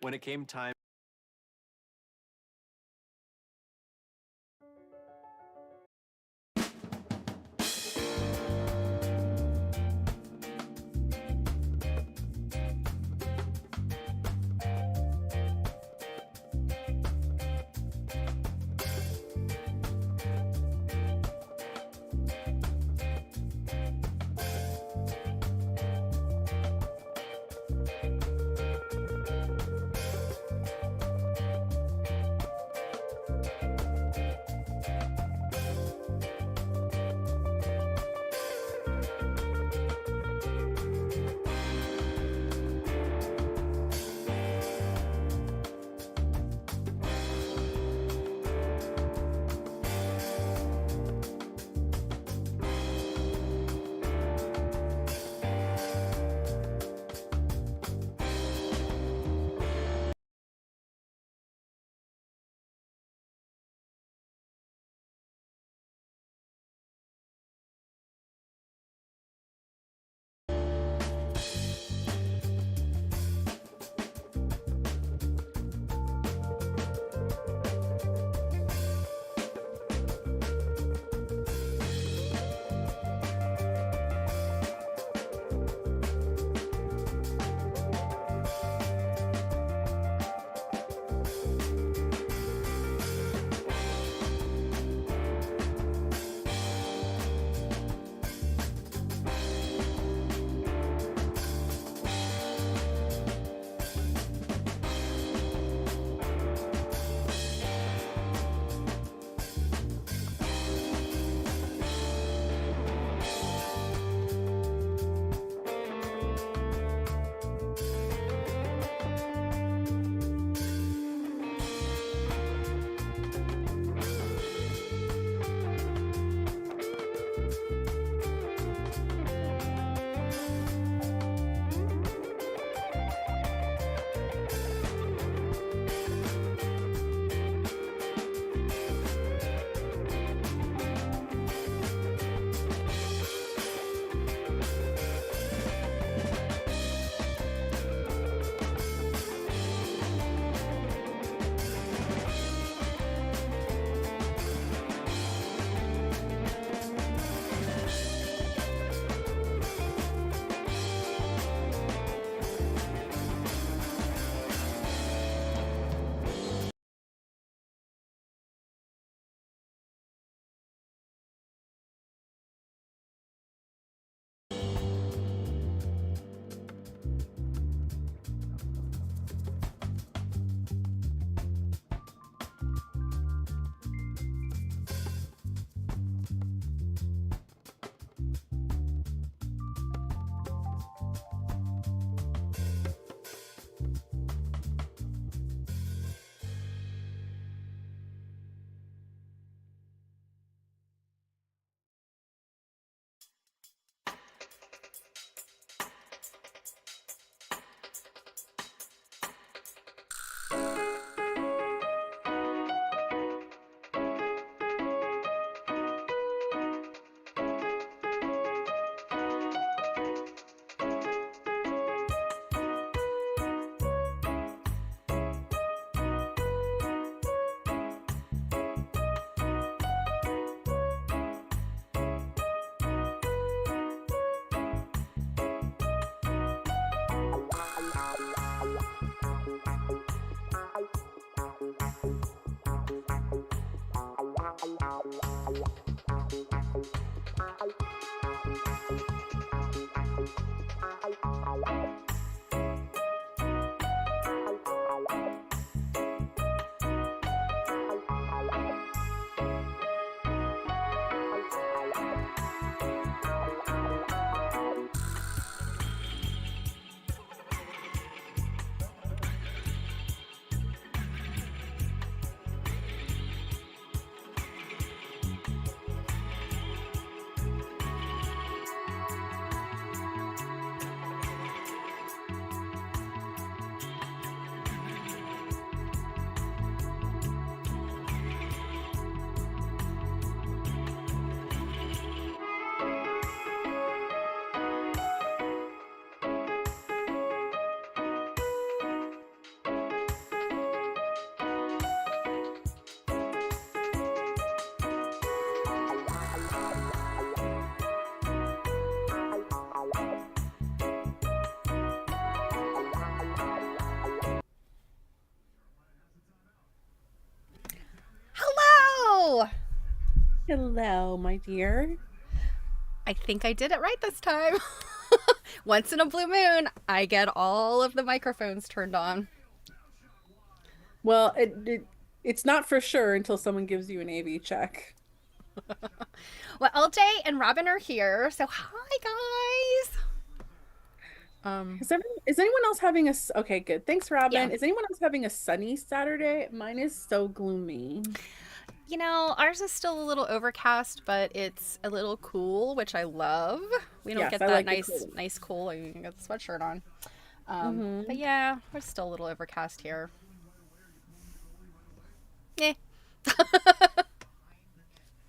when it came time. Hello, my dear. I think I did it right this time. Once in a blue moon, I get all of the microphones turned on. Well, it's not for sure until someone gives you an AV check. Well, LJ and Robin are here, so hi guys. Is anyone else having okay, good. Thanks, Yeah. Robin. Is anyone else having a sunny Saturday? Mine is so gloomy. Ours is still a little overcast, but it's a little cool, which I love. We don't Yes, get I that like the nice, cool. nice cool. You can get the sweatshirt on. But hmm yeah, we're still a little overcast here. Eh.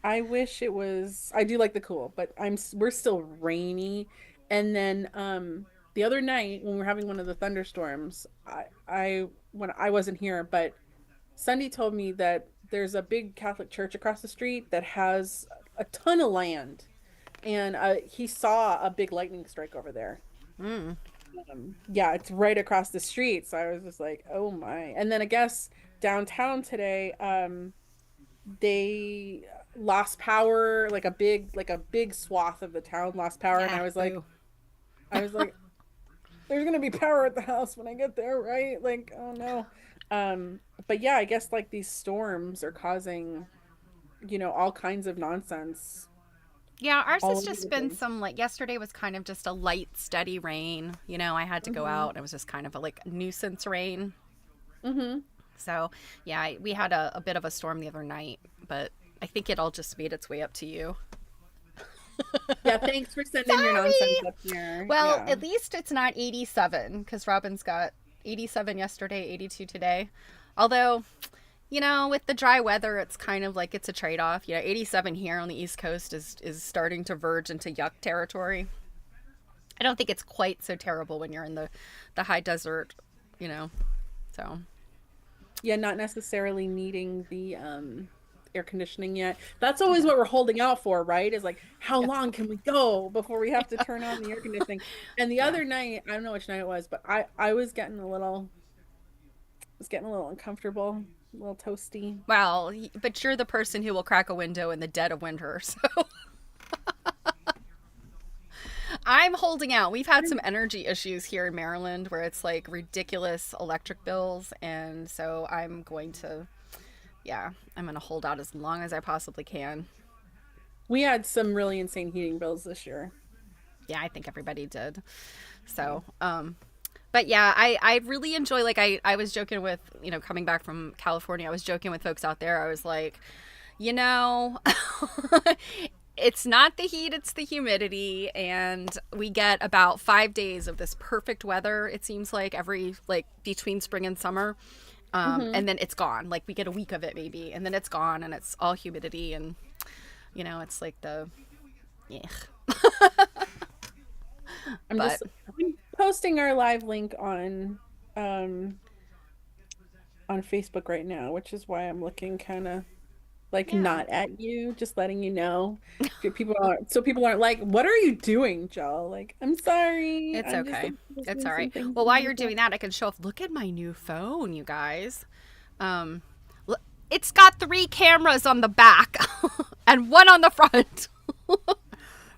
I wish it was. I do like the cool, but we're still rainy. And then the other night when we were having one of the thunderstorms, I when I wasn't here, but Sunday told me that there's a big Catholic church across the street that has a ton of land, and he saw a big lightning strike over there. Mm. Yeah, it's right across the street. So I was just like, oh my. And then I guess downtown today, they lost power, like a big swath of the town lost power, and Yeah. Boo. I was like, there's gonna be power at the house when I get there, right? Like, oh no. But yeah, I guess like these storms are causing, all kinds of nonsense Yeah, ours all has over just the been place. some like yesterday was kind of just a light, steady rain. I had to go hmm out and it was just kind of a like nuisance rain. hmm So, yeah, we had a bit of a storm the other night, but I think it all just made its way up to you. Yeah, thanks for sending your nonsense Sorry. up here. Well, Yeah. at least it's not 87 because Robin's got 87 yesterday, 82 today. Although, with the dry weather, it's kind of like it's a trade off. 87 here on the East Coast is starting to verge into yuck territory. I don't think it's quite so terrible when you're in the high desert, you know. So Yeah, not necessarily needing the air conditioning yet. That's always what we're holding out for, right? Is like, how yeah, long can we go before we have to turn on the air conditioning? And the yeah. other night, I don't know which night it was, but I was getting a little uncomfortable, a little toasty. Well, but you're the person who will crack a window in the dead of winter, so I'm holding out. We've had some energy issues here in Maryland where it's like ridiculous electric bills, and so I'm gonna hold out as long as I possibly can. We had some really insane heating bills this year. Yeah, I think everybody did. So, but yeah, I really enjoy, like, I was joking with, coming back from California, I was joking with folks out there. I was like, you know, it's not the heat, it's the humidity. And we get about 5 days of this perfect weather, it seems like, every, like, between spring and summer. hmm And then it's gone. Like, we get a week of it maybe, and then it's gone, and it's all humidity. And, it's like yeah. I'm But just I'm posting our live link um on Facebook right now, which is why I'm looking kind of like yeah, not at you, just letting you know. People aren't like, what are you doing, Joe? Like, I'm sorry. it's I'm just okay. like It's posting all some right. things Well, on while my you're phone. doing that, I can show off. Look at my new phone, you guys. Um, it's got 3 cameras on the back and one on the front.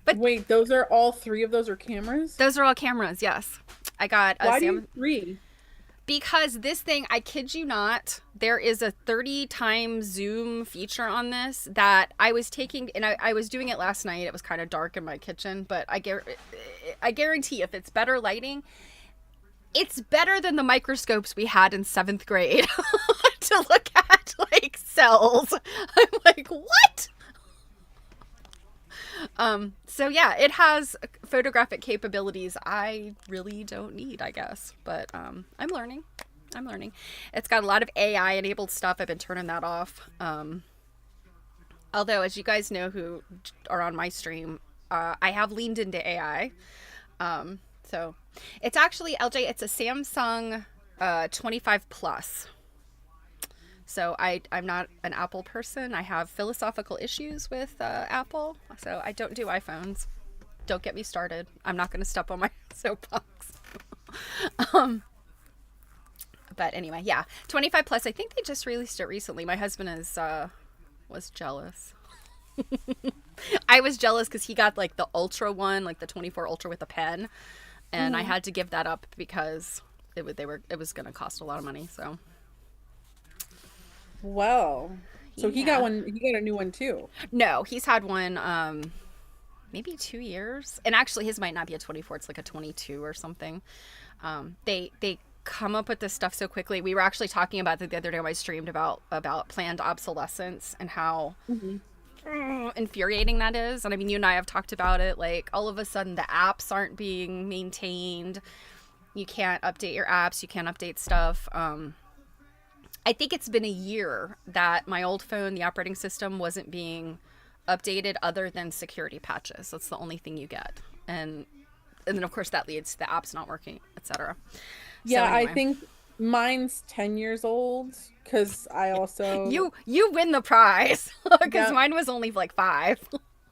But Wait, those are all three of those are cameras? those are all cameras, yes. I got a Why do you Sam have three? because this thing, I kid you not, there is a 30 times zoom feature on this that I was taking, and I was doing it last night. It was kind of dark in my kitchen, but I guarantee if it's better lighting, it's better than the microscopes we had in 7th grade to look at like cells. I'm like, what? So yeah, it has photographic capabilities I really don't need, I guess. But I'm learning. I'm learning. It's got a lot of AI enabled stuff. I've been turning that off. Although, as you guys know who are on my stream, I have leaned into AI. So it's actually LJ. It's a Samsung 25 Plus. So I'm not an Apple person. I have philosophical issues with Apple, so I don't do iPhones. Don't get me started. I'm not going to step on my soapbox. um, but anyway, yeah, 25 plus. I think they just released it recently. My husband is was jealous. I was jealous because he got like the Ultra one, like the 24 Ultra with a pen, and I Hmm. had to give that up because it was going to cost a lot of money. So Well, so he got yeah, one. He got a new one too. no, he's had one maybe 2 years, and actually his might not be a 24; it's like a 22 or something. They come up with this stuff so quickly. We were actually talking about it the other day when I streamed about planned obsolescence and how Hmm. infuriating that is. And I mean, you and I have talked about it. Like, all of a sudden, the apps aren't being maintained. You can't update your apps. You can't update stuff. I think it's been a year that my old phone, the operating system, wasn't being updated other than security patches. That's the only thing you get. And then of course that leads to the apps not working, etc. So Yeah, I anyway, think mine's 10 years old because I also, you win the prize because yeah, mine was only like 5.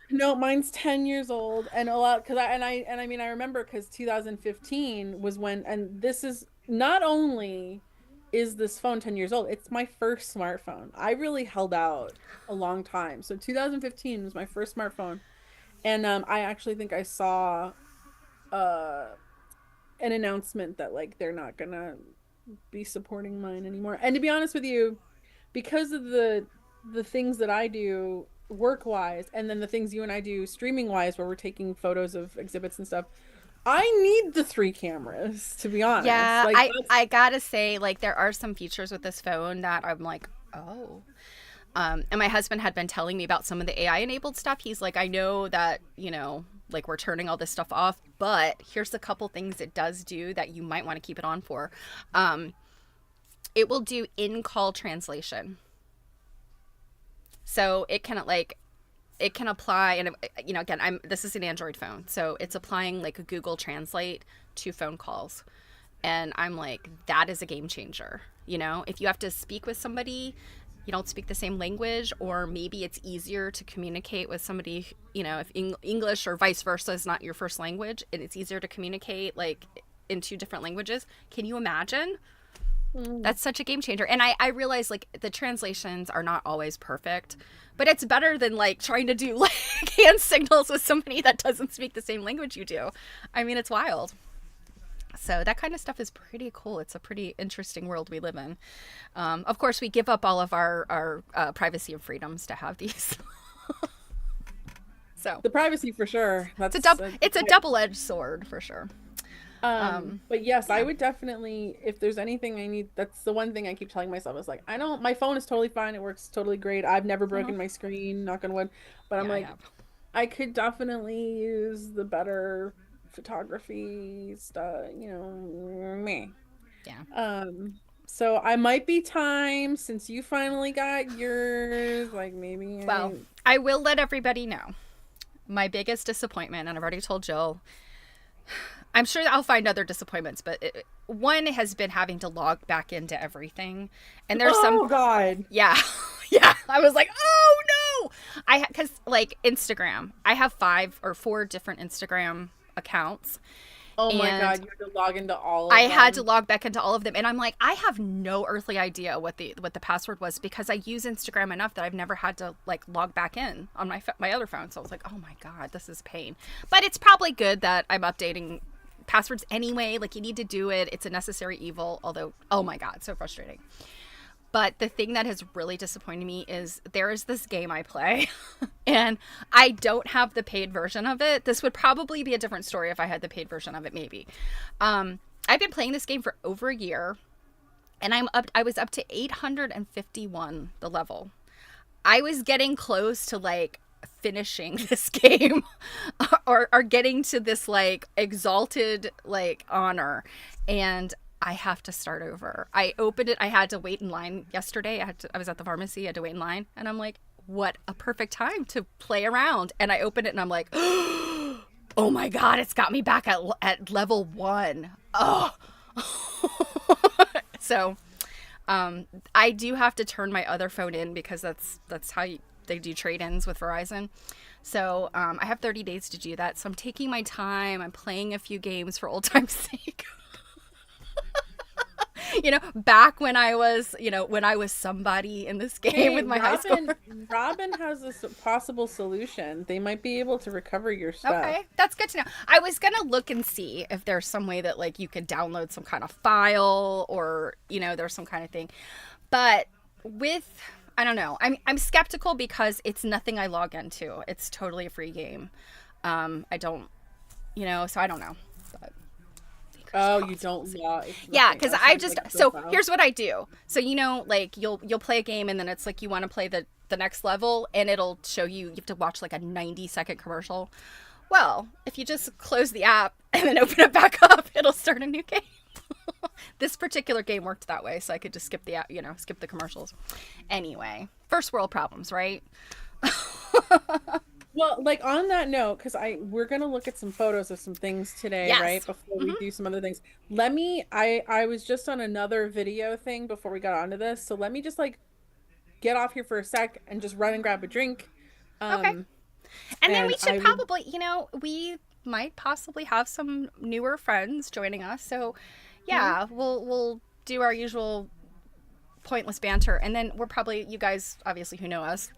no, mine's 10 years old and a lot because I mean I remember because 2015 was when, and this is not only is this phone 10 years old, it's my first smartphone. I really held out a long time. So 2015 was my first smartphone. And I actually think I saw uh an announcement that like they're not gonna be supporting mine anymore. And to be honest with you, because of the things that I do work wise, and then the things you and I do streaming wise, where we're taking photos of exhibits and stuff, I need the three cameras, to be honest. Yeah, Like that's I gotta say, like, there are some features with this phone that I'm like, oh. And my husband had been telling me about some of the AI enabled stuff. He's like, I know that, like, we're turning all this stuff off, but here's a couple things it does do that you might want to keep it on for. Um, it will do in call translation. So it can apply, and again, I'm this is an Android phone, so it's applying like a Google Translate to phone calls. And I'm like, that is a game changer. If you have to speak with somebody, you don't speak the same language, or maybe it's easier to communicate with somebody, if English or vice versa is not your first language, and it's easier to communicate like in two different languages. Can you imagine? mm, That's such a game changer. And I realize like the translations are not always perfect, but it's better than like trying to do like hand signals with somebody that doesn't speak the same language you do. I mean, it's wild. So that kind of stuff is pretty cool. It's a pretty interesting world we live in. Of course, we give up all of our privacy and freedoms to have these. So the privacy for sure. it's a double edged sword for sure. But yes, I Yeah. would definitely, if there's anything I need, that's the one thing I keep telling myself is like, I don't, my phone is totally fine. It works totally great. I've never Uh-huh. broken my screen, knock on wood. But I'm Yeah, I like, have. I could definitely use the better photography stuff, me. Yeah. Um, so I might be time since you finally got yours, like maybe Well, I will let everybody know my biggest disappointment, and I've already told Jill. I'm sure I'll find other disappointments, but one has been having to log back into everything. And there's some, oh God. yeah, yeah. I was like, oh no. Because like Instagram, I have 5 or 4 different Instagram accounts. Oh my And God, you have to log into all I of had to them. log back into all of them, and I'm like, I have no earthly idea what the password was because I use Instagram enough that I've never had to like log back in on my other phone. So I was like, oh my God, this is pain. But it's probably good that I'm updating passwords anyway. Like, you need to do it. It's a necessary evil. Although, oh my God, so frustrating. But the thing that has really disappointed me is there is this game I play, and I don't have the paid version of it. This would probably be a different story if I had the paid version of it, maybe. I've been playing this game for over a year, and I was up to 851 the level. I was getting close to like finishing this game or getting to this like exalted like honor, and I have to start over. I opened it. I had to wait in line yesterday. I was at the pharmacy. I had to wait in line, and I'm like, what a perfect time to play around. And I opened it, and I'm like, oh my God, it's got me back at level 1. Oh. So I do have to turn my other phone in because that's how they do trade-ins with Verizon. So I have 30 days to do that. So I'm taking my time. I'm playing a few games for old time's sake. Back when I was, when I was somebody in this game Hey, with my high score. Robin has this possible solution. They might be able to recover your stuff. Okay, that's good to know. I was gonna look and see if there's some way that like you could download some kind of file, or there's some kind of thing. But with I don't know. I'm skeptical because it's nothing I log into. It's totally a free game. I don't, so I don't know. But fingers Oh, you crossed. We'll don't see. log. It's Yeah, nothing. because Oh, so I it's just like a so profile. here's what I do. So like you'll play a game and then it's like you want to play the next level and it'll show you have to watch like a 90-second commercial. Well, if you just close the app and then open it back up, it'll start a new game. This particular game worked that way, so I could just skip the skip the commercials. Anyway, first world problems, right? Well, like on that note, because we're gonna look at some photos of some things today, right? Yes. Before we Hmm. do some other things. I was just on another video thing before we got onto this, so let me just like get off here for a sec and just run and grab a drink. Okay. Um, And then we and should I will. probably, we might possibly have some newer friends joining us. So, Mhm. yeah, we'll do our usual pointless banter, and then we're probably you guys obviously who know us,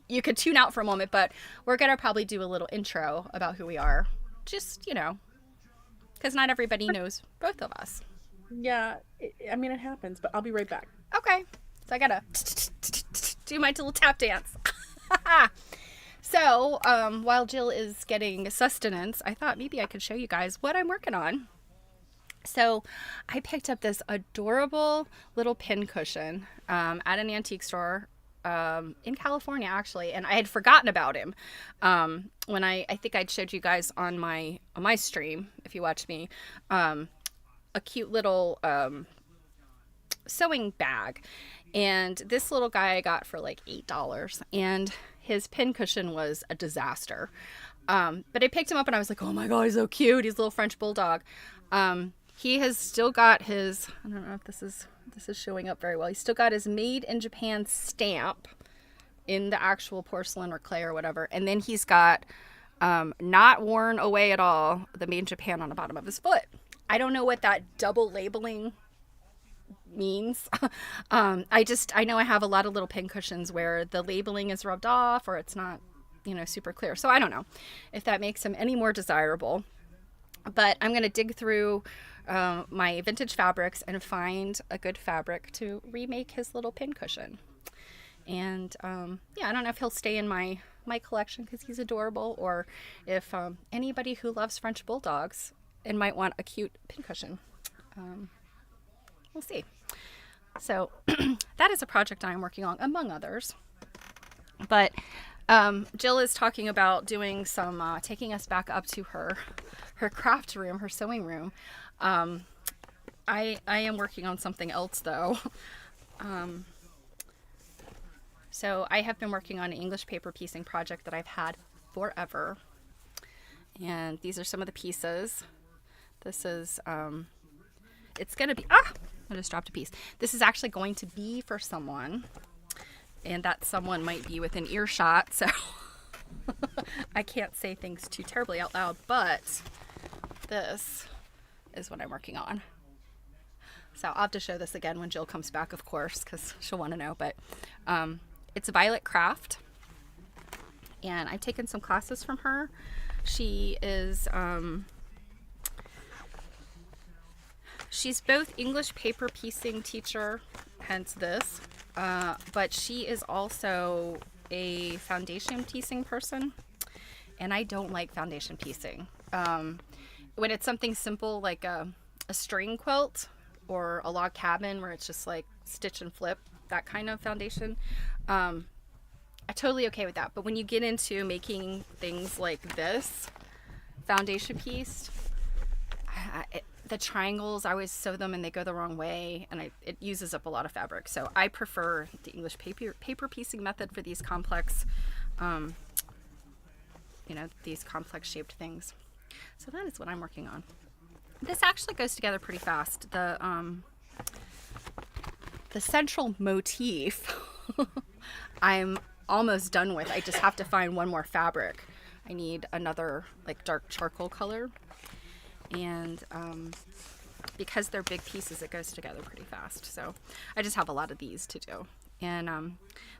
you could tune out for a moment, but we're gonna probably do a little intro about who we are, just because not everybody knows both of us. Yeah, I mean it happens, but I'll be right back. Okay, so I gotta do my little tap dance. So, while Jill is getting sustenance, I thought maybe I could show you guys what I'm working on. So, I picked up this adorable little pin cushion at an antique store in California, actually, and I had forgotten about him when I think I'd showed you guys on my stream, if you watched me, a cute little sewing bag. And this little guy I got for like $8. And his pin cushion was a disaster. But I picked him up and I was like, oh my God, he's so cute. He's a little French bulldog. He has still got his, I don't know if this is showing up very well. He's still got his made in Japan stamp in the actual porcelain or clay or whatever. And then he's got not worn away at all, the made in Japan on the bottom of his foot. I don't know what that double labeling means. I know I have a lot of little pin cushions where the labeling is rubbed off or it's not, super clear. So I don't know if that makes him any more desirable. But I'm going to dig through my vintage fabrics and find a good fabric to remake his little pin cushion. And yeah, I don't know if he'll stay in my collection because he's adorable, or if anybody who loves French bulldogs and might want a cute pincushion. We'll see. So that is a project I'm working on, among others. But Jill is talking about doing some taking us back up to her craft room, her sewing room. I am working on something else though. So I have been working on an English paper piecing project that I've had forever. And these are some of the pieces. This is, it's going to be, I just dropped a piece. This is actually going to be for someone. And that someone might be within earshot, so I can't say things too terribly out loud, but this is what I'm working on. So I'll have to show this again when Jill comes back, of course, because she'll want to know. But it's Violet Craft, and I've taken some classes from her. She is she's both English paper piecing teacher, hence this, but she is also a foundation piecing person, and I don't like foundation piecing. When it's something simple like a string quilt or a log cabin where it's just like stitch and flip, that kind of foundation, I'm totally okay with that. But when you get into making things like this, foundation pieced, the triangles, I always sew them and they go the wrong way, and it uses up a lot of fabric. So I prefer the English paper piecing method for these complex, these complex shaped things. So that is what I'm working on. This actually goes together pretty fast. The central motif I'm almost done with. I just have to find one more fabric. I need another like dark charcoal color, and because they're big pieces, it goes together pretty fast. So I just have a lot of these to do. And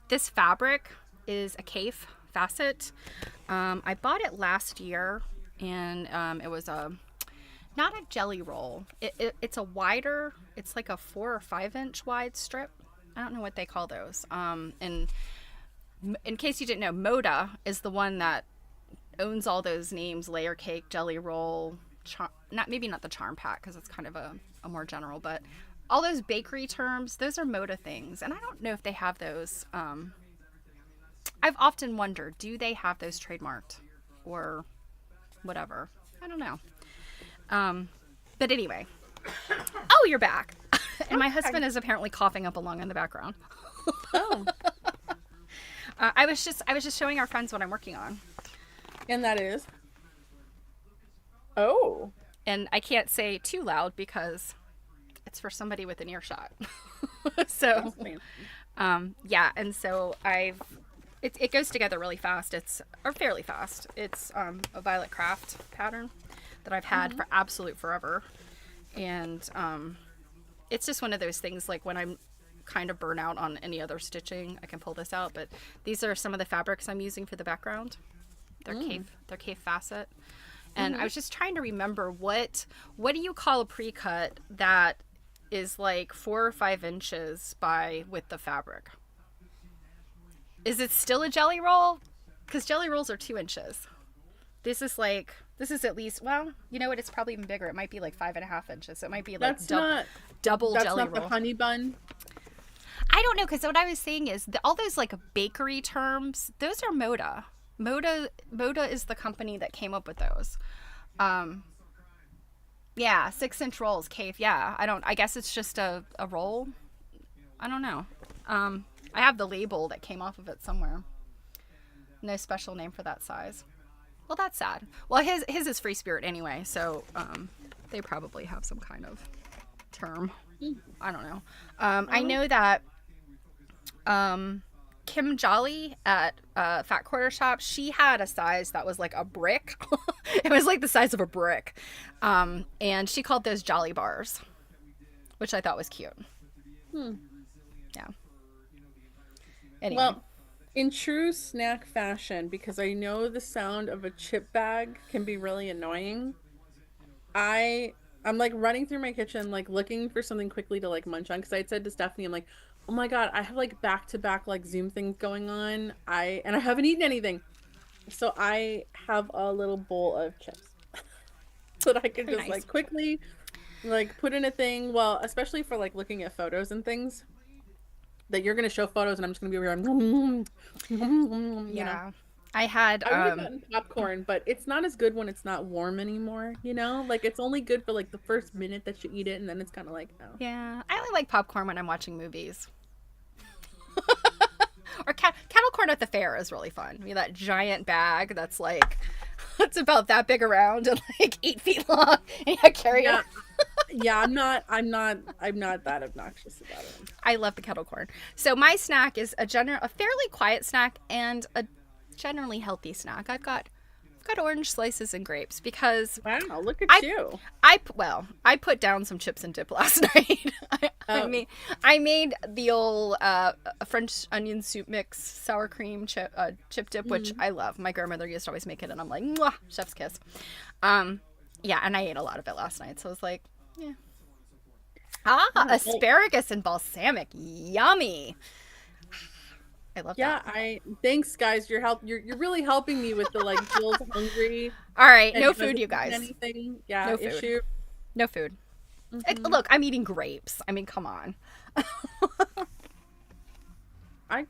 this fabric is a Cafe facet. I bought it last year, and it was not a jelly roll. It's a wider, it's like a 4 or 5 inch wide strip. I don't know what they call those. And in case you didn't know, Moda is the one that owns all those names: layer cake, jelly roll, maybe not the charm pack because it's kind of a more general, but all those bakery terms, those are Moda things. And I don't know if they have those. I've often wondered, do they have those trademarked or whatever? I don't know. But anyway, oh, you're back. And my husband is apparently coughing up a lung in the background. Oh. I was just showing our friends what I'm working on. And that is. Oh. And I can't say too loud because it's for somebody with an earshot. So, yeah. And so it goes together really fast. Or fairly fast. It's a Violet Craft pattern that I've had for absolute forever. And it's just one of those things, like when I'm kind of burnt out on any other stitching, I can pull this out. But these are some of the fabrics I'm using for the background. They're Cafe facet. And I was just trying to remember what do you call a pre-cut that is like 4 or 5 inches by width of fabric? Is it still a jelly roll? Because jelly rolls are 2 inches. This is at least, well, you know what? It's probably even bigger. It might be like 5.5 inches. So it might be like double jelly roll. That's not the honey bun. I don't know, because what I was saying is all those like bakery terms, those are Moda. Moda is the company that came up with those. Yeah, 6-inch rolls, Cafe. Yeah, I guess it's just a roll. I don't know. I have the label that came off of it somewhere. No special name for that size. Well, that's sad. Well, his is Free Spirit anyway, so they probably have some kind of term. I don't know. I know that Kim Jolly at Fat Quarter Shop, she had a size that was like a brick. It was like the size of a brick. And she called those Jolly Bars, which I thought was cute. Yeah. Anyway. Well, in true snack fashion, because I know the sound of a chip bag can be really annoying, I'm like running through my kitchen, like looking for something quickly to like munch on. Because I had said to Stephanie, I'm like, oh my God, I have like back-to-back like Zoom things going on. I haven't eaten anything. So I have a little bowl of chips so that I could just like quickly like put in a thing. Well, especially for like looking at photos and things that you're going to show photos and I'm just going to be over here. Yeah. I would have gotten popcorn, but it's not as good when it's not warm anymore, you know? Like it's only good for like the first minute that you eat it, and then it's kind of like, oh. Yeah. I only like popcorn when I'm watching movies. Or kettle corn at the fair is really fun. You know, that giant bag that's like, it's about that big around and like 8 feet long, and you carry it. Yeah, I'm not that obnoxious about it. I love the kettle corn. So my snack is a fairly quiet snack and a generally healthy snack. I've got orange slices and grapes because wow, look at you. I put down some chips and dip last night. I made the old French onion soup mix sour cream chip dip, which I love. My grandmother used to always make it, and I'm like, mwah, chef's kiss. Yeah, and I ate a lot of it last night, so I was like, yeah. Asparagus and balsamic, yummy. I love that. Yeah, thanks guys. You're really helping me with the like Jill's hungry. All right, no food, you guys. Anything? Yeah, no food. Issue. No food. Look, I'm eating grapes. I mean, come on. I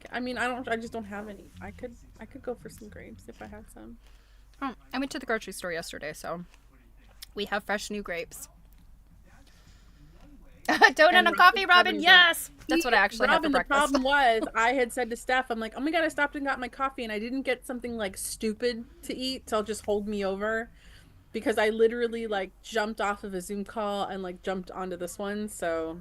just don't have any. I could go for some grapes if I had some. Oh, I went to the grocery store yesterday, so we have fresh new grapes. Donut and coffee, Robin. Yes, that's what I actually had for breakfast. The problem was, I had said to Steph, I'm like, oh my God, I stopped and got my coffee, and I didn't get something like stupid to eat, so I'll just hold me over, because I literally like jumped off of a Zoom call and like jumped onto this one. So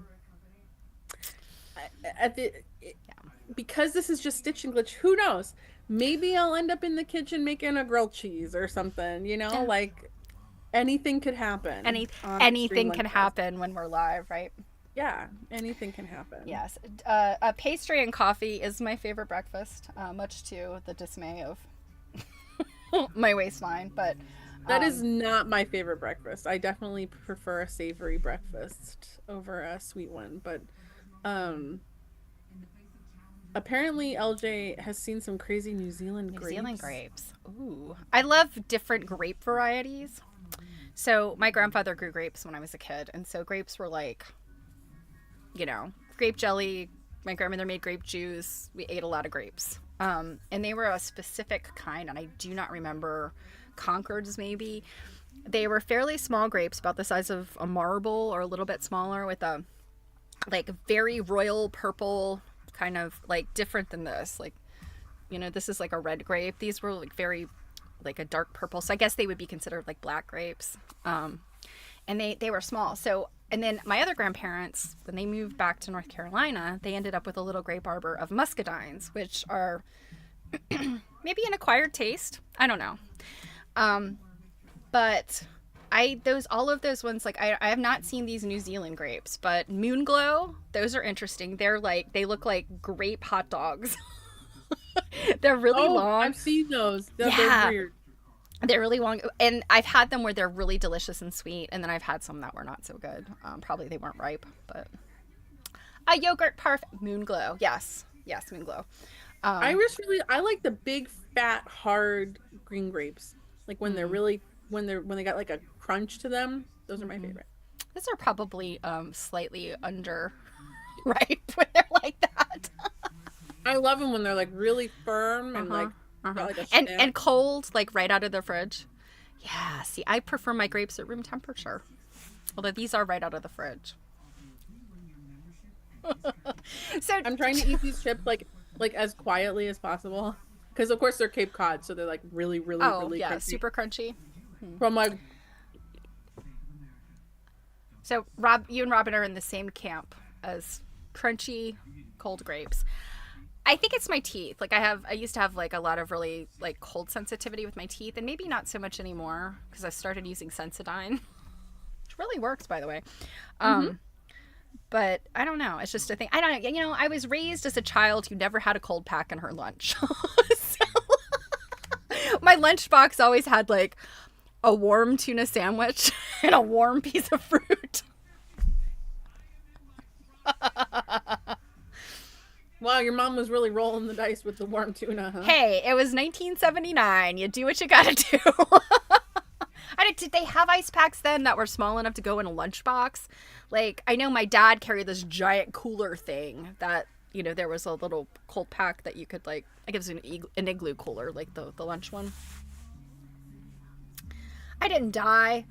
because this is just Stitch and Glitch, who knows? Maybe I'll end up in the kitchen making a grilled cheese or something, you know, like. anything could happen Any on a stream anything can like this. happen when we're live, right? Yeah, anything can happen. Yes. A pastry and coffee is my favorite breakfast, much to the dismay of my waistline. But That is um, not my favorite breakfast. I definitely prefer a savory breakfast over a sweet one, but um apparently LJ has seen some crazy New Zealand New Zealand grapes. grapes. Ooh. I love different grape varieties. So my grandfather grew grapes when I was a kid, and so grapes were like, grape jelly. My grandmother made grape juice. We ate a lot of grapes. And they were a specific kind, and I do not remember Concords maybe. They were fairly small grapes, about the size of a marble or a little bit smaller, with a like very royal purple, kind of like different than this. Like, this is like a red grape. These were like very like a dark purple. So I guess they would be considered like black grapes. And they were small. So and then my other grandparents, when they moved back to North Carolina, they ended up with a little grape arbor of muscadines, which are maybe an acquired taste. I don't know. Um, but I those all of those ones, like I have not seen these New Zealand grapes, but Moonglow, those are interesting. They look like grape hot dogs. They're really Oh, long. I've seen those. They're Yeah, weird. they're really long, and I've had them where they're really delicious and sweet, and then I've had some that were not so good. Probably they weren't ripe, but a yogurt parfait Moonglow. Yes, yes, Moonglow. Um, I like the big fat hard green grapes. Like when they're mm, really when they got like a crunch to them. Those are my mm-hmm. favorite. Those are probably slightly under ripe when they're like that. I love them when they're like really firm Uh and huh. like Uh huh. got like a And stem. cold, like right out of the fridge. Yeah. See, I prefer my grapes at room temperature. Although these are right out of the fridge. So, I'm trying to eat these chips like as quietly as possible because of course they're Cape Cod, so they're like really really oh really yeah, crunchy. super crunchy. From like So Rob, you and Robin are in the same camp as crunchy cold grapes. I think it's my teeth. Like I used to have like a lot of really like cold sensitivity with my teeth, and maybe not so much anymore because I started using Sensodyne, which really works, by the way. hmm Um, but I don't know. It's just a thing. I don't know. I was raised as a child who never had a cold pack in her lunch. So my lunchbox always had like a warm tuna sandwich and a warm piece of fruit. Wow, your mom was really rolling the dice with the warm tuna, huh? Hey, it was 1979. You do what you gotta do. Did they have ice packs then that were small enough to go in a lunchbox? Like, I know my dad carried this giant cooler thing that, there was a little cold pack that you could, like, I guess an igloo cooler, like the lunch one. I didn't die.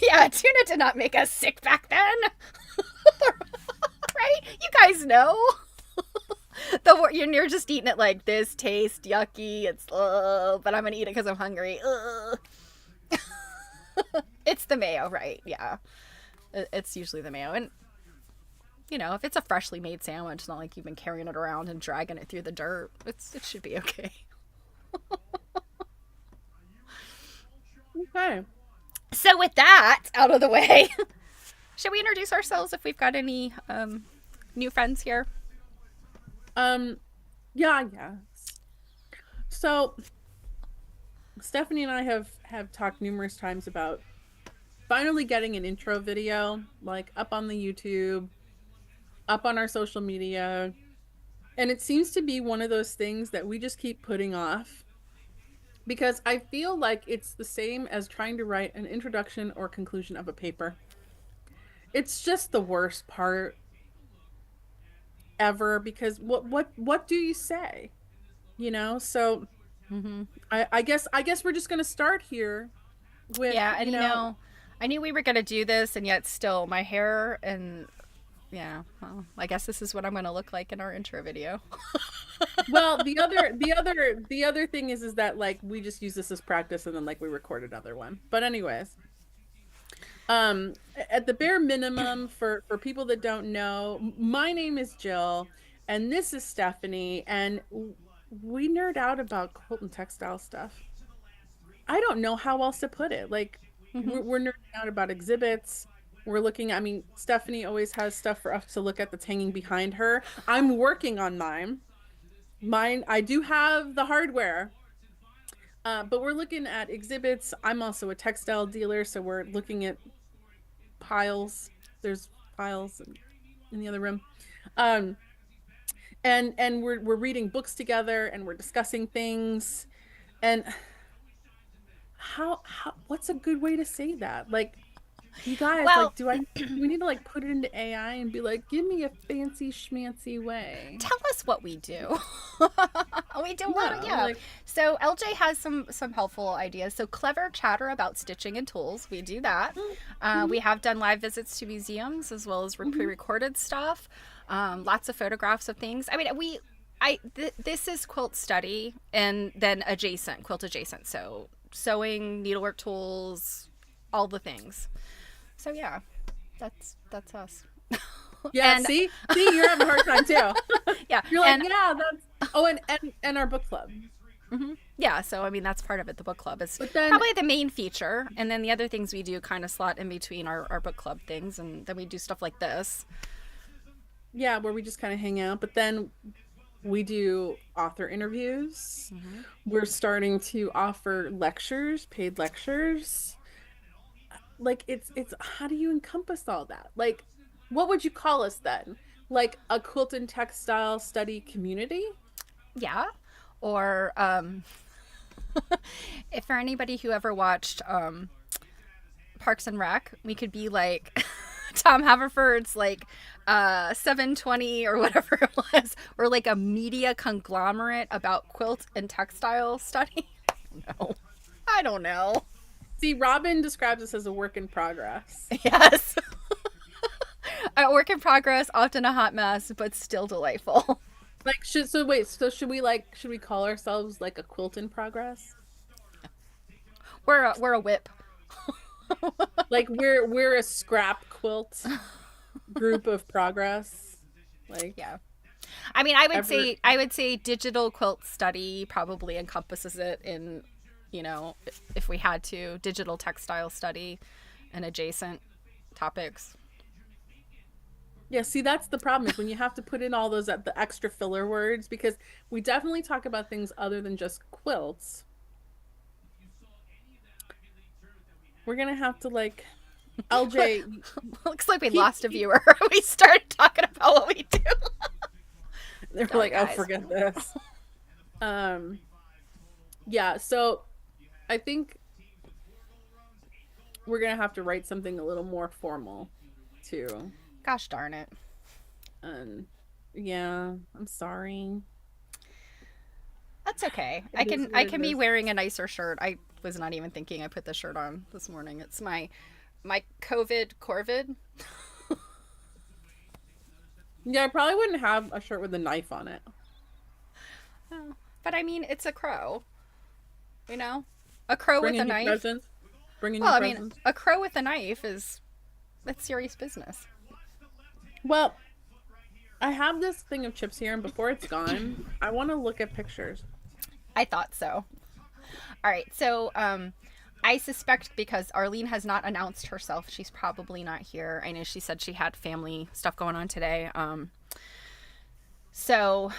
Yeah, tuna did not make us sick back then. Right? You guys know. You're just eating it like this tastes yucky. It's but I'm gonna eat it because I'm hungry. It's the mayo, right? Yeah, it's usually the mayo, and if it's a freshly made sandwich, it's not like you've been carrying it around and dragging it through the dirt. It should be okay. Okay. So with that out of the way, should we introduce ourselves if we've got any new friends here? Um, yeah, yeah. So Stephanie and I have talked numerous times about finally getting an intro video like up on the YouTube, up on our social media, and it seems to be one of those things that we just keep putting off because I feel like it's the same as trying to write an introduction or conclusion of a paper. It's just the worst part ever because what do you say? So Mm-hmm. I guess we're just gonna start here with Yeah, and I knew we were gonna do this, and yet still, my hair and yeah, well, I guess this is what I'm gonna look like in our intro video. well the other thing is that like we just use this as practice and then like we record another one. But anyways, at the bare minimum for people that don't know, my name is Jill and this is Stephanie and we nerd out about Colton textile stuff. I don't know how else to put it. Like Hmm. we're nerding out about exhibits. We're looking, I mean, Stephanie always has stuff for us to look at that's hanging behind her. I'm working on mine. I do have the hardware, but we're looking at exhibits. I'm also a textile dealer, so we're looking at piles. There's piles in the other room. Um, and we're reading books together and we're discussing things. And what's a good way to say that? Like, you guys, Well, like, do we need to like put it into AI and be like, give me a fancy schmancy way? tell us what we do. We do a lot of, Yeah, yeah. like, So LJ has some helpful ideas. So clever chatter about stitching and tools. We do that. mm-hmm, We have done live visits to museums as well as mm-hmm. pre-recorded stuff. Lots of photographs of things. I mean, this is quilt study and then adjacent quilt adjacent. So sewing, needlework tools, all the things. So yeah, that's us. Yeah, And see, you're having a hard time too. yeah, You're like, and yeah, that's oh, and our book club. yeah, so I mean that's part of it. The book club is But then, probably the main feature, and then the other things we do kind of slot in between our book club things, and then we do stuff like this. yeah, where we just kind of hang out. But then we do author interviews. Hmm. We're starting to offer lectures, paid lectures. Like it's how do you encompass all that? Like, what would you call us then? Like a quilt and textile study community? Yeah, or if for anybody who ever watched Parks and Rec, we could be like Tom Haverford's like 720 or whatever it was, or like a media conglomerate about quilt and textile study. No, I don't know. See, Robin describes us as a work in progress. Yes. A work in progress, often a hot mess, but still delightful. Like, should we call ourselves like a quilt in progress? We're a whip. Like we're a scrap quilt group of progress. Like Yeah. I mean, ever I would say digital quilt study probably encompasses it in, you know, if we had to, digital textile study and adjacent topics. Yeah, see, that's the problem is when you have to put in all those the extra filler words because we definitely talk about things other than just quilts. We're gonna have to like LJ Looks like we keep, lost a keep viewer. We started talking about what we do. they're Sorry, like, oh, guys. forget this. Um, yeah, so I think we're gonna have to write something a little more formal too. Gosh darn it. And yeah, I'm sorry. That's okay. It is I what it can be is. wearing a nicer shirt. I was not even thinking I put this shirt on this morning. It's my COVID Corvid. Yeah, I probably wouldn't have a shirt with a knife on it. Oh, but I mean, it's a crow, you know? A crow with a Bringing you knife. presents. Bringing you Well, I mean, presents. a crow with a knife is that's serious business. Well, I have this thing of chips here, and before it's gone, I want to look at pictures. I thought so. All right, so I suspect because Arlene has not announced herself, she's probably not here. I know she said she had family stuff going on today. So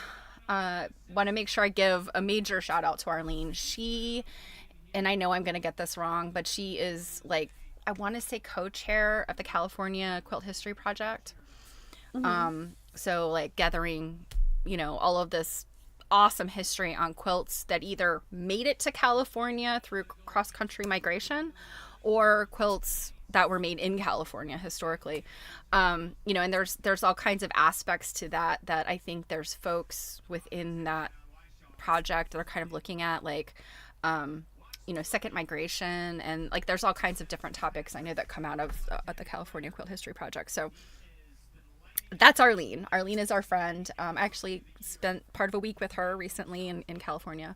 want to make sure I give a major shout out to Arlene. She, and I know I'm going to get this wrong, but she is like, I want to say co-chair of the California Quilt History Project. Hmm. So like gathering, you know, all of this awesome history on quilts that either made it to California through cross country migration or quilts that were made in California historically. You know, and there's all kinds of aspects to that I think there's folks within that project that are kind of looking at like you know, second migration and like there's all kinds of different topics I know that come out of the California Quilt History Project. So that's Arlene. Arlene is our friend. I actually spent part of a week with her recently in California.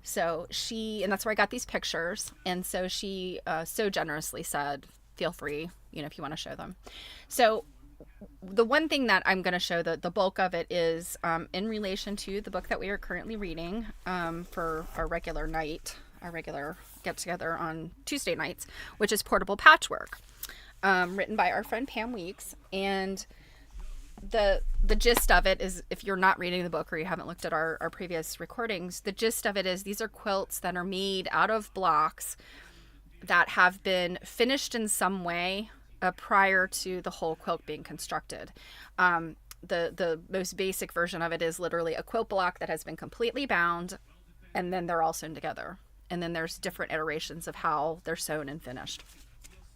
So she, and that's where I got these pictures. And so she so generously said, feel free, you know, if you want to show them. So the one thing that I'm going to show, the bulk of it is in relation to the book that we are currently reading for our regular night. our regular get together on Tuesday nights, which is Portable Patchwork, written by our friend Pam Weeks. And the gist of it is, if you're not reading the book or you haven't looked at our previous recordings, the gist of it is these are quilts that are made out of blocks that have been finished in some way prior to the whole quilt being constructed. The most basic version of it is literally a quilt block that has been completely bound, and then they're all sewn together. And then there's different iterations of how they're sewn and finished.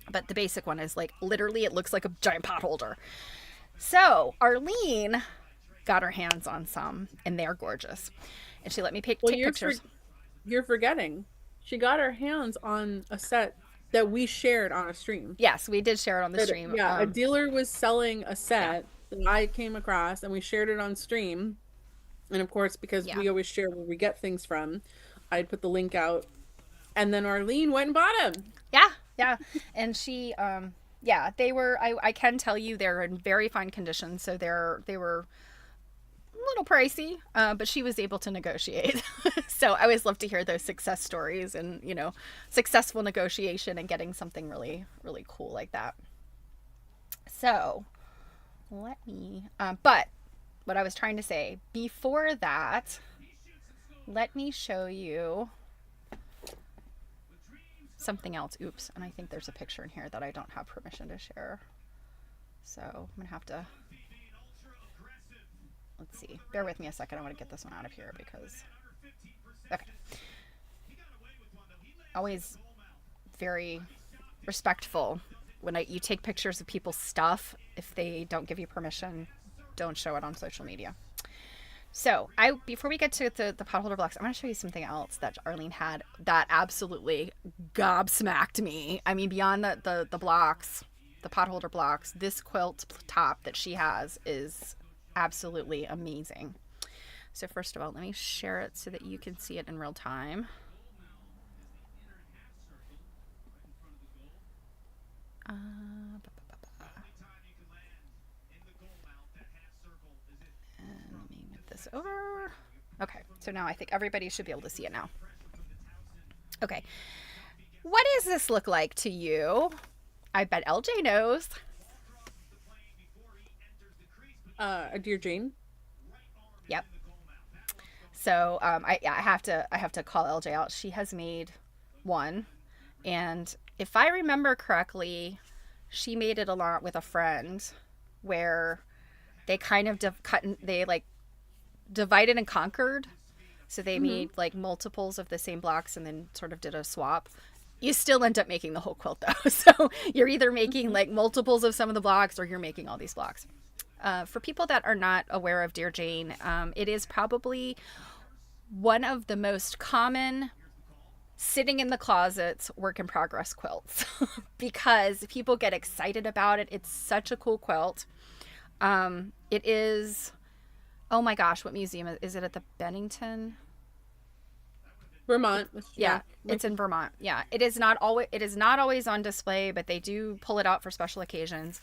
But the basic one is like literally it looks like a giant pot holder. So Arlene got her hands on some, and they're gorgeous. And she let me take pictures. You're forgetting. She got her hands on a set that we shared on a stream. Yes, we did share it on the stream. Yeah, a dealer was selling a Yeah. set that I came across, and we shared it on stream. And of course, because Yeah. we always share where we get things from, I'd put the link out. And then Arlene went and bought them. Yeah. Yeah. And she, yeah, they were, I can tell you they're in very fine condition. So they were a little pricey, but she was able to negotiate. So I always love to hear those success stories and, you know, successful negotiation and getting something really, really cool like that. So let me, but what I was trying to say before that, let me show you something else. Oops. And I think there's a picture in here that I don't have permission to share. So I'm going to have to, let's see. Bear with me a second. I want to get this one out of here because, okay. Always very respectful when you take pictures of people's stuff. If they don't give you permission, don't show it on social media. So before we get to the potholder blocks, I'm going to show you something else that Arlene had that absolutely gobsmacked me. I mean, beyond the blocks, the potholder blocks, this quilt top that she has is absolutely amazing. So first of all, let me share it so that you can see it in real time. And let me move this over. Okay, so now I think everybody should be able to see it now. Okay, what does this look like to you? I bet LJ knows. A Dear Jane. Yep. So I have to call LJ out. She has made one, and if I remember correctly, she made it along with a friend, where they kind of they like divided and conquered. So they made like multiples of the same blocks and then sort of did a swap. You still end up making the whole quilt though. So you're either making like multiples of some of the blocks or you're making all these blocks. For people that are not aware of Dear Jane, it is probably one of the most common sitting in the closets work in progress quilts because people get excited about it. It's such a cool quilt. It is, oh my gosh, what museum is it at? The Bennington? Vermont. Yeah, it's in Vermont. Yeah, it is not always on display, but they do pull it out for special occasions.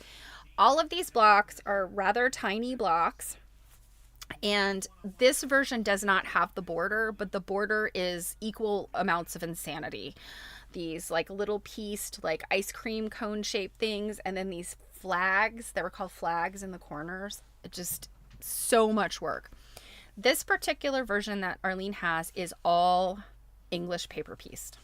All of these blocks are rather tiny blocks, and this version does not have the border, but the border is equal amounts of insanity. These like little pieced like ice cream cone shaped things, and then these flags that were called flags in the corners. It just so much work. This particular version that Arlene has is all English paper pieced.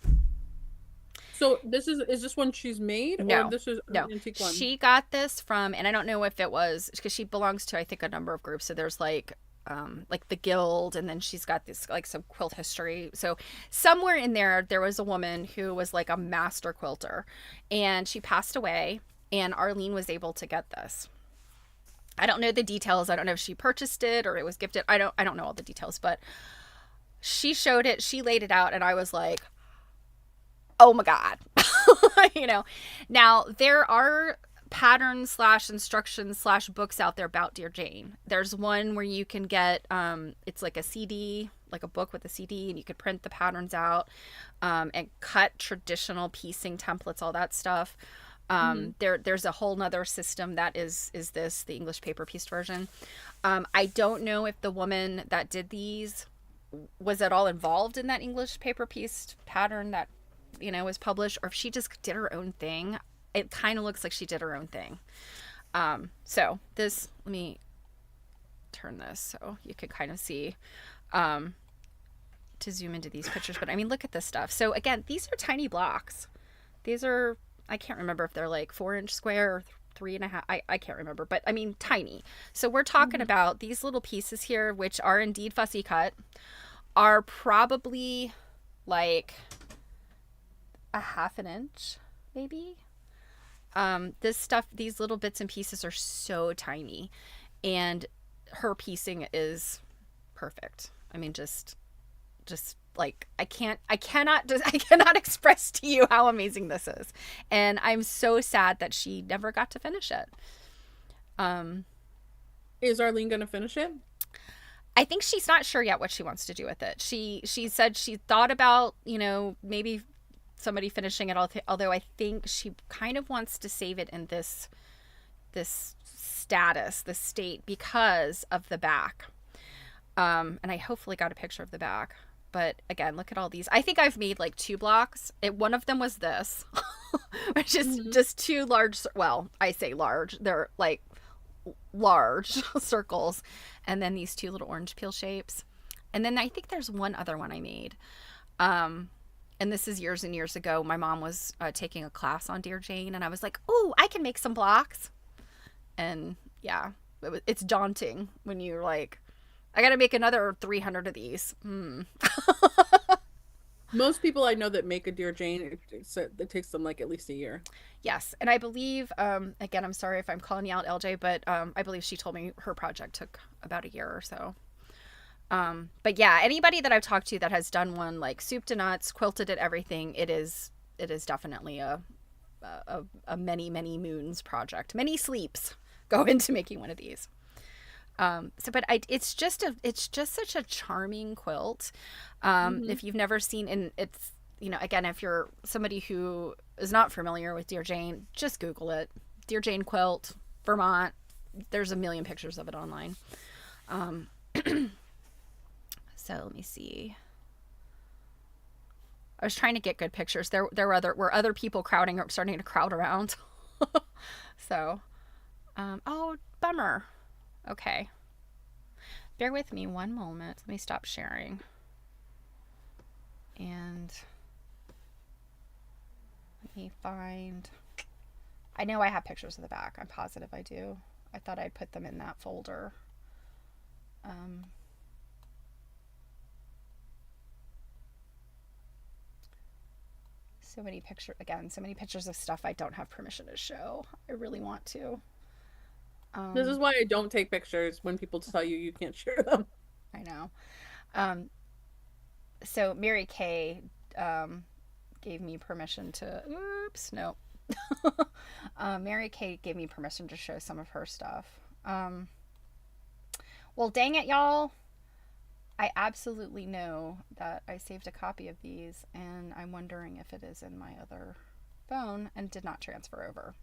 So is this one she's made, No, or this is no. an antique one? She got this from, and I don't know if it was because she belongs to I think a number of groups. So there's like the Guild, and then she's got this like some quilt history. So somewhere in there was a woman who was like a master quilter, and she passed away, and Arlene was able to get this. I don't know the details. I don't know if she purchased it or it was gifted. I don't know all the details, but she showed it, she laid it out, and I was like, oh my God. You know, now there are patterns / instructions / books out there about Dear Jane. There's one where you can get, it's like a CD, like a book with a CD, and you could print the patterns out, and cut traditional piecing templates, all that stuff. There's a whole nother system that is the English paper pieced version. I don't know if the woman that did these was at all involved in that English paper piece pattern that, was published, or if she just did her own thing. It kind of looks like she did her own thing. So this, let me turn this so you can kind of see, to zoom into these pictures. But I mean, look at this stuff. So again, these are tiny blocks. These are, I can't remember if they're like 4-inch square or 3.5. I can't remember, but I mean, tiny. So we're talking Mhm. about these little pieces here, which are indeed fussy cut, are probably like a half an inch, maybe. This stuff, these little bits and pieces are so tiny, and her piecing is perfect. I mean, just like I cannot express to you how amazing this is, and I'm so sad that she never got to finish it. Um, Is Arlene gonna finish it? I think she's not sure yet what she wants to do with it. She said she thought about, maybe somebody finishing it, although I think she kind of wants to save it in this status, this state, because of the back. And I hopefully got a picture of the back. But again, look at all these. I think I've made like 2 blocks. One of them was this, which is Mhm. just 2 large. Well, I say large. They're like large circles, and then these 2 little orange peel shapes. And then I think there's one other one I made. Um, and this is years and years ago. My mom was taking a class on Dear Jane, and I was like, "Oh, I can make some blocks." And yeah, it's daunting when you're like, I got to make another 300 of these. Most people I know that make a Dear Jane, it takes them like at least a year. Yes, and I believe, again, I'm sorry if I'm calling you out, LJ, but I believe she told me her project took about a year or so. But yeah, anybody that I've talked to that has done one, like soup to nuts, quilted it, everything, it is definitely a many many moons project. Many sleeps go into making one of these. But it's just such a charming quilt. Hmm. If you've never seen, and it's, again, if you're somebody who is not familiar with Dear Jane, just Google it. Dear Jane quilt, Vermont. There's a million pictures of it online. Um, so let me see. I was trying to get good pictures. There were other people starting to crowd around. So, oh, bummer. Okay. Bear with me one moment. Let me stop sharing. And let me find. I know I have pictures of the back. I'm positive I do. I thought I'd put them in that folder. Um, so many so many pictures of stuff I don't have permission to show. I really want to. This is Um, why I don't take pictures when people tell you you can't share them. I know. Um, so Mary Kay gave me permission to. Oops, no. Mary Kay gave me permission to show some of her stuff. Um, well, dang it, y'all. I absolutely know that I saved a copy of these, and I'm wondering if it is in my other phone and did not transfer over.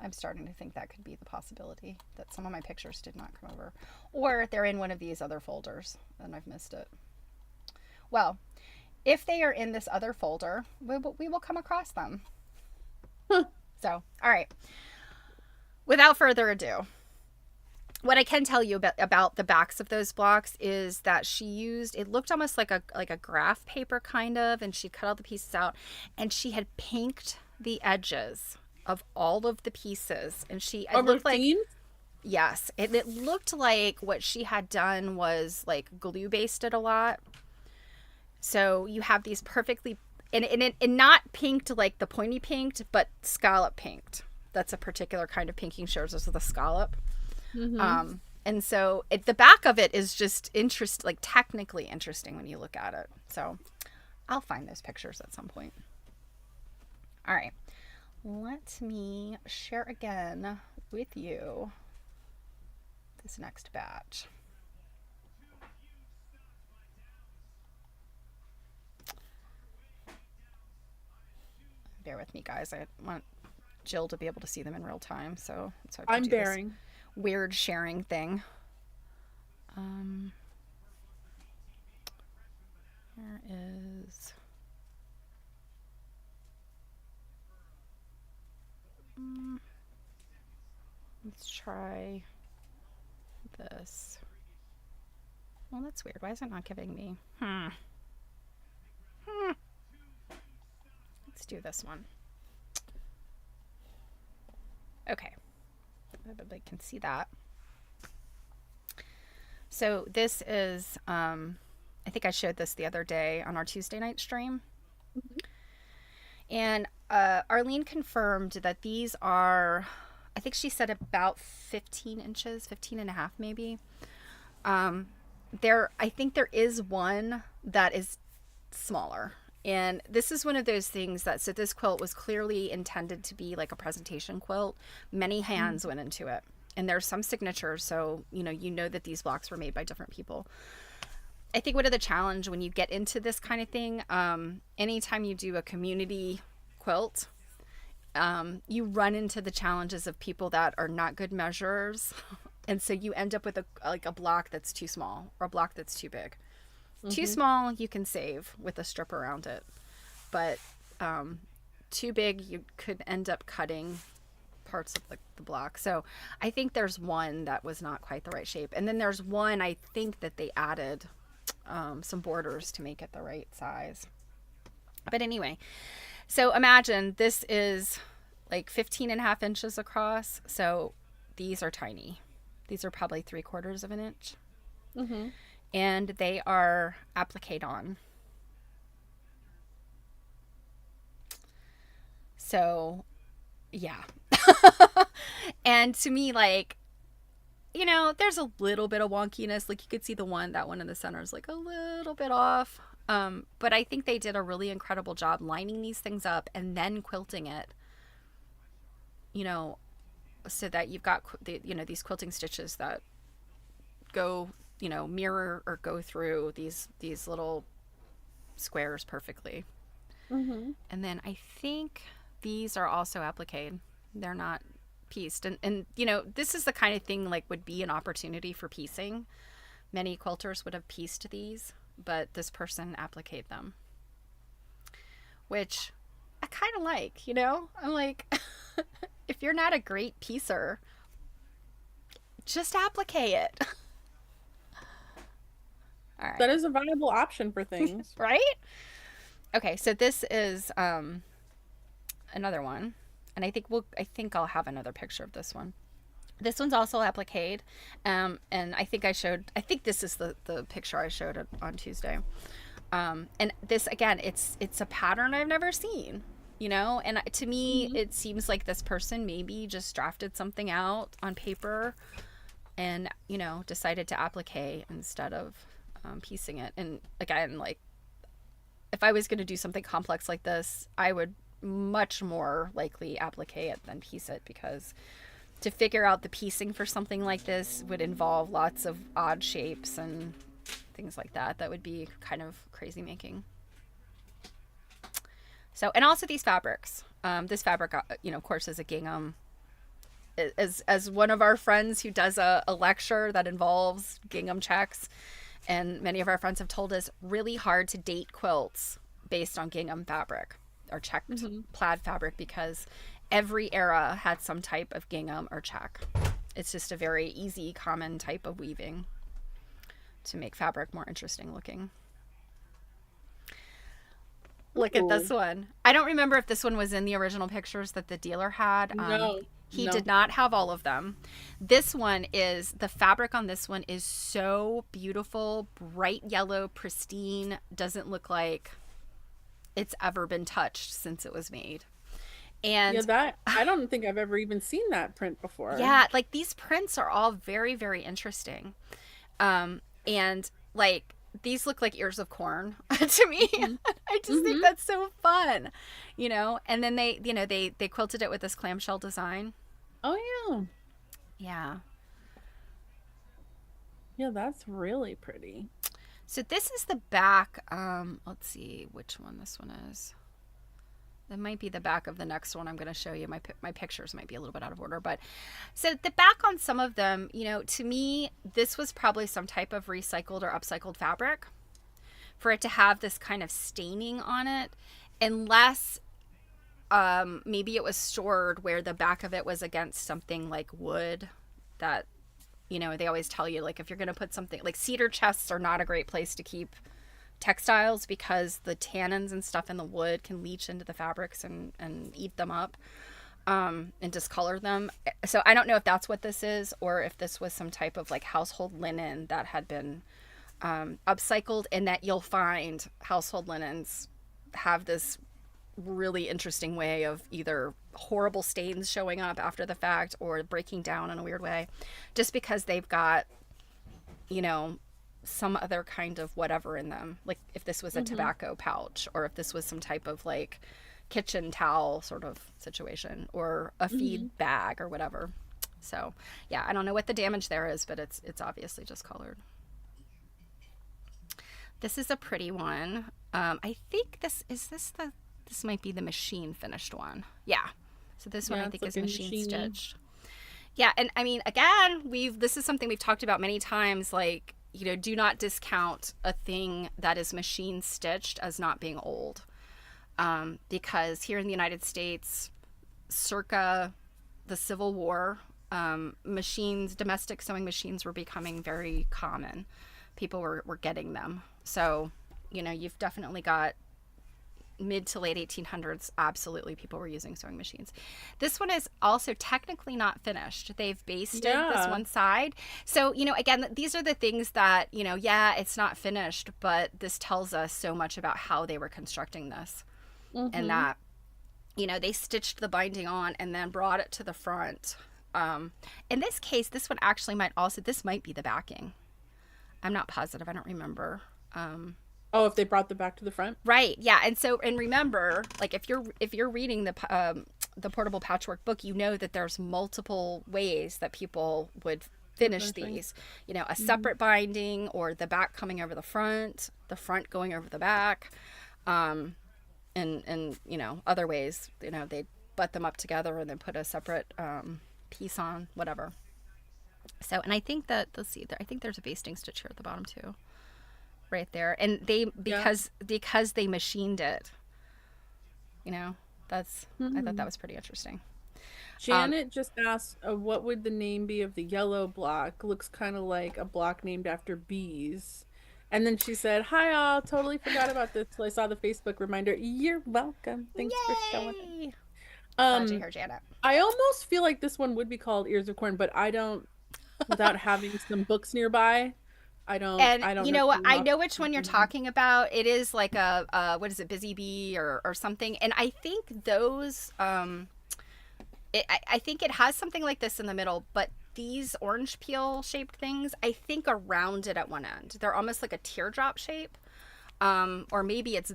I'm starting to think that could be the possibility that some of my pictures did not come over, or they're in one of these other folders and I've missed it. Well, if they are in this other folder, we will come across them. So, all right. Without further ado, what I can tell you about the backs of those blocks is that she used, it looked almost like a graph paper kind of, and she cut all the pieces out, and she had pinked the edges of all of the pieces, and it Over looked like, themes? yes, it looked like what she had done was like glue basted a lot. So you have these perfectly, and not pinked like the pointy pinked, but scallop pinked. That's a particular kind of pinking shows us with a scallop. Hmm. And so the back of it is just like technically interesting when you look at it. So I'll find those pictures at some point. All right, let me share again with you this next batch. Bear with me, guys. I want Jill to be able to see them in real time, so I have to I'm do this bearing. weird sharing thing. Um, here is. Mm, let's try this. Well, that's weird. Why is it not giving me? Hmm. Let's do this one. Okay. Everybody can see that. So this is, I think I showed this the other day on our Tuesday night stream. Mhm. And Arlene confirmed that these are, I think she said about 15 inches, 15 and a half maybe. Um, I think there is one that is smaller. And this is one of those things that, so this quilt was clearly intended to be like a presentation quilt. Many hands went into it. And there's some signatures, so you know that these blocks were made by different people. I think one of the challenge when you get into this kind of thing, anytime you do a community quilt, you run into the challenges of people that are not good measurers, and so you end up with a block that's too small or a block that's too big. Too Mhm. small, you can save with a strip around it, but too big, you could end up cutting parts of the block. So I think there's one that was not quite the right shape, and then there's one I think that they added some borders to make it the right size. But anyway, so imagine this is like 15 and a half inches across. So these are tiny. These are probably 3/4 of an inch. Mhm. And they are applique on. So yeah. And to me, like, there's a little bit of wonkiness. Like you could see that one in the center is like a little bit off. But I think they did a really incredible job lining these things up and then quilting it, you know, so that you've got, these quilting stitches that go, mirror or go through these little squares perfectly. Mhm. And then I think these are also appliqued. They're not pieced. And this is the kind of thing like would be an opportunity for piecing. Many quilters would have pieced these, but this person appliqued them, which I kind of like. I'm like, if you're not a great piecer, just applique it. All That right. is a viable option for things. Right? Okay, so this is another one. And I think I'll have another picture of this one. This one's also appliqued. And I think this is the picture I showed on Tuesday. And this again, it's a pattern I've never seen, and to me Mhm. it seems like this person maybe just drafted something out on paper and decided to applique instead of piecing it. And again, like if I was going to do something complex like this, I would much more likely applique it than piece it, because to figure out the piecing for something like this would involve lots of odd shapes and things like that. That would be kind of crazy making. So, and also these fabrics. This fabric, of course, is a gingham. As one of our friends who does a lecture that involves gingham checks, and many of our friends have told us, really hard to date quilts based on gingham fabric or checked Mhm. plaid fabric, because every era had some type of gingham or check. It's just a very easy, common type of weaving to make fabric more interesting looking. Look at this Ooh. one. I don't remember if this one was in the original pictures that the dealer had. No. He did No. not have all of them. This one is, the fabric on this one is so beautiful, bright yellow, pristine, doesn't look like it's ever been touched since it was made. Yeah, And that I don't think I've ever even seen that print before. yeah, like these prints are all very, very interesting. And like these look like ears of corn to me. Mhm. I just think Mhm. that's so fun. And then they quilted it with this clamshell design. Oh yeah. Yeah. Yeah, that's really pretty. So this is the back. Let's see which one this one is. That might be the back of the next one I'm going to show you. My pictures might be a little bit out of order, but so the back on some of them, to me, this was probably some type of recycled or upcycled fabric for it to have this kind of staining on it, unless maybe it was stored where the back of it was against something like wood that, they always tell you, like, if you're going to put something like cedar chests are not a great place to keep textiles because the tannins and stuff in the wood can leach into the fabrics and eat them up, and discolor them. So I don't know if that's what this is, or if this was some type of like household linen that had been upcycled, and that you'll find household linens have this really interesting way of either horrible stains showing up after the fact or breaking down in a weird way, just because they've got, some other kind of whatever in them. Like if this was a tobacco pouch, or if this was some type of like kitchen towel sort of situation, or a feed bag or whatever. So yeah, I don't know what the damage there is, but it's obviously just colored. This is a pretty one. I think this might be the machine finished one. Yeah. So this one I think is machine stitched. Yeah, and I mean, again, this is something we've talked about many times, like, do not discount a thing that is machine stitched as not being old. Because here in the United States, circa the Civil War, domestic sewing machines were becoming very common. People were getting them. So, you've definitely got mid to late 1800s, absolutely people were using sewing machines. This one is also technically not finished. They've basted this one side. So, again, these are the things that, it's not finished, but this tells us so much about how they were constructing this. And that, they stitched the binding on and then brought it to the front. In this case, this one actually this might be the backing. I'm not positive. I don't remember. Oh, if they brought the back to the front? Right. Yeah. And remember, like if you're reading the portable patchwork book, that there's multiple ways that people would finish these. A separate binding, or the back coming over the front going over the back, and other ways. They butt them up together and then put a separate piece on, whatever. So, and I think that I think there's a basting stitch here at the bottom too. Right there, and because they machined it, that's I thought that was pretty interesting. Janet just asked, what would the name be of the yellow block? Looks kind of like a block named after bees. And then she said, hi all, totally forgot about this till I saw the Facebook reminder. You're welcome. Thanks for showing it. Glad you're here, Janet. I almost feel like this one would be called Ears of Corn, but I don't, without having some books nearby, I don't know what? I know which one you're talking about. It is like a what is it, Busy Bee or something. And I think those I think it has something like this in the middle, but these orange peel shaped things, I think, are rounded at one end. They're almost like a teardrop shape. Or maybe it's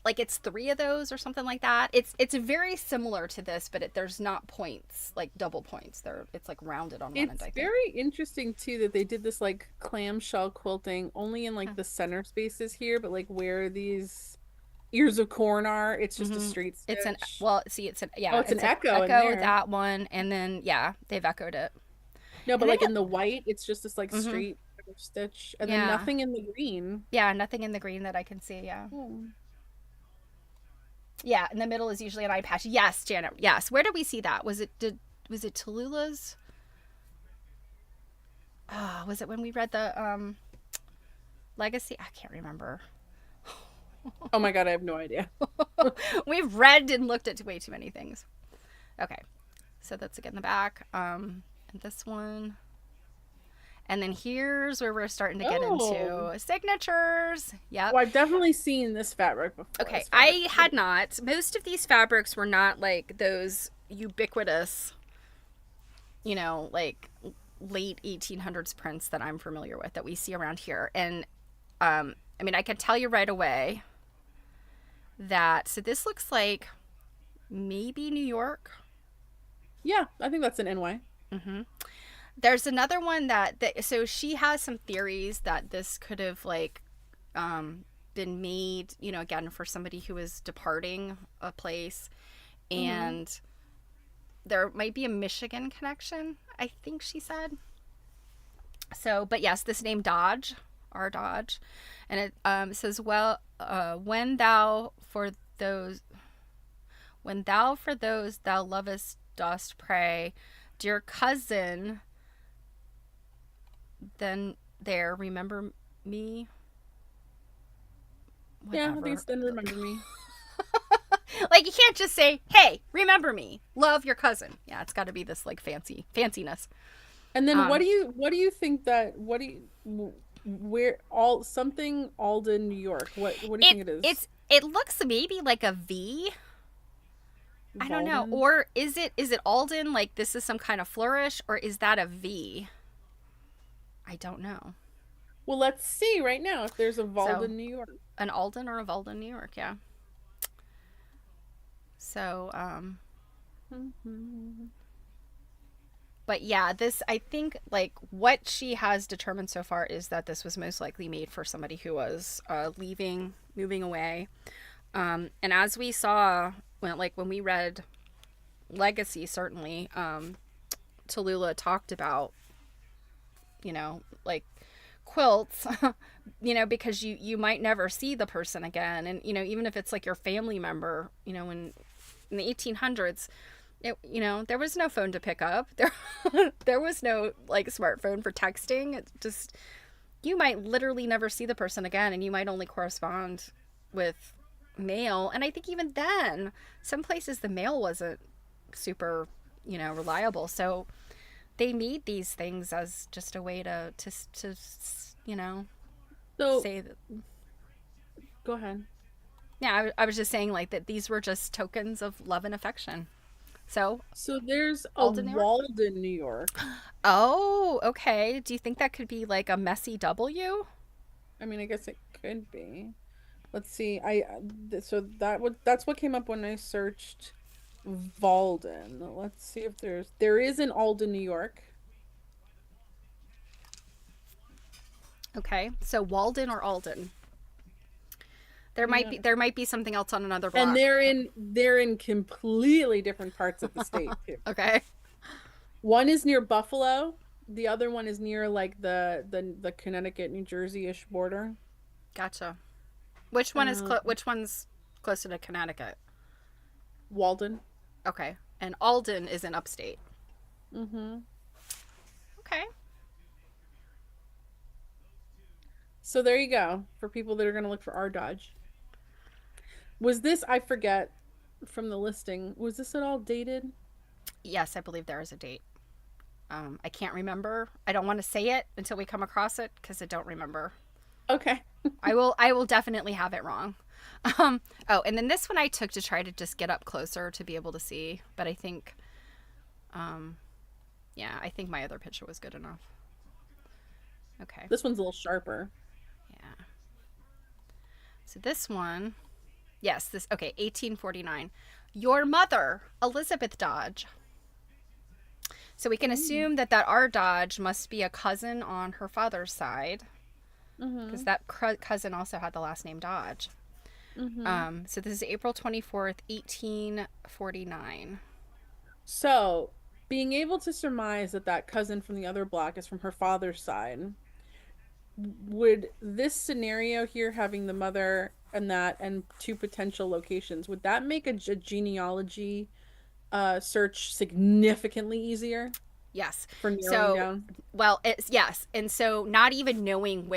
it's three of those or something like that. It's very similar to this, but there's not points, like double points. It's like rounded on one end, I think. It's very interesting too that they did this like clamshell quilting only in like the center spaces here, but like where these ears of corn are, it's just a straight stitch. It's an it's an echo in echo there. that one, and then they've echoed it. No, but like in the white, it's just this like straight stitch, and then nothing in the green. Yeah, nothing in the green that I can see. Yeah. Yeah, in the middle is usually an eye patch. Yes, Janet. Yes. Where did we see that? Was it Tallulah's? Oh, was it when we read the Legacy? I can't remember. Oh my god, I have no idea. We've read and looked at way too many things. Okay, so that's again the back. And this one. And then here's where we're starting to get into signatures. Yep. Well, I've definitely seen this fabric before. Okay, I had not. Most of these fabrics were not like those ubiquitous, like late 1800s prints that I'm familiar with that we see around here. And I mean, I can tell you right away that, so this looks like maybe New York. Yeah, I think that's an NY. Mm-hmm. There's another one so she has some theories that this could have like been made, again, for somebody who was departing a place Mm-hmm. and there might be a Michigan connection, I think she said. So, but yes, this name Dodge, R Dodge, and it says, well, those, when thou for those thou lovest dost pray, dear cousin, then there remember me, Yeah, I think whatever. it's Then Remember Me. Like you can't just say, "Hey, remember me, love your cousin." Yeah, it's got to be this like fanciness. And then Um, what do you think that what do you where all something Alden, New York? What do you think it is? it looks maybe like a V. I don't know. Walden? Or is it Alden? Like this is some kind of flourish, or is that a V? I don't know. Well, let's see right now if there's a So Walden, New York. an Alden or a Valden, New York. Yeah. So, Mhm. but yeah, this I think like what she has determined so far is that this was most likely made for somebody who was leaving, moving away. And as we saw when we read Legacy, certainly, Tallulah talked about, like quilts, because you might never see the person again, and even if it's like your family member, in the 1800s, there was no phone to pick up. There was no like smartphone for texting. It just you might literally never see the person again, and you might only correspond with mail. And I think even then, some places the mail wasn't super, reliable. So they made these things as just a way to you know So say that. go ahead. Yeah, I was just saying like that these were just tokens of love and affection. So So there's a Alden, New York. Walden, New York. Oh, okay. Do you think that could be like a messy W? I mean, I guess it could be. Let's see. So that's what came up when I searched Walden. Let's see if there is an Alden, New York. Okay, so Walden or Alden. Yeah. There might be something else on another And block. they're in completely different parts of the state too. Okay, One is near Buffalo, the other one is near like the Connecticut, New Jersey-ish border. gotcha. Um, Which one's closer to Connecticut? Walden. Okay, and Alden is in upstate. Mm-hmm. Okay. So there you go for people that are going to look for R Dodge. Was this, I forget from the listing, was this at all dated? Yes, I believe there is a date. I can't remember. I don't want to say it until we come across it because I don't remember. Okay. I will definitely have it wrong. Oh, and then this one I took to try to just get up closer to be able to see, but I think, um, yeah, I think my other picture was good enough. Okay, This one's a little sharper. yeah. So this one, yes, this okay, 1849. Your mother, Elizabeth Dodge. So we can Mm. assume that R Dodge must be a cousin on her father's side because Mm-hmm. that cousin also had the last name Dodge. Mm-hmm. So this is April 24th, 1849. So, being able to surmise that that cousin from the other block is from her father's side, would this scenario here having the mother and that and two potential locations, would that make a genealogy search significantly easier Yes. for narrowing So, down? well, it's yes. And so not even knowing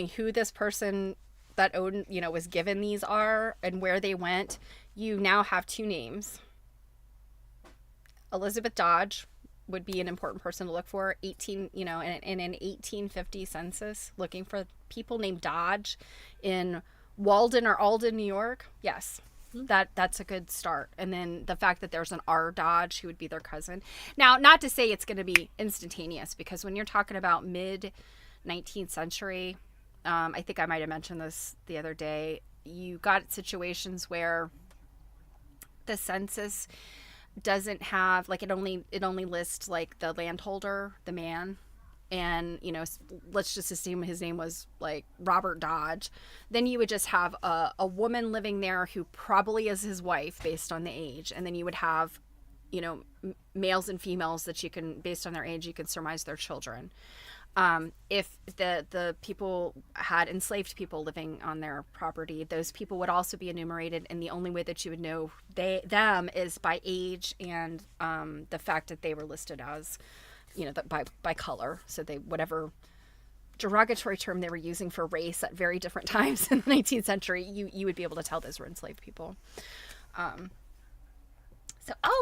who this person that Odin, was given these are and where they went, you now have two names. Elizabeth Dodge would be an important person to look for. 18, in an 1850 census, looking for people named Dodge in Walden or Alden, New York. Yes, that's a good start. And then the fact that there's an R Dodge who would be their cousin. Now, not to say it's going to be instantaneous, because when you're talking about mid 19th century, I think I might have mentioned this the other day. You got situations where the census doesn't have like it only lists like the landholder, the man, and let's just assume his name was like Robert Dodge, then you would just have a woman living there who probably is his wife based on the age, and then you would have males and females that you can, based on their age, you can surmise their children. If the people had enslaved people living on their property, those people would also be enumerated, and the only way that you would know them is by age and the fact that they were listed as, by color. So they, whatever derogatory term they were using for race at very different times in the 19th century, you would be able to tell those were enslaved people.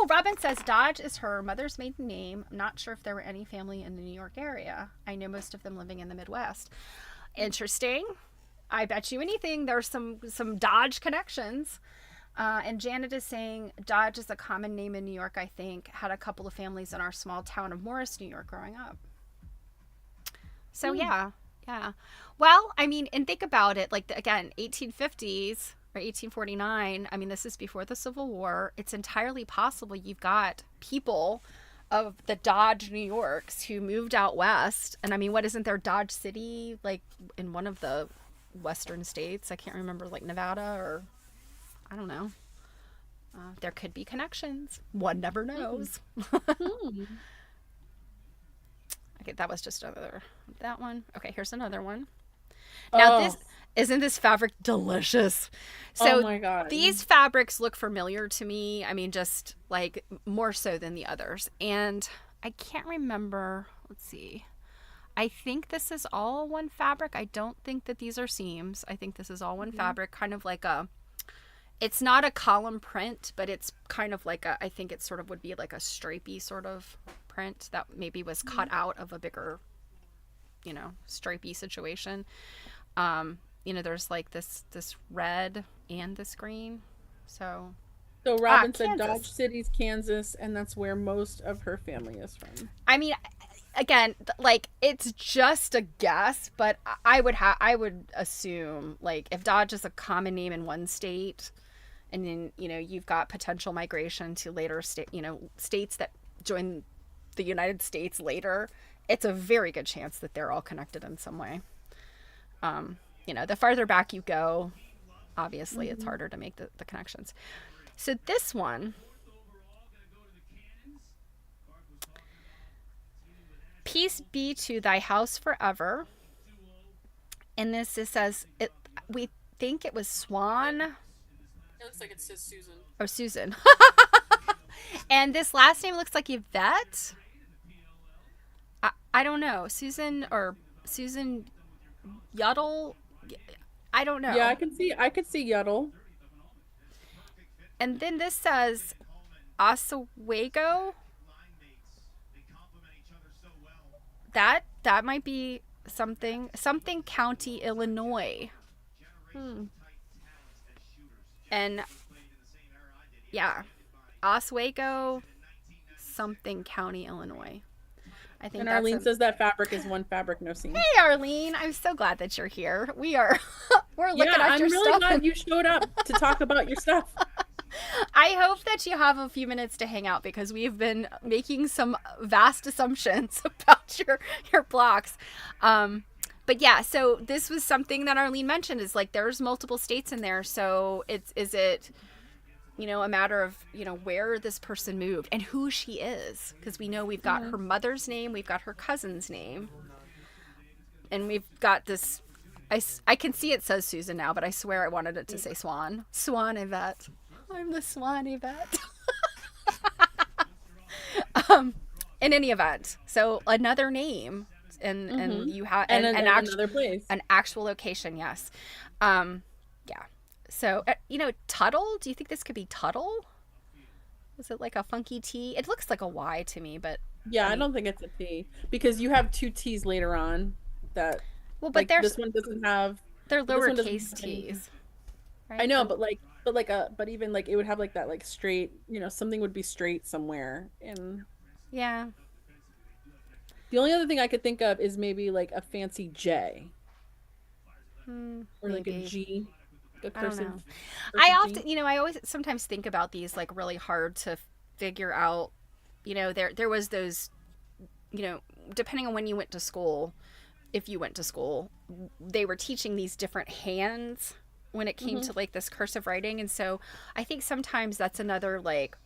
Robin says Dodge is her mother's maiden name. I'm not sure if there were any family in the New York area. I know most of them living in the Midwest. Interesting. I bet you anything there's some Dodge connections. And Janet is saying Dodge is a common name in New York, I think. Had a couple of families in our small town of Morris, New York growing up. So, yeah. Well, I mean, and think about it. Like, again, 1850s or 1849. I mean, this is before the Civil War. It's entirely possible you've got people of the Dodge New Yorks who moved out west. And I mean, what, isn't there Dodge City, like in one of the western states? I can't remember, like Nevada, or I don't know. There could be connections. One never knows. Okay, that was just that one. Okay, here's another one. Now, this isn't this fabric delicious? So, oh my God. These fabrics look familiar to me. I mean, just like more so than the others. And I can't remember. Let's see. I think this is all one fabric. I don't think that these are seams. I think this is all one fabric, kind of like it's not a column print, but it's kind of like I think it sort of would be like a stripy sort of print that maybe was cut out of a bigger, stripy situation. There's like this red and this green. So Robin said Kansas. Dodge City's Kansas, and that's where most of her family is from. I mean, again, like it's just a guess, but I would assume, like, if Dodge is a common name in one state, and then you've got potential migration to later states that join the United States later, it's a very good chance that they're all connected in some way. The farther back you go, obviously it's harder to make the connections. So this one, peace be to thy house forever. And this, it says, we think it was Swan. It looks like it says Susan. Or Susan. And this last name looks like Yvette. I don't know. Susan Yuddle. I don't know. Yeah, I could see Yuddle. And then this says Oswego. That might be something County, Illinois. And yeah, Oswego something County, Illinois. I think. And Arlene says that fabric is one fabric, no seam. Hey, Arlene, I'm so glad that you're here. We're looking at your stuff. I'm really glad you showed up to talk about your stuff. I hope that you have a few minutes to hang out, because we've been making some vast assumptions about your blocks. But yeah, so this was something that Arlene mentioned, is like there's multiple states in there. So is it a matter of, where this person moved and who she is. Because we know we've got her mother's name, we've got her cousin's name, and we've got this. I can see it says Susan now, but I swear I wanted it to say Swan. Swan Yvette. I'm the Swan Yvette. In any event, so another name, and you have another place, an actual location. Yes. Yeah. So, Tuttle, do you think this could be Tuttle? Is it like a funky T? It looks like a Y to me, but... Yeah, I don't think it's a T. Because you have two T's later on that... Well, but this one doesn't have... They're lowercase T's. Right? I know, but even like it would have like that like straight, something would be straight somewhere. And yeah. The only other thing I could think of is maybe like a fancy J. Or like a G. I don't know. I often, I always sometimes think about these like really hard to figure out. There was those, depending on when you went to school, if you went to school, they were teaching these different hands when it came Hmm. to like this cursive writing. And so I think sometimes that's another like,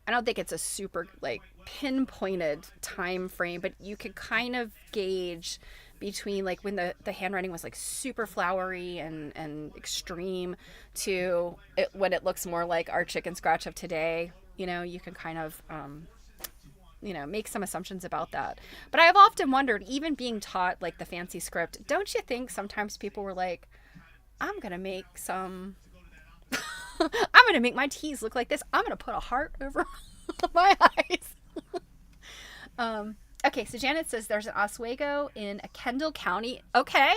I don't think it's a super like pinpointed time frame, but you could kind of gauge between like when the handwriting was like super flowery and extreme to it, when it looks more like our chicken scratch of today. You know, you can kind of make some assumptions about that. But I've often wondered, even being taught like the fancy script, don't you think sometimes people were like, I'm gonna make some I'm gonna make my teas look like this. I'm gonna put a heart over my eyes. Okay, so Janet says there's an Oswego in Kendall County. Okay.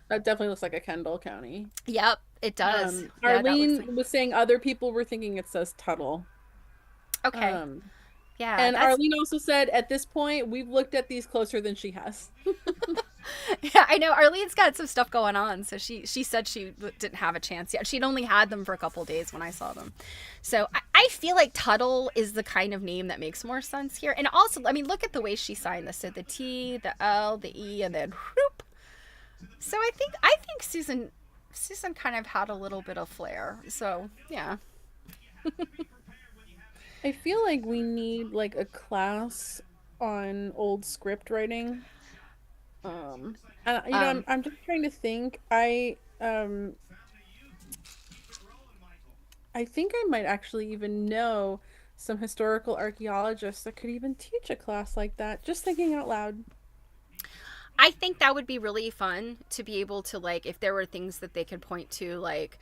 That definitely looks like a Kendall County. Yep, it does. Yeah, that looks like. Arlene was saying other people were thinking it says Tuttle. Okay. Um, Yeah, and that's. Arlene also said at this point we've looked at these closer than she has. Yeah, I know Arlene's got some stuff going on, so she said she didn't have a chance yet. She'd only had them for a couple days when I saw them, so I feel like Tuttle is the kind of name that makes more sense here. And also, I mean, look at the way she signed this: so the T, the L, the E, and then whoop. So I think Susan kind of had a little bit of flair. So yeah. I feel like we need like a class on old script writing. And Um, I'm just trying to think. I think I might actually even know some historical archaeologists that could even teach a class like that. Just thinking out loud. I think that would be really fun to be able to, like, if there were things that they could point to, like,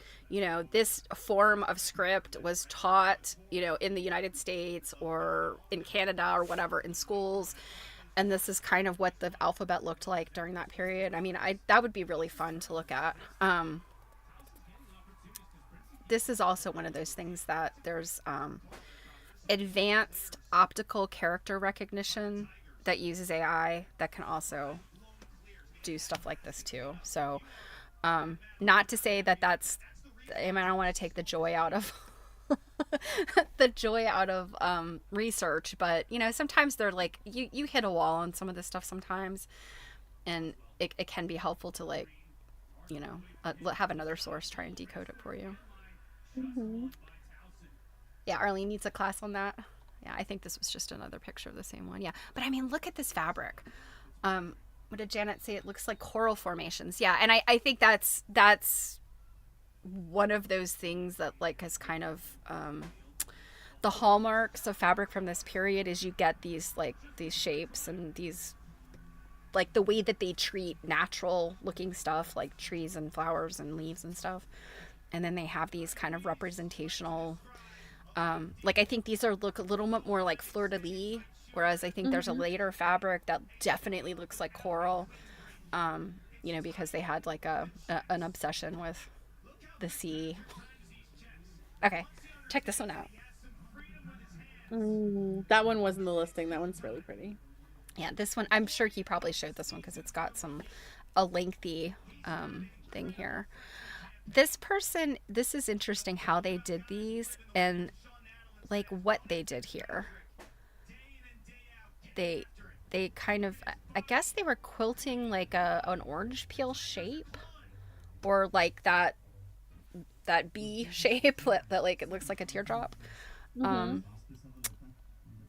this form of script was taught, in the United States or in Canada or whatever in schools. And this is kind of what the alphabet looked like during that period. I mean, that would be really fun to look at. This is also one of those things that there's advanced optical character recognition that uses AI that can also do stuff like this too. So, not to say that that's, I mean, I don't want to take the joy out of the joy out of research, but sometimes they're like you hit a wall on some of this stuff sometimes, and it can be helpful to like have another source try and decode it for you. Hmm. Yeah, Arlene needs a class on that. Yeah, I think this was just another picture of the same one. Yeah, but I mean, look at this fabric. What did Janet say? It looks like coral formations. Yeah, and I think that's one of those things that like is kind of the hallmarks of fabric from this period is you get these shapes and these like the way that they treat natural looking stuff like trees and flowers and leaves and stuff, and then they have these kind of representational like I think these are look a little bit more like fleur de lis, whereas I think there's a Hmm. later fabric that definitely looks like coral, because they had like an obsession with the sea. Okay, check this one out. That one was in the listing. That one's really pretty. Yeah, this one, I'm sure he probably showed this one because it's got a lengthy thing here. This person, this is interesting how they did these and like what they did here. They they kind of, I guess they were quilting like an orange peel shape or like that bee shape that like it looks like a teardrop. Hmm. Um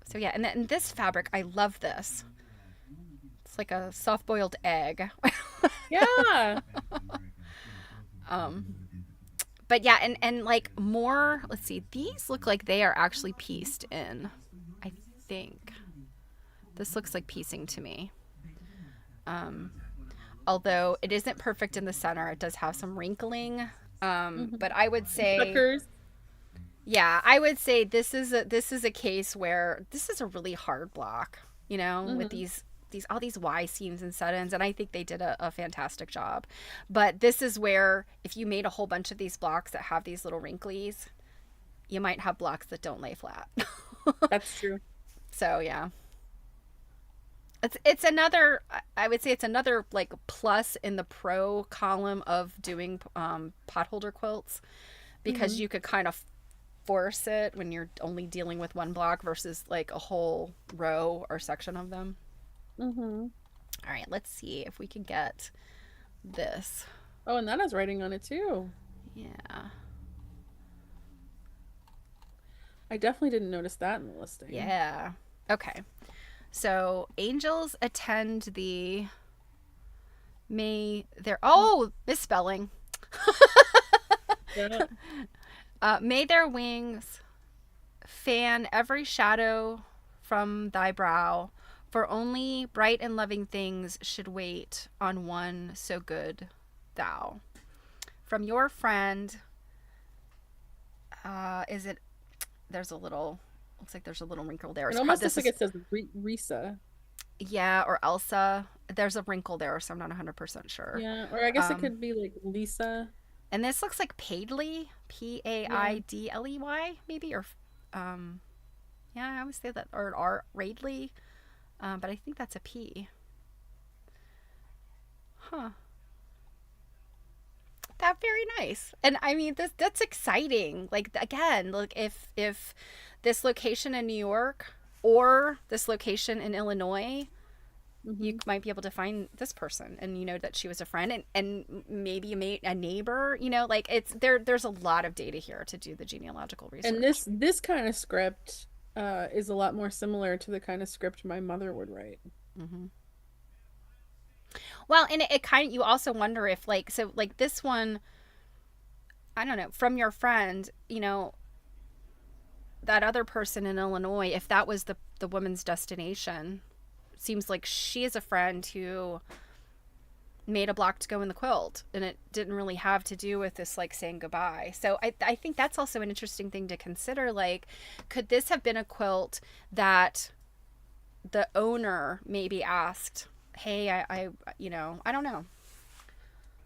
so yeah, and then this fabric, I love this. It's like a soft boiled egg. Yeah. um but yeah, and like more, let's see, these look like they are actually pieced in. I think this looks like piecing to me. Um Although it isn't perfect in the center, it does have some wrinkling. Hmm. But I would say, Tuckers. yeah, I would say this is a case where this is a really hard block, with Hmm. these all these Y seams and set-ins, and I think they did a fantastic job. But this is where if you made a whole bunch of these blocks that have these little wrinklies, you might have blocks that don't lay flat. That's true. So yeah. It's another, I would say it's another like plus in the pro column of doing potholder quilts, because Hmm. you could kind of force it when you're only dealing with one block versus like a whole row or section of them. Mm-hmm. All right, let's see if we can get this. Oh, and that has writing on it too. Yeah. I definitely didn't notice that in the listing. Yeah. Okay. So angels attend the may their oh misspelling. Yeah. May their wings fan every shadow from thy brow, for only bright and loving things should wait on one so good thou. From your friend, is it? There's a little. Looks like there's a little wrinkle there. It It's almost looks this like is it says Risa. yeah, or Elsa. There's a wrinkle there, so I'm not 100% sure. Yeah, or I guess it Um, could be like Lisa. and this looks like Paidley, Yeah. Paidley, maybe, or um, yeah, I always say that, or R Raidley, but I think that's a P. Huh. That very nice. And I mean, that's exciting. Like again, look, if this location in New York or this location in Illinois, you Hmm. might be able to find this person and you know that she was a friend, and maybe a neighbor, like it's there's a lot of data here to do the genealogical And research. this kind of script is a lot more similar to the kind of script my mother would write. Hmm. Well, and it kind of, you also wonder if like, so like this one, I don't know, from your friend, that other person in Illinois, if that was the woman's destination, seems like she is a friend who made a block to go in the quilt, and it didn't really have to do with this like saying goodbye. So I think that's also an interesting thing to consider. Like, could this have been a quilt that the owner maybe asked, hey, I don't know.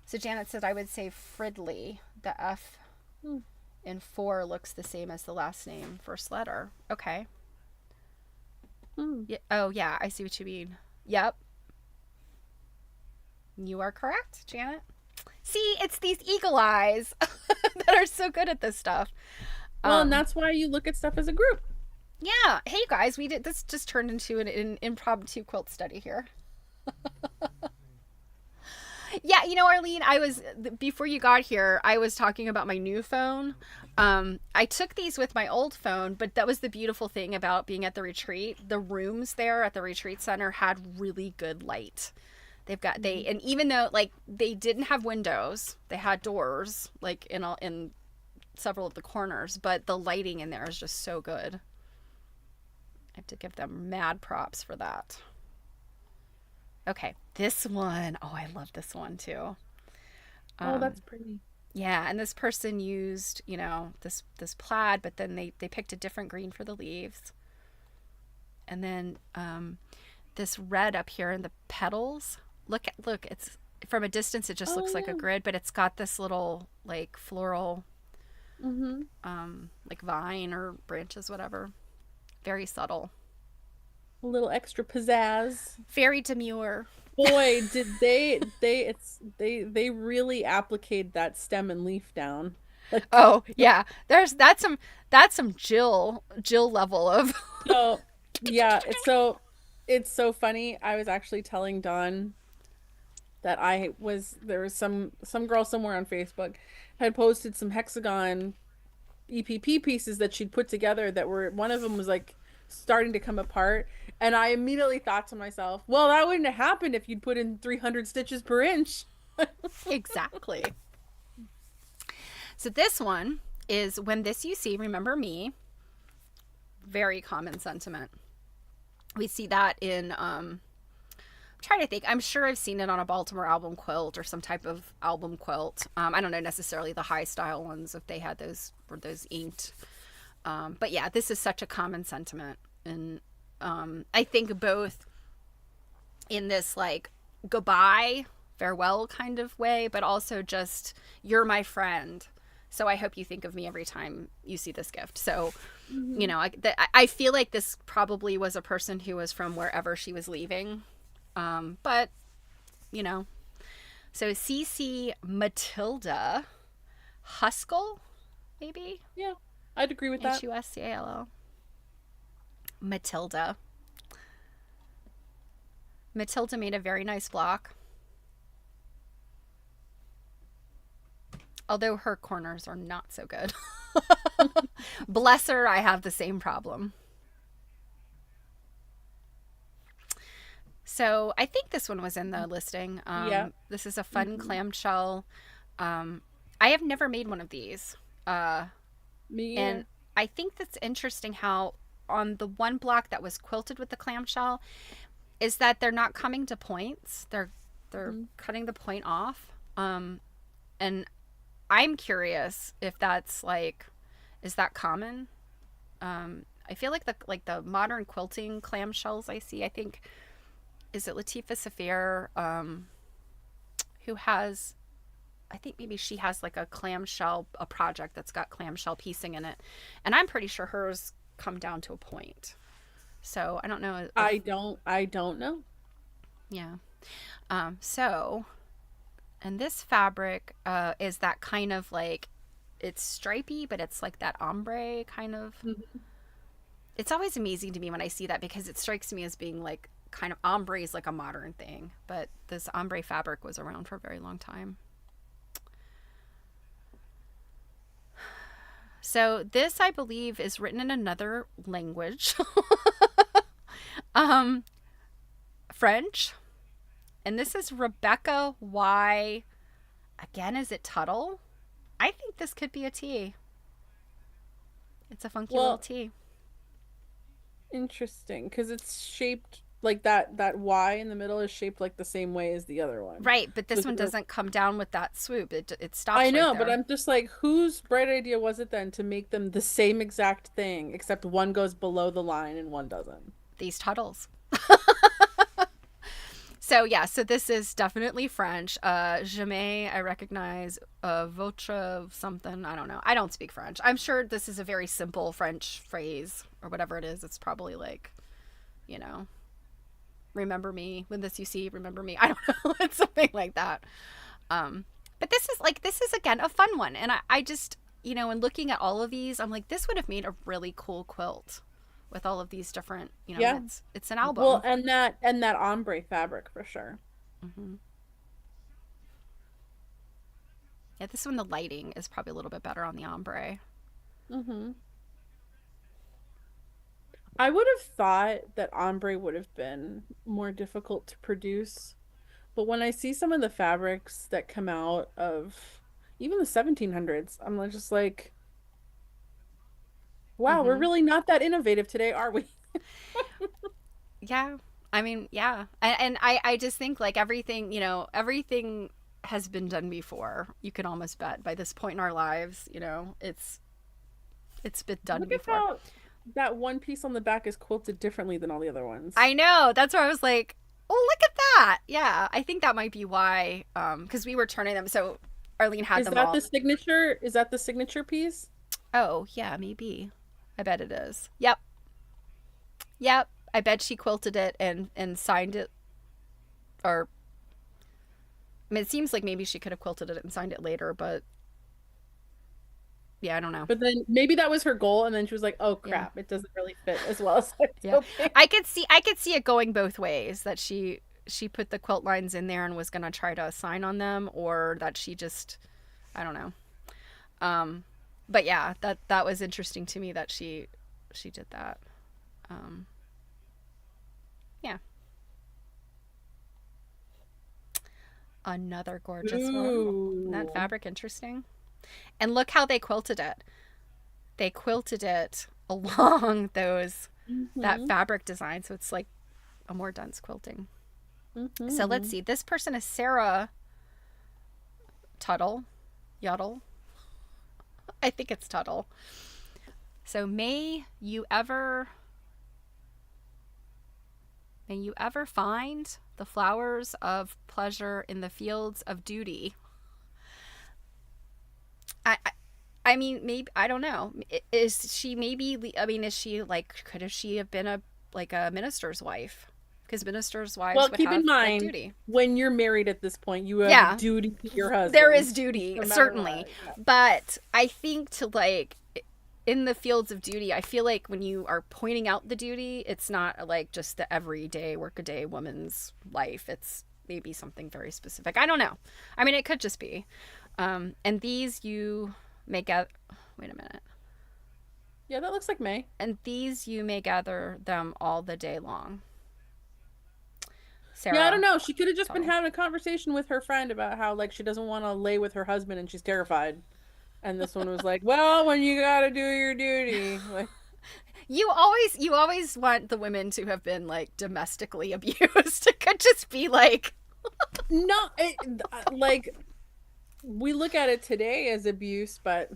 So Janet said I would say Fridley. The F Hmm. in four looks the same as the last name, first letter. Okay. Hmm. Yeah. Oh yeah, I see what you mean. Yep. You are correct, Janet. See, it's these eagle eyes that are so good at this stuff. Well, and Um, that's why you look at stuff as a group. yeah. Hey guys, we did this. Just turned into an impromptu quilt study here. Yeah, Arlene, I was before you got here, I was talking about my new phone. I took these with my old phone, but that was the beautiful thing about being at the retreat. The rooms there at the retreat center had really good light. Mhm. And even though like they didn't have windows, they had doors like in several of the corners, but the lighting in there is just so good. I have to give them mad props for that. Okay, this one. Oh, I love this one too. Oh, Um, that's pretty. yeah, and this person used, this plaid, but then they picked a different green for the leaves, and then this red up here in the petals. Look, it's from a distance it just Oh looks like a yeah. grid, but it's got this little like floral, Mm-hmm. like vine or branches, whatever. Very subtle, A little extra pizzazz. very demure. Boy, did they really applicate that stem and leaf down. Like, Oh yeah, there's that's some Jill level of. so yeah, it's so funny. I was actually telling Dawn that there was some girl somewhere on Facebook had posted some hexagon EPP pieces that she'd put together that were one of them was like starting to come apart, and I immediately thought to myself, well, that wouldn't have happened if you'd put in 300 stitches per inch. Exactly. So this one is when this you see, remember me. Very common sentiment. We see that in I'm trying to think. I'm sure I've seen it on a Baltimore album quilt or some type of album quilt. I don't know necessarily the high style ones if they had those or those inked. But yeah, this is such a common sentiment, and I think both in this like goodbye, farewell kind of way, but also just you're my friend. So I hope you think of me every time you see this gift. So, Hmm. I feel like this probably was a person who was from wherever she was leaving. But, you know, so CC Matilda Huskell, maybe? Yeah, I'd agree with that. Huscall. Matilda. Matilda made a very nice block, although her corners are not so good. Bless her, I have the same problem. So I think this one was in the listing. Yeah. This is a fun Hmm. clamshell. I have never made one of these. Me And either. I think that's interesting how on the one block that was quilted with the clamshell is that they're not coming to points. They're Hmm. cutting the point off. And I'm curious if that's like, is that common? I feel like the modern quilting clamshells I see. I think is it Latifa Safir, who has. I think maybe she has like a clamshell, a project that's got clamshell piecing in it, and I'm pretty sure hers come down to a point. So I don't know if I don't know. yeah. So and this fabric is that kind of like it's stripy, but it's like that ombre kind of. Mhm. It's always amazing to me when I see that because it strikes me as being like kind of ombre is like a modern thing, but this ombre fabric was around for a very long time. So this, I believe, is written in another language, um, French, and this is Rebecca Y. Again, is it Tuttle? I think this could be a T. It's a funky little Well, T. interesting, because it's shaped like that Y in the middle is shaped like the same way as the other one. Right, but So this one doesn't come down with that swoop. It I stops right know, but there. I'm just like, whose bright idea was it then to make them the same exact thing, except one goes below the line and one doesn't? These Tuttles. So yeah, so this is definitely French. Jamais I recognize votre something. I don't know. I don't speak French. I'm sure this is a very simple French phrase or whatever it is. It's probably like, you know, remember me when this you see, remember me. I don't know. It's something like that. Um, but this is again a fun one, and I just in looking at all of these, I'm like, this would have made a really cool quilt with all of these different, and Yeah. it's an Well, album. and that ombre fabric for sure. Hmm. Yeah, this one the lighting is probably a little bit better on the ombre. Hmm. I would have thought that ombre would have been more difficult to produce, but when I see some of the fabrics that come out of even the 1700s, I'm just like, wow, we're Hmm. really not that innovative today, are we? Yeah, I mean, yeah, and I just think like everything everything has been done before. You can almost bet by this point in our lives, it's been done Look at before. how that one piece on the back is quilted differently than all the other ones. I know. That's where I was like, oh, look at that. Yeah, I think that might be why. Because we were turning them. So Arlene had Is them that all. the signature? Is that the signature piece? Oh, yeah, maybe. I bet it is. Yep. Yep. I bet she quilted it and signed it. Or, I mean, it seems like maybe she could have quilted it and signed it later, but yeah, I don't know. But then maybe that was her goal, and then she was like, "Oh Yeah. crap, it doesn't really fit as well as I was Yeah. hoping." I could see it going both ways that she put the quilt lines in there and was going to try to sign on them, or that she just, I don't know. Um, but yeah, that was interesting to me that she did that. Um, yeah, another gorgeous one. Isn't that Ooh. fabric interesting? And look how they quilted it. They quilted it along those that Mm-hmm. fabric design, so it's like a more dense quilting. So let's Mm-hmm. see. This person is Sarah Tuttle, Yuddle. I think it's Tuttle. So may you ever find the flowers of pleasure in the fields of duty. I, I I mean, maybe I don't know. Is she maybe? I mean, is she like? Could she have been a minister's wife? Because ministers' wives Well, would keep in have like mind, duty. when you're married at this point, you have a Yeah, duty to your there husband, is duty no matter certainly, what. Yeah. but I think to like in the fields of duty, I feel like when you are pointing out the duty, it's not like just the everyday workaday woman's life. It's maybe something very specific. I don't know. I mean, it could just be. And these you may gather. Wait a minute. Yeah, that looks like May. And these you may gather them all the day long. Yeah, I don't Sarah, know. She could have just tell been me. having a conversation with her friend about how like she doesn't want to lay with her husband and she's terrified. And this one was like, "Well, when you gotta do your duty." Like, You always want the women to have been like domestically abused. It could just be like, no, like we look at it today as abuse, but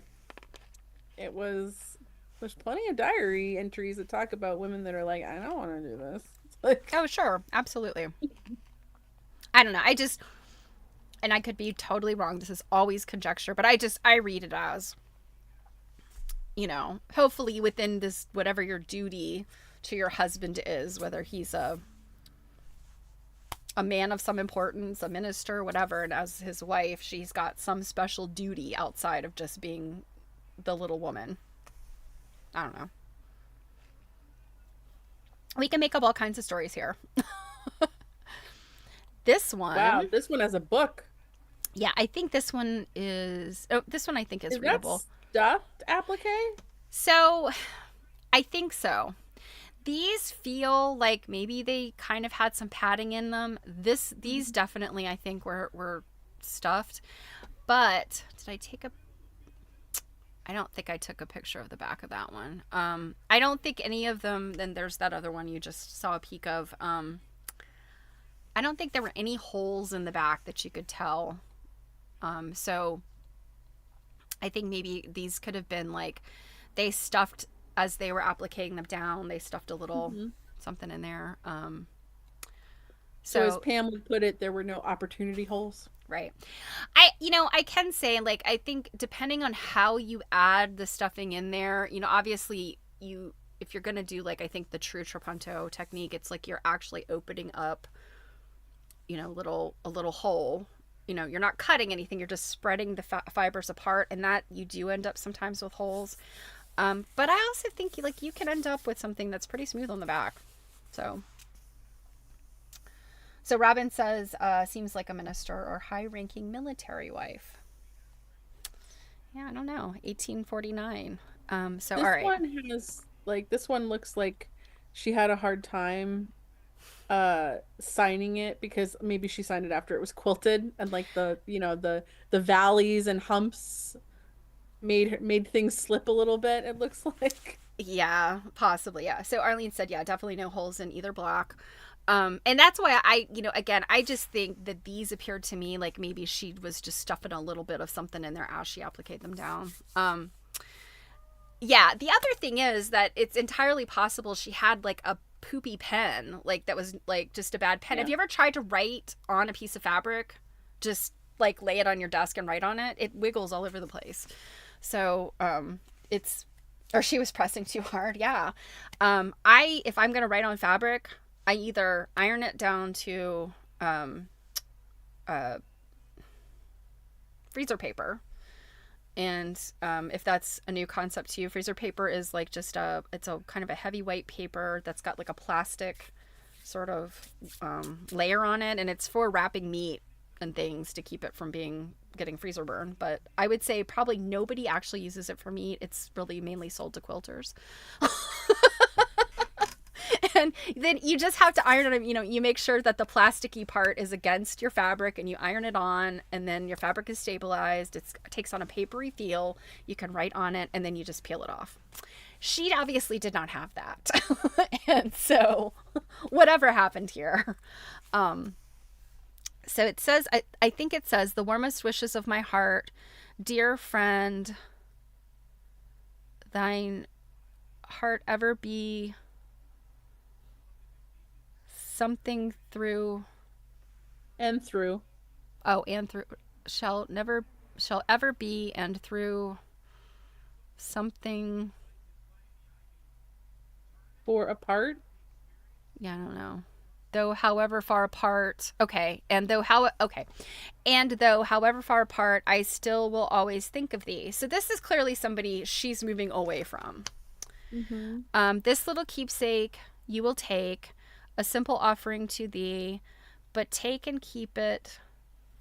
it was there's plenty of diary entries that talk about women that are like, "I don't want to do this." It's like, oh sure, absolutely. I don't know. I just, and I could be totally wrong. This is always conjecture, but I read it as, hopefully within this whatever your duty to your husband is, whether he's a man of some importance, a minister, whatever, and as his wife, she's got some special duty outside of just being the little woman. I don't know. We can make up all kinds of stories here. This wow, one, this one has a book. yeah, I think this one is. Oh, this one I think is Is that readable. stuffed applique? So, I think so. These feel like maybe they kind of had some padding in them. These definitely I think were stuffed. But did I take a I don't think I took a picture of the back of that one. I don't think any of them. Then there's that other one you just saw a peek of. I don't think there were any holes in the back that you could tell. So I think maybe these could have been like they stuffed as they were appliquing them down. They stuffed a little Mm-hmm. something in there. So as So Pam would put it, there were no opportunity holes. right. I can say like I think depending on how you add the stuffing in there, obviously you if you're gonna do like I think the true trapunto technique, it's like you're actually opening up, a little hole. You're not cutting anything, you're just spreading the fibers apart, and that you do end up sometimes with holes. But I also think like you can end up with something that's pretty smooth on the back. So Robin says, seems like a minister or high-ranking military wife. Yeah, I don't know. 1849. So all This right. one has like this one looks like she had a hard time signing it because maybe she signed it after it was quilted and like the valleys and humps made things slip a little bit, it looks like. Yeah, possibly. Yeah. So Arlene said, yeah, definitely no holes in either block. And that's why again, I just think that these appeared to me like maybe she was just stuffing a little bit of something in there as she appliqued them down. Yeah. The other thing is that it's entirely possible she had like a poopy pen, like that was like just a bad pen. Have Yeah. you ever tried to write on a piece of fabric? Just like lay it on your desk and write on it. It wiggles all over the place. So, it's or she was pressing too hard. Yeah. If I'm gonna write on fabric, I either iron it down to uh, freezer paper, and if that's a new concept to you, freezer paper is like it's a kind of a heavy white paper that's got like a plastic sort of layer on it, and it's for wrapping meat and things to keep it from getting freezer burn. But I would say probably nobody actually uses it for meat. It's really mainly sold to quilters. And then you just have to iron it. You make sure that the plasticky part is against your fabric and you iron it on, and then your fabric is stabilized. It takes on a papery feel. You can write on it, and then you just peel it off. She obviously did not have that. And so whatever happened here. So it says, I think it says, the warmest wishes of my heart, dear friend, thine heart ever be something through, And through and through, shall ever be, and through something, for a part. yeah, I don't know. though however far apart, okay, and though how, okay, and though however far apart, I still will always think of thee. So this is clearly somebody she's moving away from. Mm-hmm. This little keepsake you will take, a simple offering to thee, but take and keep it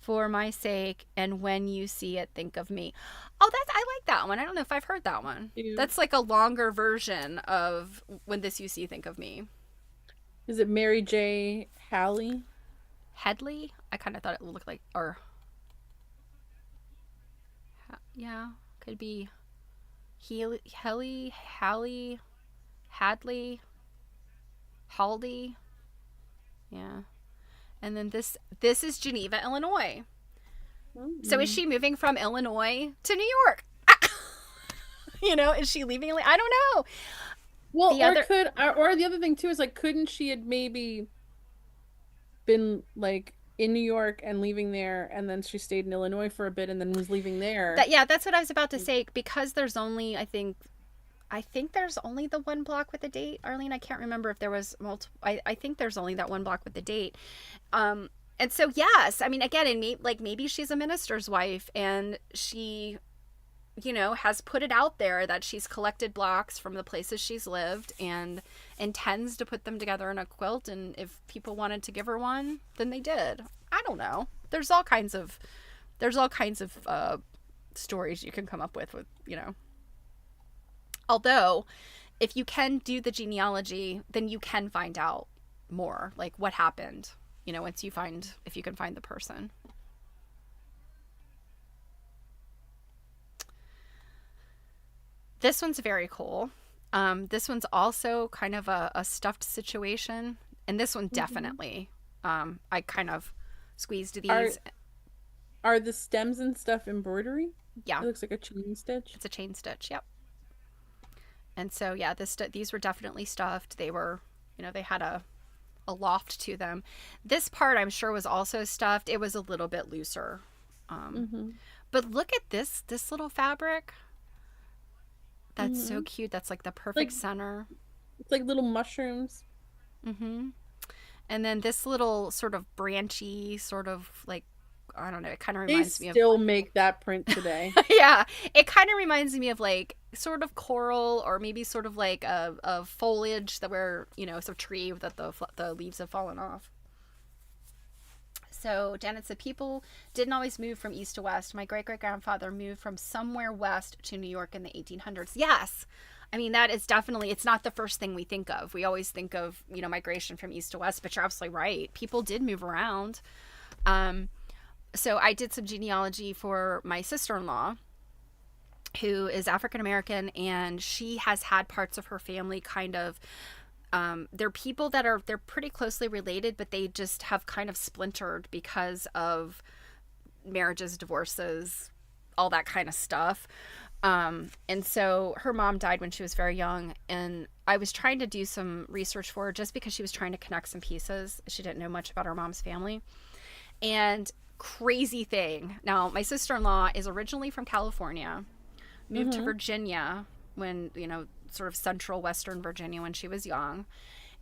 for my sake, and when you see it, think of me. Oh, I like that one. I don't know if I've heard that one. Cute. That's like a longer version of when this you see, think of me. Is it Mary J. Haley? Headley? I kind of thought it looked like, or yeah, could be Hallie, Hadley, Haldy. Yeah. And then this is Geneva, Illinois. So is Mm-hmm. she moving from Illinois to New York? Is she leaving? I don't know. Well, The other or the other thing too is like, couldn't she had maybe been like in New York and leaving there, and then she stayed in Illinois for a bit and then was leaving there? that yeah, that's what I was about to say because there's only I think there's only the one block with the date, Arlene. I can't remember if there was multiple. I think there's only that one block with the date. And so yes, I mean again, maybe she's a minister's wife and she has put it out there that she's collected blocks from the places she's lived and intends to put them together in a quilt. And if people wanted to give her one, then they did. I don't know. There's all kinds of stories you can come up with. Although, if you can do the genealogy, then you can find out more, like what happened. If you can find the person. This one's very cool. This one's also kind of a stuffed situation, and this one Mm-hmm. definitely. I kind of squeezed Are these. are the stems and stuff embroidery? Yeah, It looks like a chain stitch. it's a chain stitch. Yep. And so yeah, these were definitely stuffed. They were, they had a loft to them. This part I'm sure was also stuffed. It was a little bit looser. Um, Mm-hmm. but look at this little fabric. That's so Mm-hmm. cute. That's like the Like, perfect center. it's like little mushrooms. Mm-hmm. And then this little sort of branchy, sort of like, I don't know, it kind of They reminds me of, still make that print today. yeah, it kind of reminds me of like sort of coral or maybe sort of like a foliage that where, it's a tree that the leaves have fallen off. So Janet said people didn't always move from east to west. My great great grandfather moved from somewhere west to New York in the 1800s. Yes. I mean, that is definitely, it's not the first thing we think of. We always think of, migration from east to west, but you're absolutely right. People did move around. Um, so I did some genealogy for my sister in law, who is African American, and she has had parts of her family kind of. They're people they're pretty closely related, but they just have kind of splintered because of marriages, divorces, all that kind of stuff. And so her mom died when she was very young, and I was trying to do some research for her just because she was trying to connect some pieces. She didn't know much about her mom's family. And crazy thing. Now, my sister-in-law is originally from California, moved to Mm-hmm. Virginia when, sort of central western Virginia when she was young,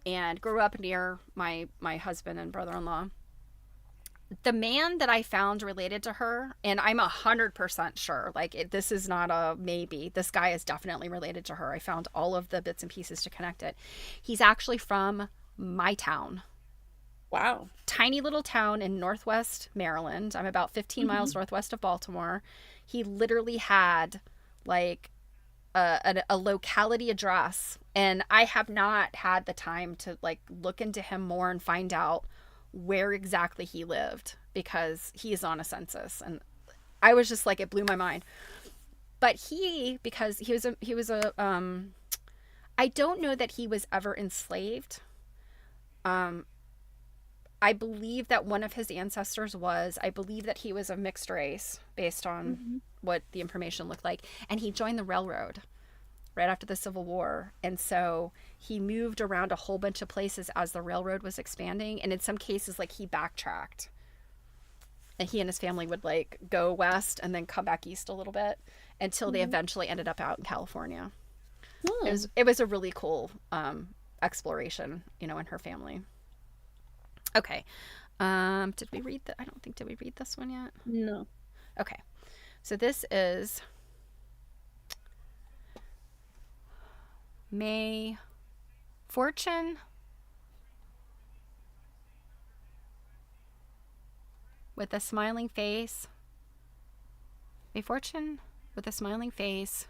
and grew up near my husband and brother-in-law. The man that I found related to her, and I'm 100% sure, like this is not a maybe. This guy is definitely related to her. I found all of the bits and pieces to connect it. He's actually from my town, Wow. tiny little town in northwest Maryland. I'm about 15 Mm-hmm. miles northwest of Baltimore. He literally had like a locality address, and I have not had the time to like look into him more and find out where exactly he lived because he is on a census. And I was just like, it blew my mind. But because he was a I don't know that he was ever enslaved. um I believe that one of his ancestors was. I believe that he was of mixed race based on Mm-hmm. what the information looked like. And he joined the railroad right after the Civil War. And so he moved around a whole bunch of places as the railroad was expanding. And in some cases, like he backtracked. And he and his family would like go west and then come back east a little bit until they Mm-hmm. eventually ended up out in California. It Hmm. was it was a really cool exploration, in her family. Okay. Did we read I don't think, did we read this one yet? No. Okay. So this is May Fortune with a smiling face. May Fortune with a smiling face.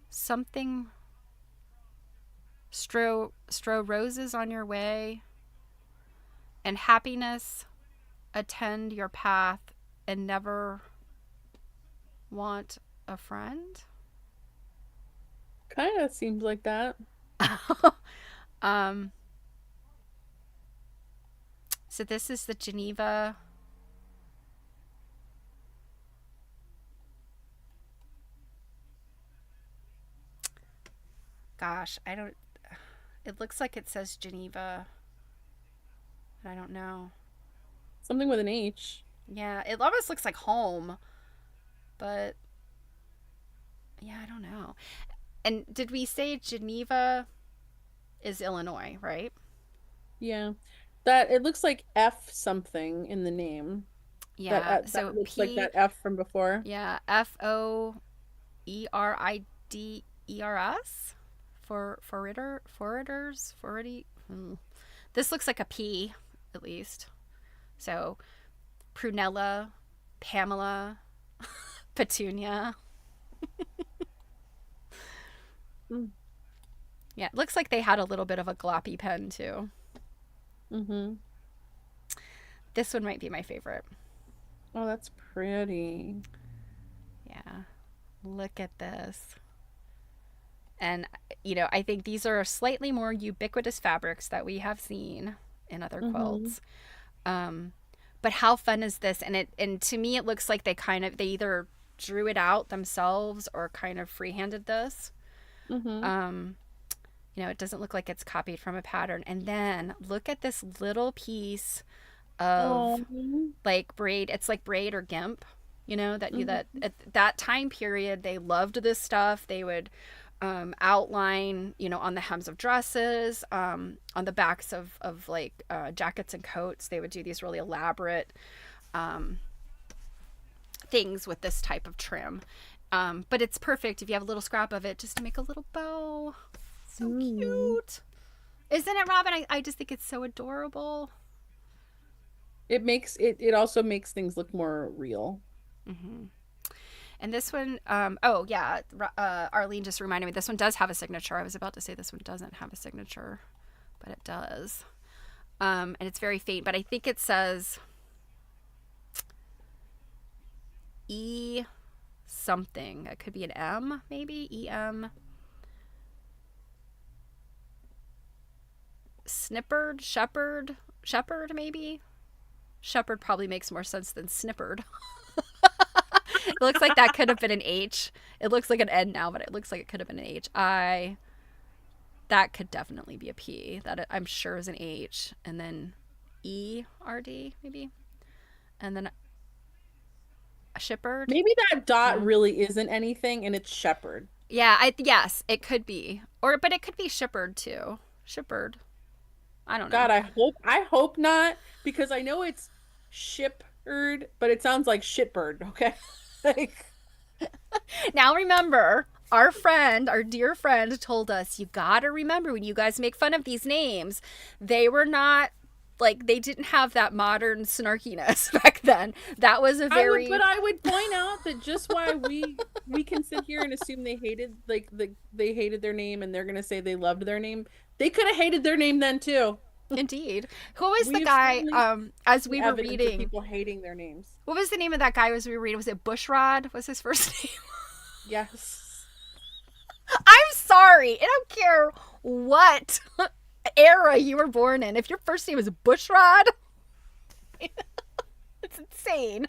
Something strow roses on your way, and happiness attend your path, and never want a friend. Kind of seems like that. um so this is the Geneva. Gosh, I don't, it looks like it says Geneva, but I don't know. Something with an H. Yeah, it almost looks like home, but yeah, I don't know. And did we say Geneva is Illinois, right? Yeah. That it looks like F something in the name. Yeah. That So looks like P, that F from before. yeah, Foriders forwarders. This looks like a P, at least. So Prunella, Pamela, Petunia. Mm. Yeah, it looks like they had a little bit of a gloppy pen too. Mm-hmm. This one might be my favorite. Oh, that's pretty. Yeah, look at this. And, I think these are slightly more ubiquitous fabrics that we have seen in other Mm-hmm. quilts. Um, but how fun is this? And to me, it looks like they either drew it out themselves or kind of freehanded this. Mm-hmm. Um, it doesn't look like it's copied from a pattern. And then look at this little piece Oh. of like braid. It's like braid or gimp. That Mm-hmm. at that time period they loved this stuff. They would outline, on the hems of dresses, on the backs of like jackets and coats. They would do these really elaborate um, things with this type of trim. But it's perfect if you have a little scrap of it just to make a little bow. So Mm. cute. Isn't it, Robin? I just think it's so adorable. It also makes things look more real. Mm-hmm. And this one, oh yeah, Arlene just reminded me, this one does have a signature. I was about to say this one doesn't have a signature, but it does. And it's very faint, but I think it says E something. It could be an M, maybe EM. Shepherd, maybe. Shepherd probably makes more sense than snippered. It looks like that could have been an H. It looks like an N now, but it looks like it could have been an H. That could definitely be a P. That I'm sure is an H, and then ERD maybe, and then a shepherd. Maybe that dot Yeah, really isn't anything and it's shepherd. yeah. Yes, it could be, but it could be shepherd too. Shepherd. I don't know. God, I hope not because I know it's shipbird, but it sounds like shitbird, okay? Like Now remember, our dear friend, told us you gotta remember when you guys make fun of these names, they were not like they didn't have that modern snarkiness back then. That was a but very I would point out that just why we can sit here and assume they hated their name and they're gonna say they loved their name. They could have hated their name then too. indeed. Who was the We have guy? certainly As seen we were evidence of reading, people hating their names. what was the name of that guy? As we were reading, was it Bushrod? Was his first name? Yes. I'm sorry. I don't care what era you were born in. If your first name is Bushrod, it's insane.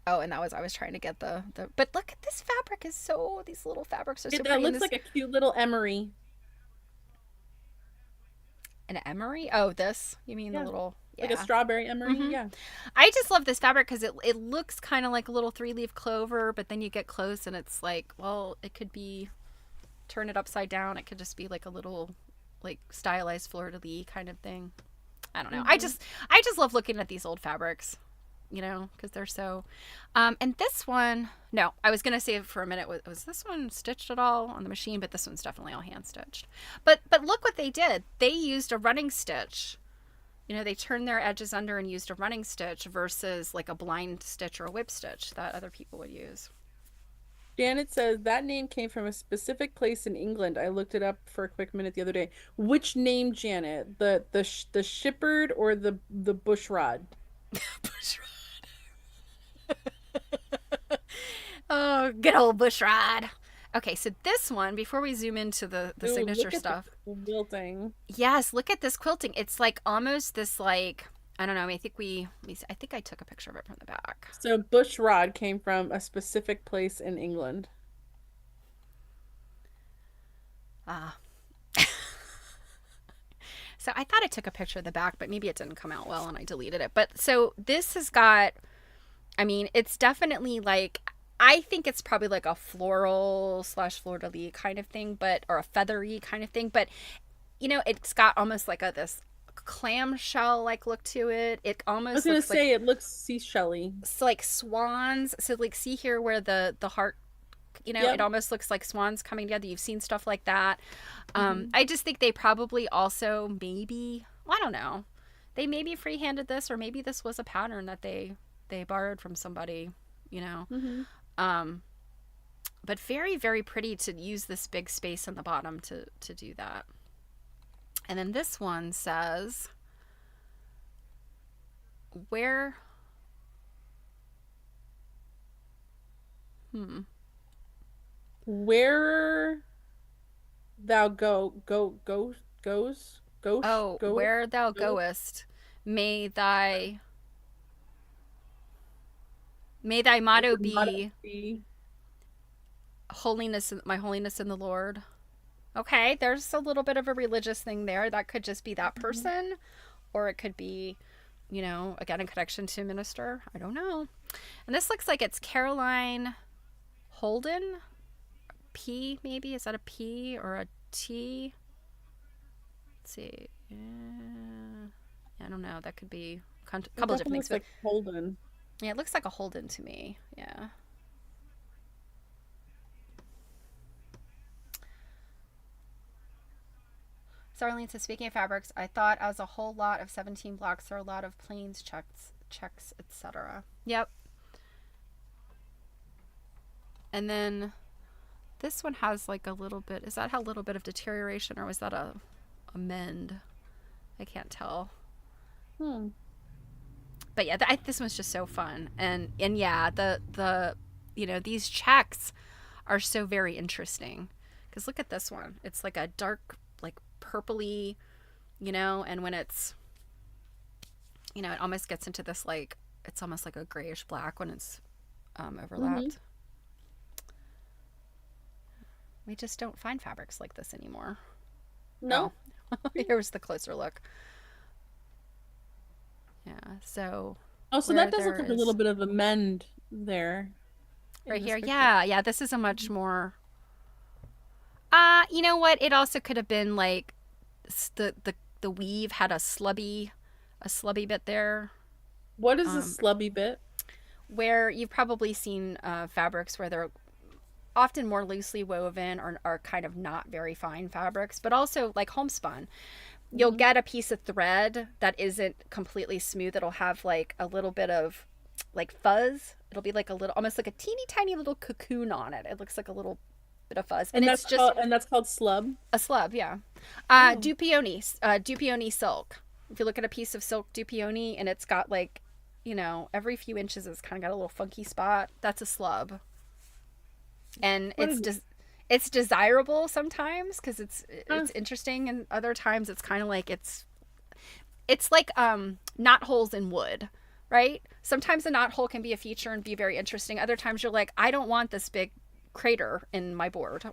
Oh, and I was trying to get the but look at this fabric is so these little fabrics are so That pretty. And looks this like a cute little emery. an emery. Oh, this you mean the Yeah. little Like a yeah. strawberry emery. Mm-hmm. Yeah. I just love this fabric because it looks kind of like a little 3-leaf clover, but then you get close and it's like, well, it could be turn it upside down. It could just be like a little like stylized fleur-de-lis kind of thing. I don't know. Hmm. I just love looking at these old fabrics, you know, because they're so. And this one, no, I was gonna say it for a minute. Was this one stitched at all on the machine? But this one's definitely all hand stitched. But look what they did. They used a running stitch. You know, they turned their edges under and used a running stitch versus like a blind stitch or a whip stitch that other people would use. Janet says that name came from a specific place in England. I looked it up for a quick minute the other day. Which name, Janet? The shipper or the bushrod? Oh, good old bushrod. Okay, so this one, before we zoom into the Ooh, signature look at the stuff, quilting. yes, look at this quilting. It's like almost this like I don't know. I think I think I took a picture of it from the back. So bushrod came from a specific place in England. Ah, so I thought I took a picture of the back, but maybe it didn't come out well and I deleted it. But so this has got. I mean, it's definitely like I think it's probably like a floral slash fleur de lis kind of thing, but or a feathery kind of thing. But you know, it's got almost like a this clamshell like look to it. It I was almost gonna looks like say it looks seashelly. it's like swans. So like see here where the heart, you know, it Yep. almost looks like swans coming together. You've seen stuff like that. Hmm. I just think they probably also maybe well, I don't know. They maybe freehanded this, or maybe this was a pattern that they borrowed from somebody, you know. Hmm. Um, but very very pretty to use this big space on the bottom to do that. And then this one says where hmm Where thou oh where thou go goest may thy may thy motto be be. holiness, my holiness in the Lord. Okay, there's a little bit of a religious thing there. That could just be that Mhm. person, or it could be, you know, again, a connection to a minister. I don't know. And this looks like it's Caroline Holden. P, maybe? Is that a P or a T? Let's see. I don't know. That could be a It couple of different definitely things. looks But like Holden. yeah, it looks like a Holden to me. Yeah. Starling says, speaking of fabrics, I thought as a whole lot of 17 blocks are a lot of planes, checks, etc. Yep. And then this one has like a little bit. Is that a little bit of deterioration, or was that a mend? I can't tell. Hmm. But yeah, this one's just so fun, and yeah, the you know these checks are so very interesting because look at this one. It's like a dark like purpley, you know, and when it's you know it almost gets into this like it's almost like a grayish black when it's Hmm. overlapped. We just don't find fabrics like this anymore. Oh, No. here's the closer look. Yeah, so Oh, so where that does look there like a little is bit of a mend there right in this here, picture. yeah, this is a much Mhm. more. You know what? It also could have been like the weave had a slubby bit there. What is the Um, slubby bit? where you've probably seen fabrics where they're often more loosely woven or are kind of not very fine fabrics, but also like homespun. You'll Hmm. get a piece of thread that isn't completely smooth. It'll have like a little bit of like fuzz. It'll be like a little, almost like a teeny tiny little cocoon on it. It looks like a little bit of fuzz, and it's just And that's called slub. a slub. Yeah, Oh. Dupioni silk. If you look at a piece of silk Dupioni and it's got like, you know, every few inches it's kind of got a little funky spot. That's a slub, and What is it's desirable sometimes because huh? it's interesting, and other times it's kind of like it's like knot holes in wood, right? Sometimes a knot hole can be a feature and be very interesting. Other times you're like, I don't want this big crater in my board.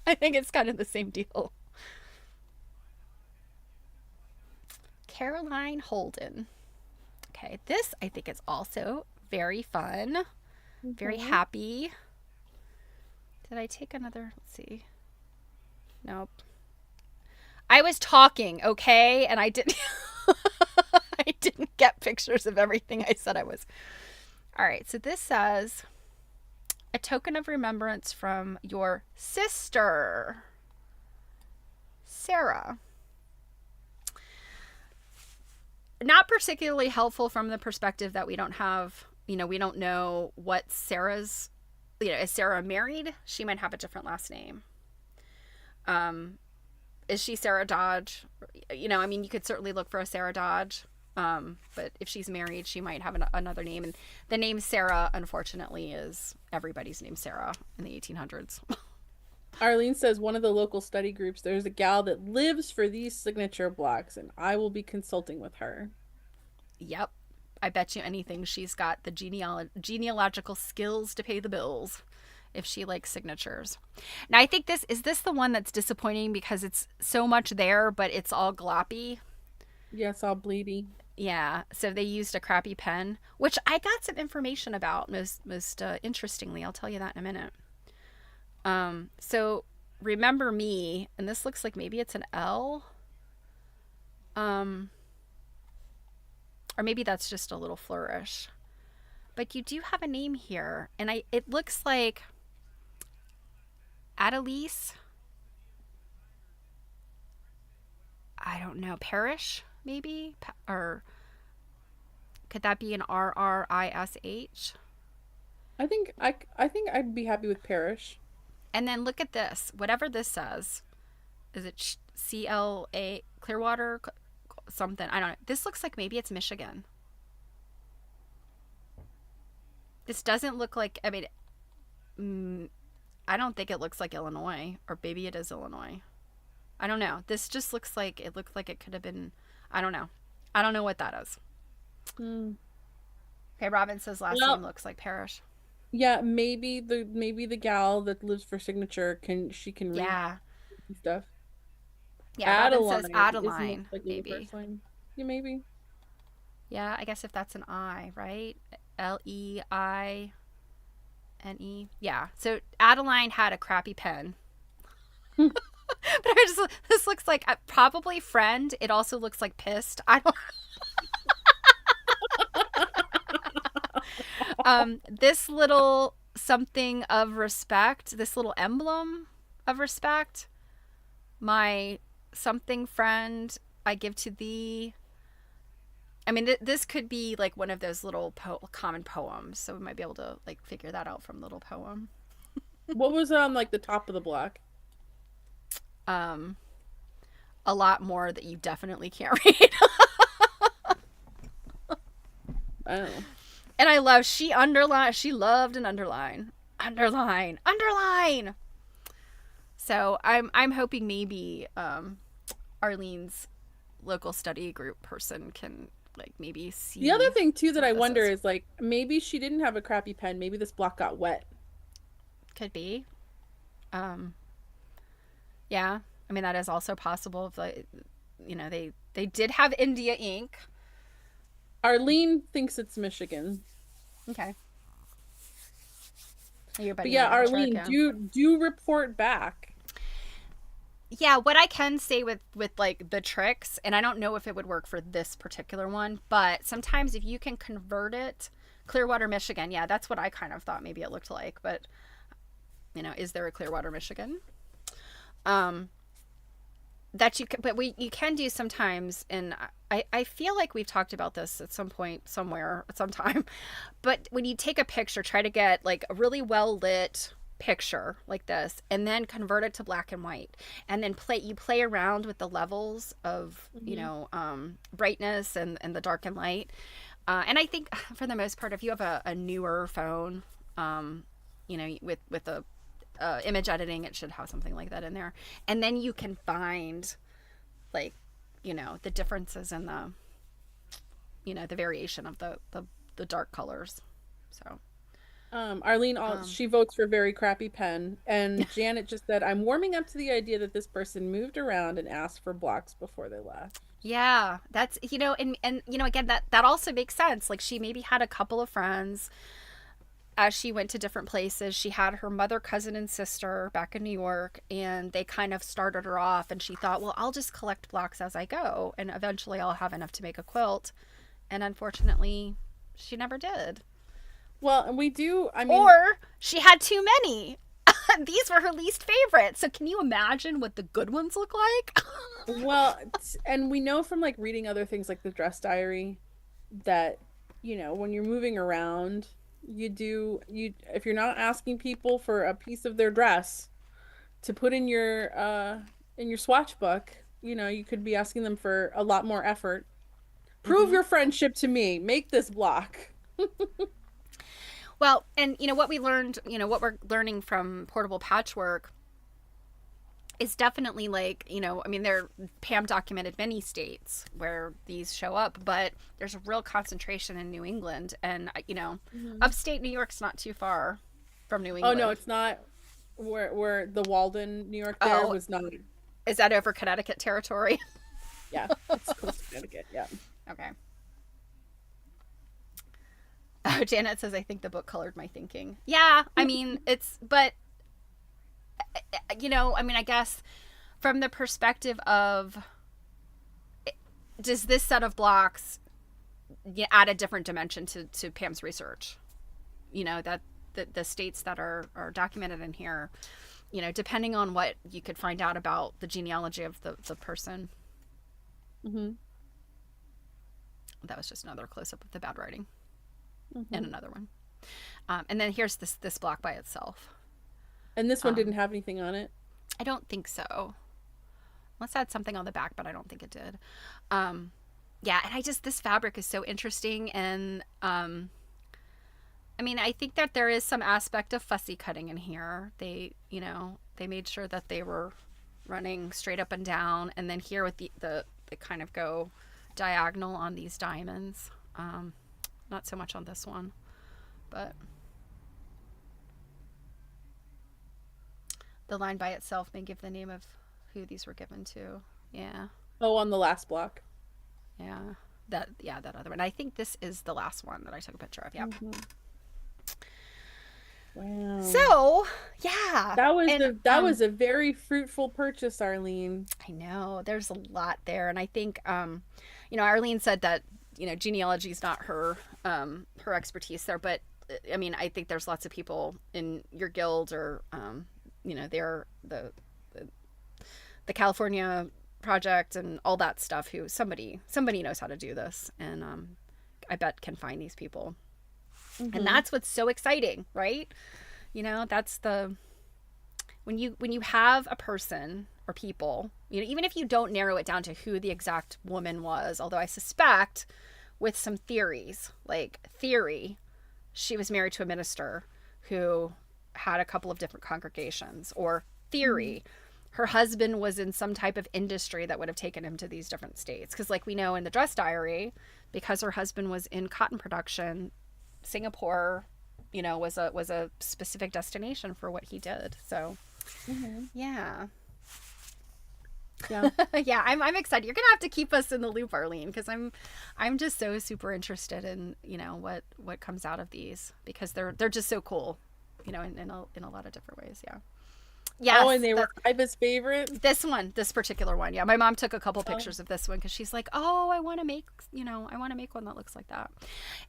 I think it's kind of the same deal. Caroline Holden. Okay, this I think is also very fun, very Hmm. happy. Did I take another? Let's see. Nope. I was talking, okay, and I didn't. I didn't get pictures of everything I said I was. All right, so this says a token of remembrance from your sister, Sarah. Not particularly helpful from the perspective that we don't have, we don't know what Sarah's, is Sarah married? She might have a different last name. Um, is she Sarah Dodge? I mean, you could certainly look for a Sarah Dodge. But if she's married, she might have another name. And the name Sarah, unfortunately, is everybody's name Sarah in the 1800s. Arlene says one of the local study groups, there's a gal that lives for these signature blocks, and I will be consulting with her. Yep. I bet you anything she's got the genealogical skills to pay the bills if she likes signatures. Now, I think this the one that's disappointing because it's so much there, but it's all gloppy. Yes, all bleedy. Yeah, so they used a crappy pen, which I got some information about. Most interestingly, I'll tell you that in a minute. So remember me, and this looks like maybe it's an L, um, or maybe that's just a little flourish. But you do have a name here, and it looks like Adelise. I don't know, Parish maybe, or could that be an Rrish? I think I'd be happy with Parrish. And then look at this. Whatever this says, is it CLA Clearwater something? I don't know. This looks like maybe it's Michigan. This doesn't look like. I mean, I don't think it looks like Illinois, or maybe it is Illinois. I don't know. This just looks like it looked like it could have been. I don't know. I don't know what that is. Hmm. Okay, Robin says last name Well, looks like Parrish. yeah, maybe the gal that lives for signature can read Yeah, stuff. yeah. Robin says Adeline isn't it Adeline, like a maybe. first line? Yeah, maybe. Yeah, I guess if that's an I, right? Leine. Yeah. So Adeline had a crappy pen. But this looks like probably friend. It also looks like pissed. I don't. This little something of respect. This little emblem of respect. My something friend I give to thee. I mean, this could be like one of those little common poems, so we might be able to like figure that out from little poem. What was on like the top of the block? Um, a lot more that you definitely can't read. I don't know. And I love she loved an underline. Underline. Underline. So I'm hoping maybe Arlene's local study group person can like maybe The other see thing too that what I this wonder is. is like maybe she didn't have a crappy pen. Maybe this block got wet. Could be. Um yeah. I mean that is also possible if like they did have India ink. Arlene thinks it's Michigan. Okay. You're But betting yeah, me with a trick, Arlene, yeah. do report back. Yeah, what I can say with like the tricks, and I don't know if it would work for this particular one, but sometimes if you can convert it, Clearwater, Michigan, yeah, that's what I kind of thought maybe it looked like, but is there a Clearwater, Michigan? Um, that you can, but you can do sometimes, and I feel like we've talked about this at some point somewhere at some time, but when you take a picture, try to get like a really well lit picture like this and then convert it to black and white and then play around with the levels of Hmm. brightness and the dark and light, and I think for the most part if you have a newer phone, with the image editing, it should have something like that in there, and then you can find like the differences in the variation of the dark colors. So Arlene, um she votes for very crappy pen, and Janet just said, "I'm warming up to the idea that this person moved around and asked for blocks before they left." yeah, that's and again that also makes sense, like she maybe had a couple of friends, as she went to different places, she had her mother, cousin, and sister back in New York, and they kind of started her off. And she thought, well, I'll just collect blocks as I go, and eventually I'll have enough to make a quilt. And unfortunately, she never did. Well, and we do, I mean, Or she had too many. These were her least favorite. So can you imagine what the good ones look like? well, and we know from like reading other things like the dress diary that, when you're moving around, you if you're not asking people for a piece of their dress to put in your swatch book, you could be asking them for a lot more effort. Prove Mm-hmm. your friendship to me. Make this block. Well, and what we learned, what we're learning from portable patchwork is definitely like, I mean, Pam documented many states where these show up, but there's a real concentration in New England. And, Mhm. upstate New York's not too far from New Oh no, England. it's not where the Walden, New York there Oh, was not. is that over Connecticut territory? Yeah, it's close to Connecticut. Yeah. Okay. Oh, Janet says, I think the book colored my thinking. Yeah, I mean, but, I mean, I guess from the perspective of, does this set of blocks add a different dimension to Pam's research? That the states that are documented in here, depending on what you could find out about the genealogy of the person. Hmm. That was just another close up of the bad writing, and Hmm. another one. And then here's this block by itself. And this one Um, didn't have anything on it. I don't think so. Let's add something on the back, but I don't think it did. Um, yeah, and this fabric is so interesting, and I mean, I think that there is some aspect of fussy cutting in here. They made sure that they were running straight up and down, and then here with the they kind of go diagonal on these diamonds. Not so much on this one, but the line by itself may give the name of who these were given to. Yeah, Oh, on the last block. yeah. That other one. I think this is the last one that I took a picture of. Yep. Hmm. Wow. So, yeah. And That was a very fruitful purchase, Arlene. I know there's a lot there, and I think Arlene said that genealogy is not her expertise there, but I mean I think there's lots of people in your guild or they're the California project and all that stuff who somebody knows how to do this, and I bet can find these people, and Hmm. that's what's so exciting, right? That's the when you have a person or people, even if you don't narrow it down to who the exact woman was, although I suspect with some theories, like theory, she was married to a minister who had a couple of different congregations, or Hmm. theory, her husband was in some type of industry that would have taken him to these different states. Because, like we know in the dress diary, because her husband was in cotton production, Singapore, was a specific destination for what he did. So, Hmm. yeah. Yeah. Yeah, I'm excited. You're gonna have to keep us in the loop, Arlene, because I'm just so super interested in what comes out of these, because they're just so cool, in a lot of different ways. Yeah. Oh, Yes, and they were Iva's favorite. this particular one. Yeah, my mom took a couple Oh. pictures of this one because she's like, oh, I want to make one that looks like that.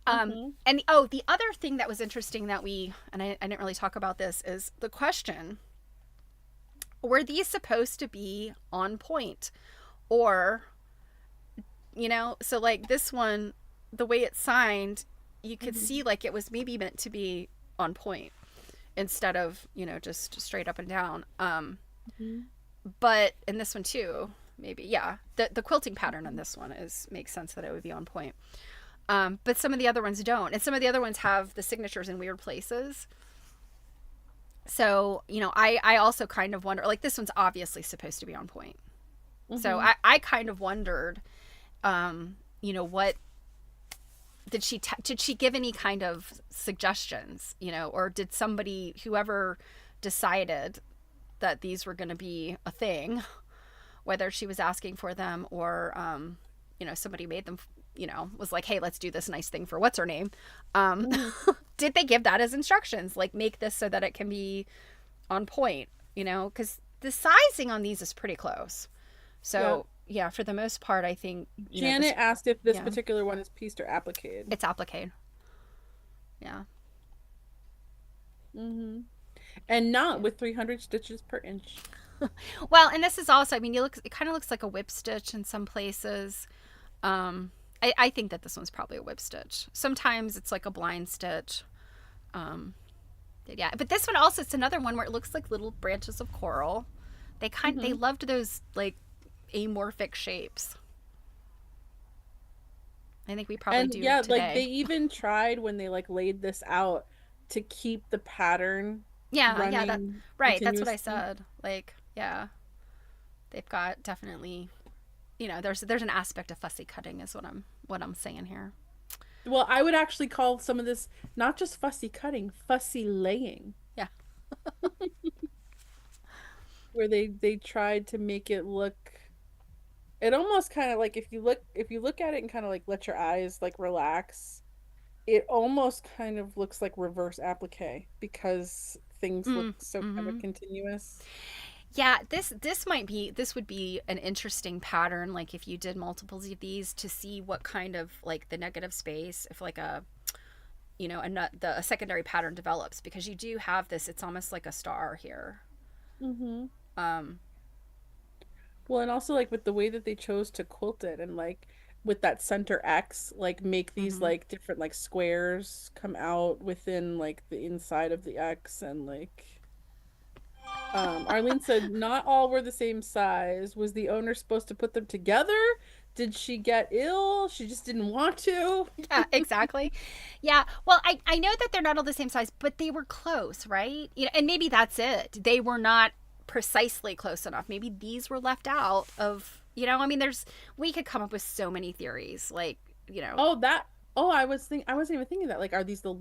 Hmm. And oh, the other thing that was interesting that I didn't really talk about this is the question: were these supposed to be on point, or so like this one, the way it's signed, you could Hmm. see like it was maybe meant to be on point instead of just straight up and down. Hmm. But in this one too, maybe, yeah, the quilting pattern on this one makes sense that it would be on point. But some of the other ones don't, and some of the other ones have the signatures in weird places. So I also kind of wonder, like this one's obviously supposed to be on point. So Hmm. I kind of wondered, what did she give any kind of suggestions, or did whoever decided that these were going to be a thing, whether she was asking for them or somebody made them, was like, hey, let's do this nice thing for what's her name. Um, Hmm. did they give that as instructions? Like, make this so that it can be on point, because the sizing on these is pretty close. Yeah. So, yeah, for the most part, I think, this, Janet asked if this yeah, particular one is pieced or appliqued. it's applique. Yeah. Hmm. And not Yeah. with 300 stitches per inch. Well, and this is also, I mean, it kind of looks like a whip stitch in some places. I think that this one's probably a whip stitch. Sometimes it's like a blind stitch. Um, yeah, but this one also, it's another one where it looks like little branches of coral. They Hmm. loved those like amorphic shapes. I think we probably And do yeah, like they today. even tried when they like laid this out to keep the pattern Yeah, yeah, that running right. That's what I continuously. said. Like, yeah, they've got definitely, there's an aspect of fussy cutting is what I'm saying here. Well, I would actually call some of this not just fussy cutting, fussy laying, Yeah. where they tried to make it look, it almost kind of like if you look at it and kind of like let your eyes like relax, it almost kind of looks like reverse applique because things look Mm, so kind of mm-hmm. continuous. Yeah, this would be an interesting pattern, like if you did multiples of these to see what kind of like the negative space, if like a secondary pattern develops, because you do have this, it's almost like a star here. Hmm. Um, Well, and also like with the way that they chose to quilt it and like with that center X, like make these mhm. like different like squares come out within like the inside of the X and like Arlene said not all were the same size. Was the owner supposed to put them together? Did she get ill? She just didn't want to. Yeah, exactly. Yeah. Well, I know that they're not all the same size, but they were close, right? And maybe that's it. They were not precisely close enough. Maybe these were left out of, I mean, we could come up with so many theories, like, Oh, that. Oh, I wasn't even thinking that. Like, are these the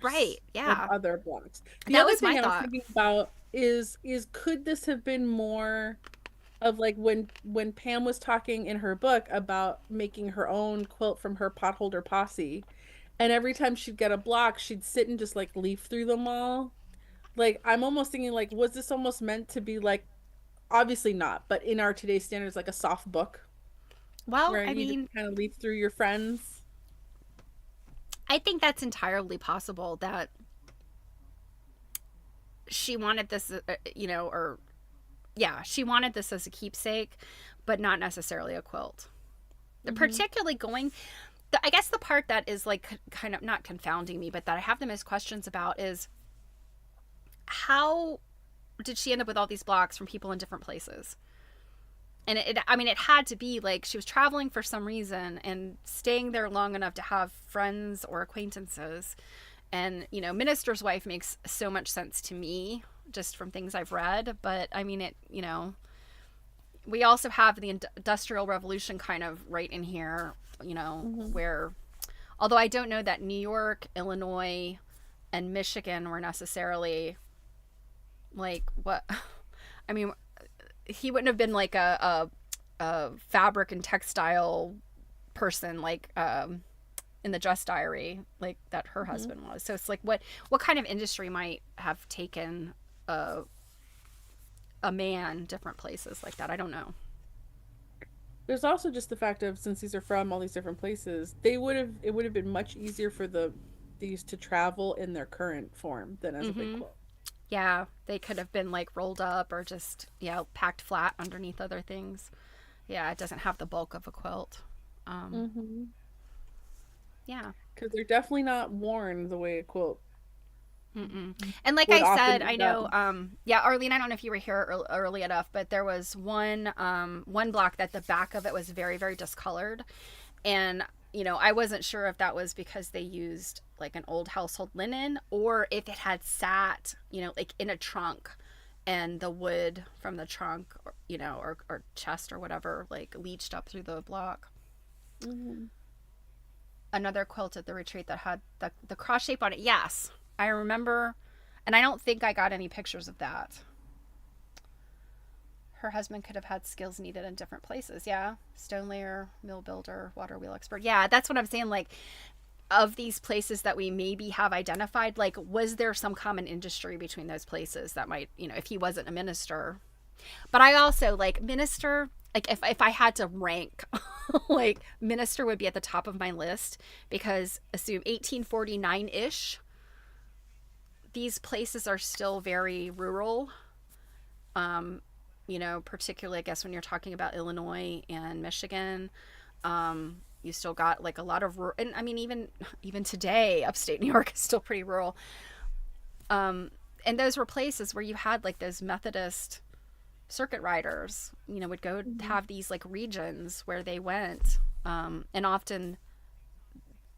right. leftovers of Yeah. other blocks? The That other was my thing I was thought. thinking about is could this have been more of like when Pam was talking in her book about making her own quilt from her potholder posse, and every time she'd get a block, she'd sit and just like leaf through them all. Like, I'm almost thinking like, was this almost meant to be like, obviously not, but in our today's standards, like a soft book Well, where I you just mean, kind of leaf through your friends. I think that's entirely possible that she wanted this, or yeah, she wanted this as a keepsake, but not necessarily a quilt. Hmm. Particularly I guess the part that is like kind of not confounding me, but that I have the most questions about is how did she end up with all these blocks from people in different places? And I mean, it had to be like she was traveling for some reason and staying there long enough to have friends or acquaintances. And, minister's wife makes so much sense to me just from things I've read. But I mean, we also have the Industrial Revolution kind of right in here, Hmm. where, although I don't know that New York, Illinois, and Michigan were necessarily like what, I mean, he wouldn't have been like a fabric and textile person like in the Dress Diary, like that her Hmm. husband was. So it's like what kind of industry might have taken a man different places like that? I don't know. There's also just the fact of since these are from all these different places, it would have been much easier for these to travel in their current form than as a big Mm-hmm. quilt. Yeah, they could have been like rolled up or just packed flat underneath other things. Yeah, it doesn't have the bulk of a quilt. Um, Hmm. yeah. Because they're definitely not worn the way a quilt Mm-mm. And like would I often said, be I know, done. yeah, Arlene, I don't know if you were here early enough, but there was one block that the back of it was very, very discolored. And, I wasn't sure if that was because they used like an old household linen or if it had sat, like in a trunk and the wood from the trunk, or chest or whatever, like leached up through the block. Hmm. Another quilt at the retreat that had the cross shape on it. Yes, I remember, and I don't think I got any pictures of that. Her husband could have had skills needed in different places. Yeah. Stone layer, mill builder, water wheel expert. Yeah, that's what I'm saying. Like, of these places that we maybe have identified, like, was there some common industry between those places that might, if he wasn't a minister? But I also like minister, like, if I had to rank, like, minister would be at the top of my list because assume 1849 ish, these places are still very rural. Particularly, I guess, when you're talking about Illinois and Michigan, you still got like a lot of rural, and I mean, even today, upstate New York is still pretty rural. And those were places where you had like those Methodist circuit riders, would go Mhm. have these like regions where they went, and often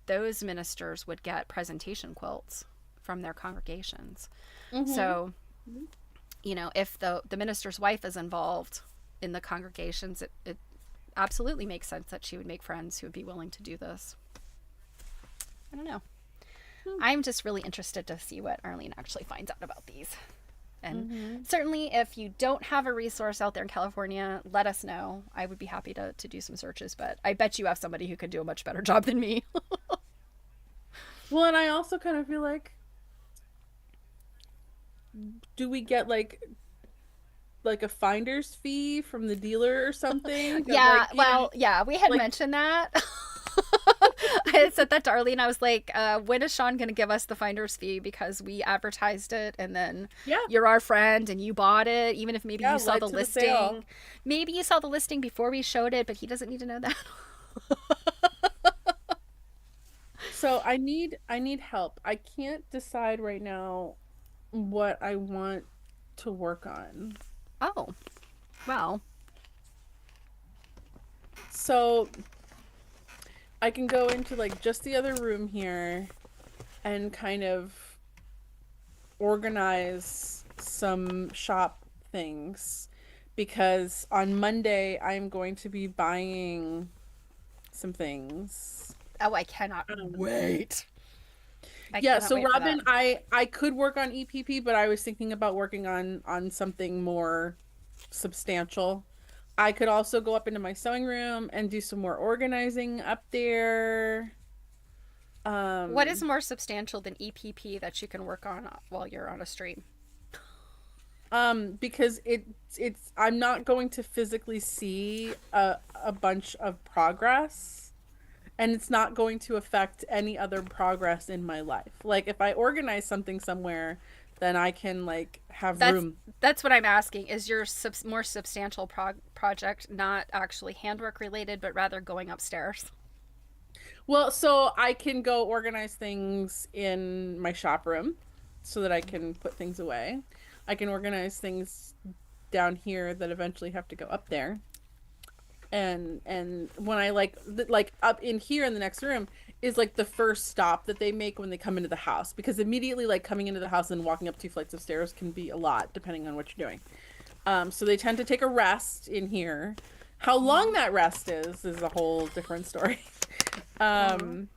those ministers would get presentation quilts from their congregations. Mhm. So, if the minister's wife is involved in the congregations, it absolutely makes sense that she would make friends who would be willing to do this. I don't know. I'm just really interested to see what Arlene actually finds out about these. And Mhm. certainly, if you don't have a resource out there in California, let us know. I would be happy to do some searches, but I bet you have somebody who could do a much better job than me. Well, and I also kind of feel like, do we get like a finder's fee from the dealer or something? That Yeah, like, well, yeah, we had like mentioned that. I had said that to Arlene. I was like, when is Sean going to give us the finder's fee? Because we advertised it and then yeah, you're our friend and you bought it, even if maybe yeah, you saw led the to the sale. listing. Maybe you saw the listing before we showed it, but he doesn't need to know that. So I need help. I can't decide right now what I want to work on. Oh, well, So I can go into like just the other room here and kind of organize some shop things because on Monday I'm going to be buying some things. oh, I cannot Um, wait. I yeah, cannot so wait for that. Robin, I could work on EPP, but I was thinking about working on something more substantial. I could also go up into my sewing room and do some more organizing up there. What is Um, more substantial than EPP that you can work on while you're on a stream? because it's I'm not going to physically see a bunch of progress, and it's not going to affect any other progress in my life. Like if I organize something somewhere, then I can like have That's room. that's what I'm asking. Is your more substantial project not actually handwork related, but rather going upstairs? Well, so I can go organize things in my shop room so that I can put things away. I can organize things down here that eventually have to go up there. And when I like up in here in the next room is like the first stop that they make when they come into the house because immediately like coming into the house and walking up two flights of stairs can be a lot depending on what you're doing. So they tend to take a rest in here. How long that rest is a whole different story. Oh. Um,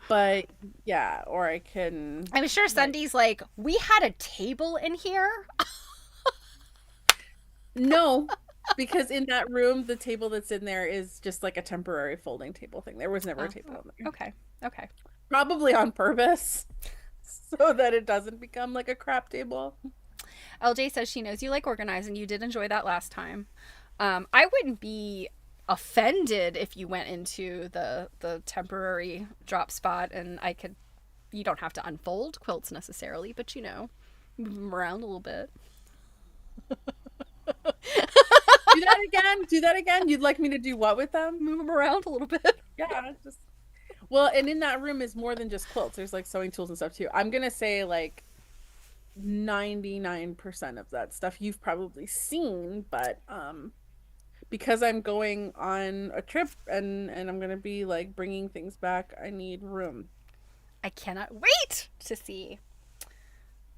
but yeah, or I can I'm sure like Sunday's like, we had a table in here. no, because in that room, the table that's in there is just like a temporary folding table thing. There was never a Oh, table oh, in there. okay, okay. Probably on purpose, so that it doesn't become like a crap table. LJ says she knows you like organizing. You did enjoy that last time. I wouldn't be offended if you went into the temporary drop spot and I could. You don't have to unfold quilts necessarily, but move them around a little bit. Do that again. Do that again. You'd like me to do what with them? Move them around a little bit. Yeah, just well, and in that room is more than just quilts. There's like sewing tools and stuff too. I'm gonna say like 99% of that stuff you've probably seen, but because I'm going on a trip and I'm gonna be like bringing things back, I need room. I cannot wait to see.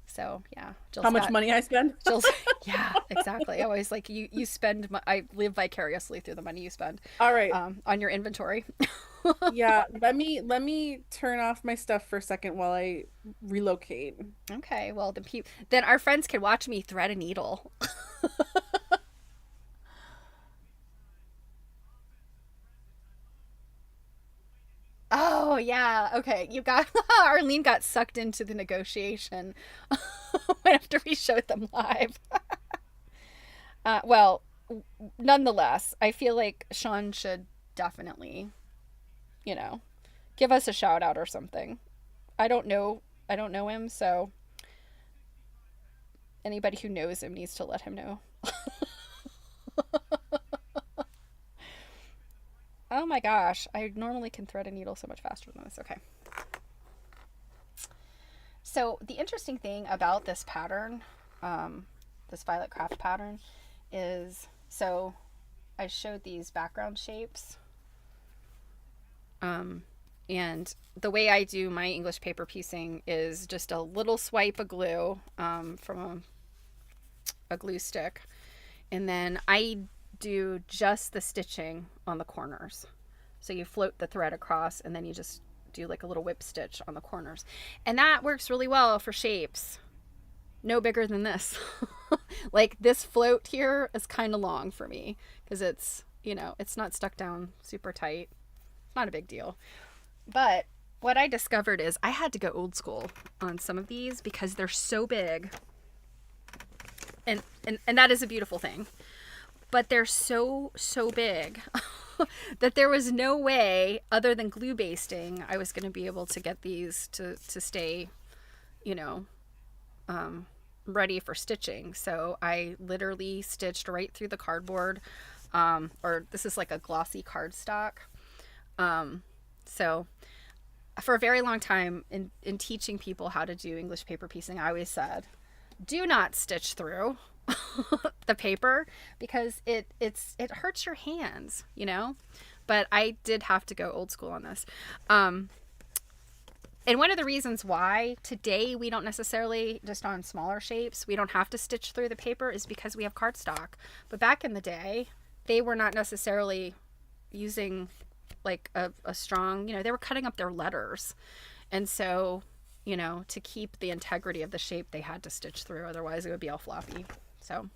So yeah, How Jill's much got money I spend? Jill's. Yeah, exactly. I always like you spend. I live vicariously through the money you spend, All right. on your inventory. Yeah, let me turn off my stuff for a second while I relocate. Okay, well then our friends can watch me thread a needle. yeah. Okay. You got Arlene got sucked into the negotiation after we showed them live. Well, nonetheless, I feel like Sean should definitely, you know, give us a shout out or something. I don't know. I don't know him, so anybody who knows him needs to let him know. Oh my gosh, I normally can thread a needle so much faster than this. Okay. So the interesting thing about this pattern, this Violet Craft pattern, is so I showed these background shapes. Um, and the way I do my English paper piecing is just a little swipe of glue from a glue stick. And then I do just the stitching on the corners. So you float the thread across and then you just do like a little whip stitch on the corners. And that works really well for shapes. No bigger than this. Like this float here is kind of long for me because it's, it's not stuck down super tight. It's not a big deal. But what I discovered is I had to go old school on some of these because they're so big. And that is a beautiful thing. But they're so big that there was no way other than glue basting I was going to be able to get these to stay, you know, ready for stitching. So I literally stitched right through the cardboard, or this is like a glossy cardstock. So for a very long time in teaching people how to do English paper piecing, I always said, do not stitch through the paper because it hurts your hands, But I did have to go old school on this. And one of the reasons why today we don't necessarily, just on smaller shapes, we don't have to stitch through the paper is because we have cardstock. But back in the day, they were not necessarily using like a strong, they were cutting up their letters. And so, to keep the integrity of the shape, they had to stitch through. Otherwise, it would be all floppy. So,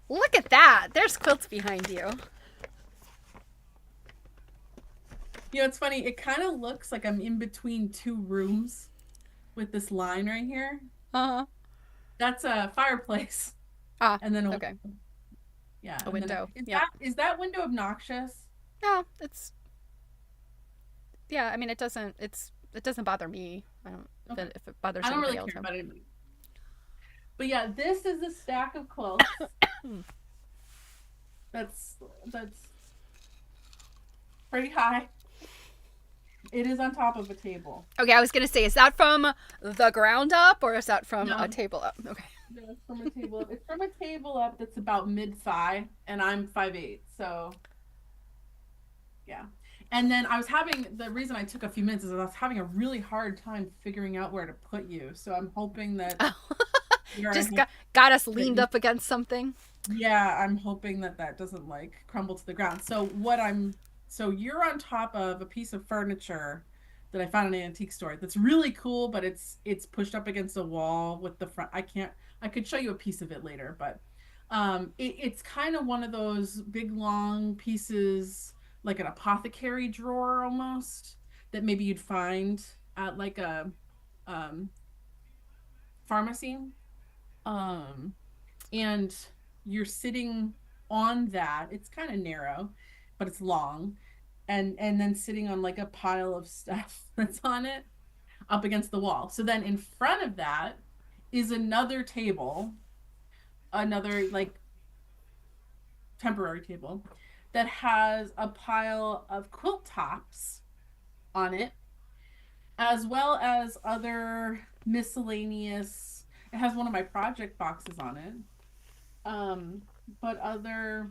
look at that. There's quilts behind you. It's funny. It kind of looks like I'm in between two rooms with this line right here. Uh-huh. That's a fireplace. Ah, And then okay. Yeah. A window. Yep. Is that window obnoxious? No, it's, yeah, I mean, it doesn't bother me. I don't, Okay. if it bothers I don't anybody really else. care about anybody. But yeah, this is a stack of quilts. That's pretty high. It is on top of a table. Okay, I was going to say, is that from the ground up or is that from No. a table up? Okay. No, it's from a table up. It's from a table up that's about mid-thigh, and I'm 5'8", so yeah. And then the reason I took a few minutes is I was having a really hard time figuring out where to put you. So I'm hoping that just got us leaned up against something. Yeah, I'm hoping that doesn't like crumble to the ground. So you're on top of a piece of furniture that I found in an antique store. That's really cool, but it's pushed up against a wall with the front. I could show you a piece of it later, but it's kind of one of those big long pieces, like an apothecary drawer almost, that maybe you'd find at like a pharmacy. Um, and you're sitting on that. It's kind of narrow, but it's long, and then sitting on like a pile of stuff that's on it up against the wall. So then in front of that is another table, another like temporary table that has a pile of quilt tops on it, as well as other miscellaneous. It has one of my project boxes on it. But other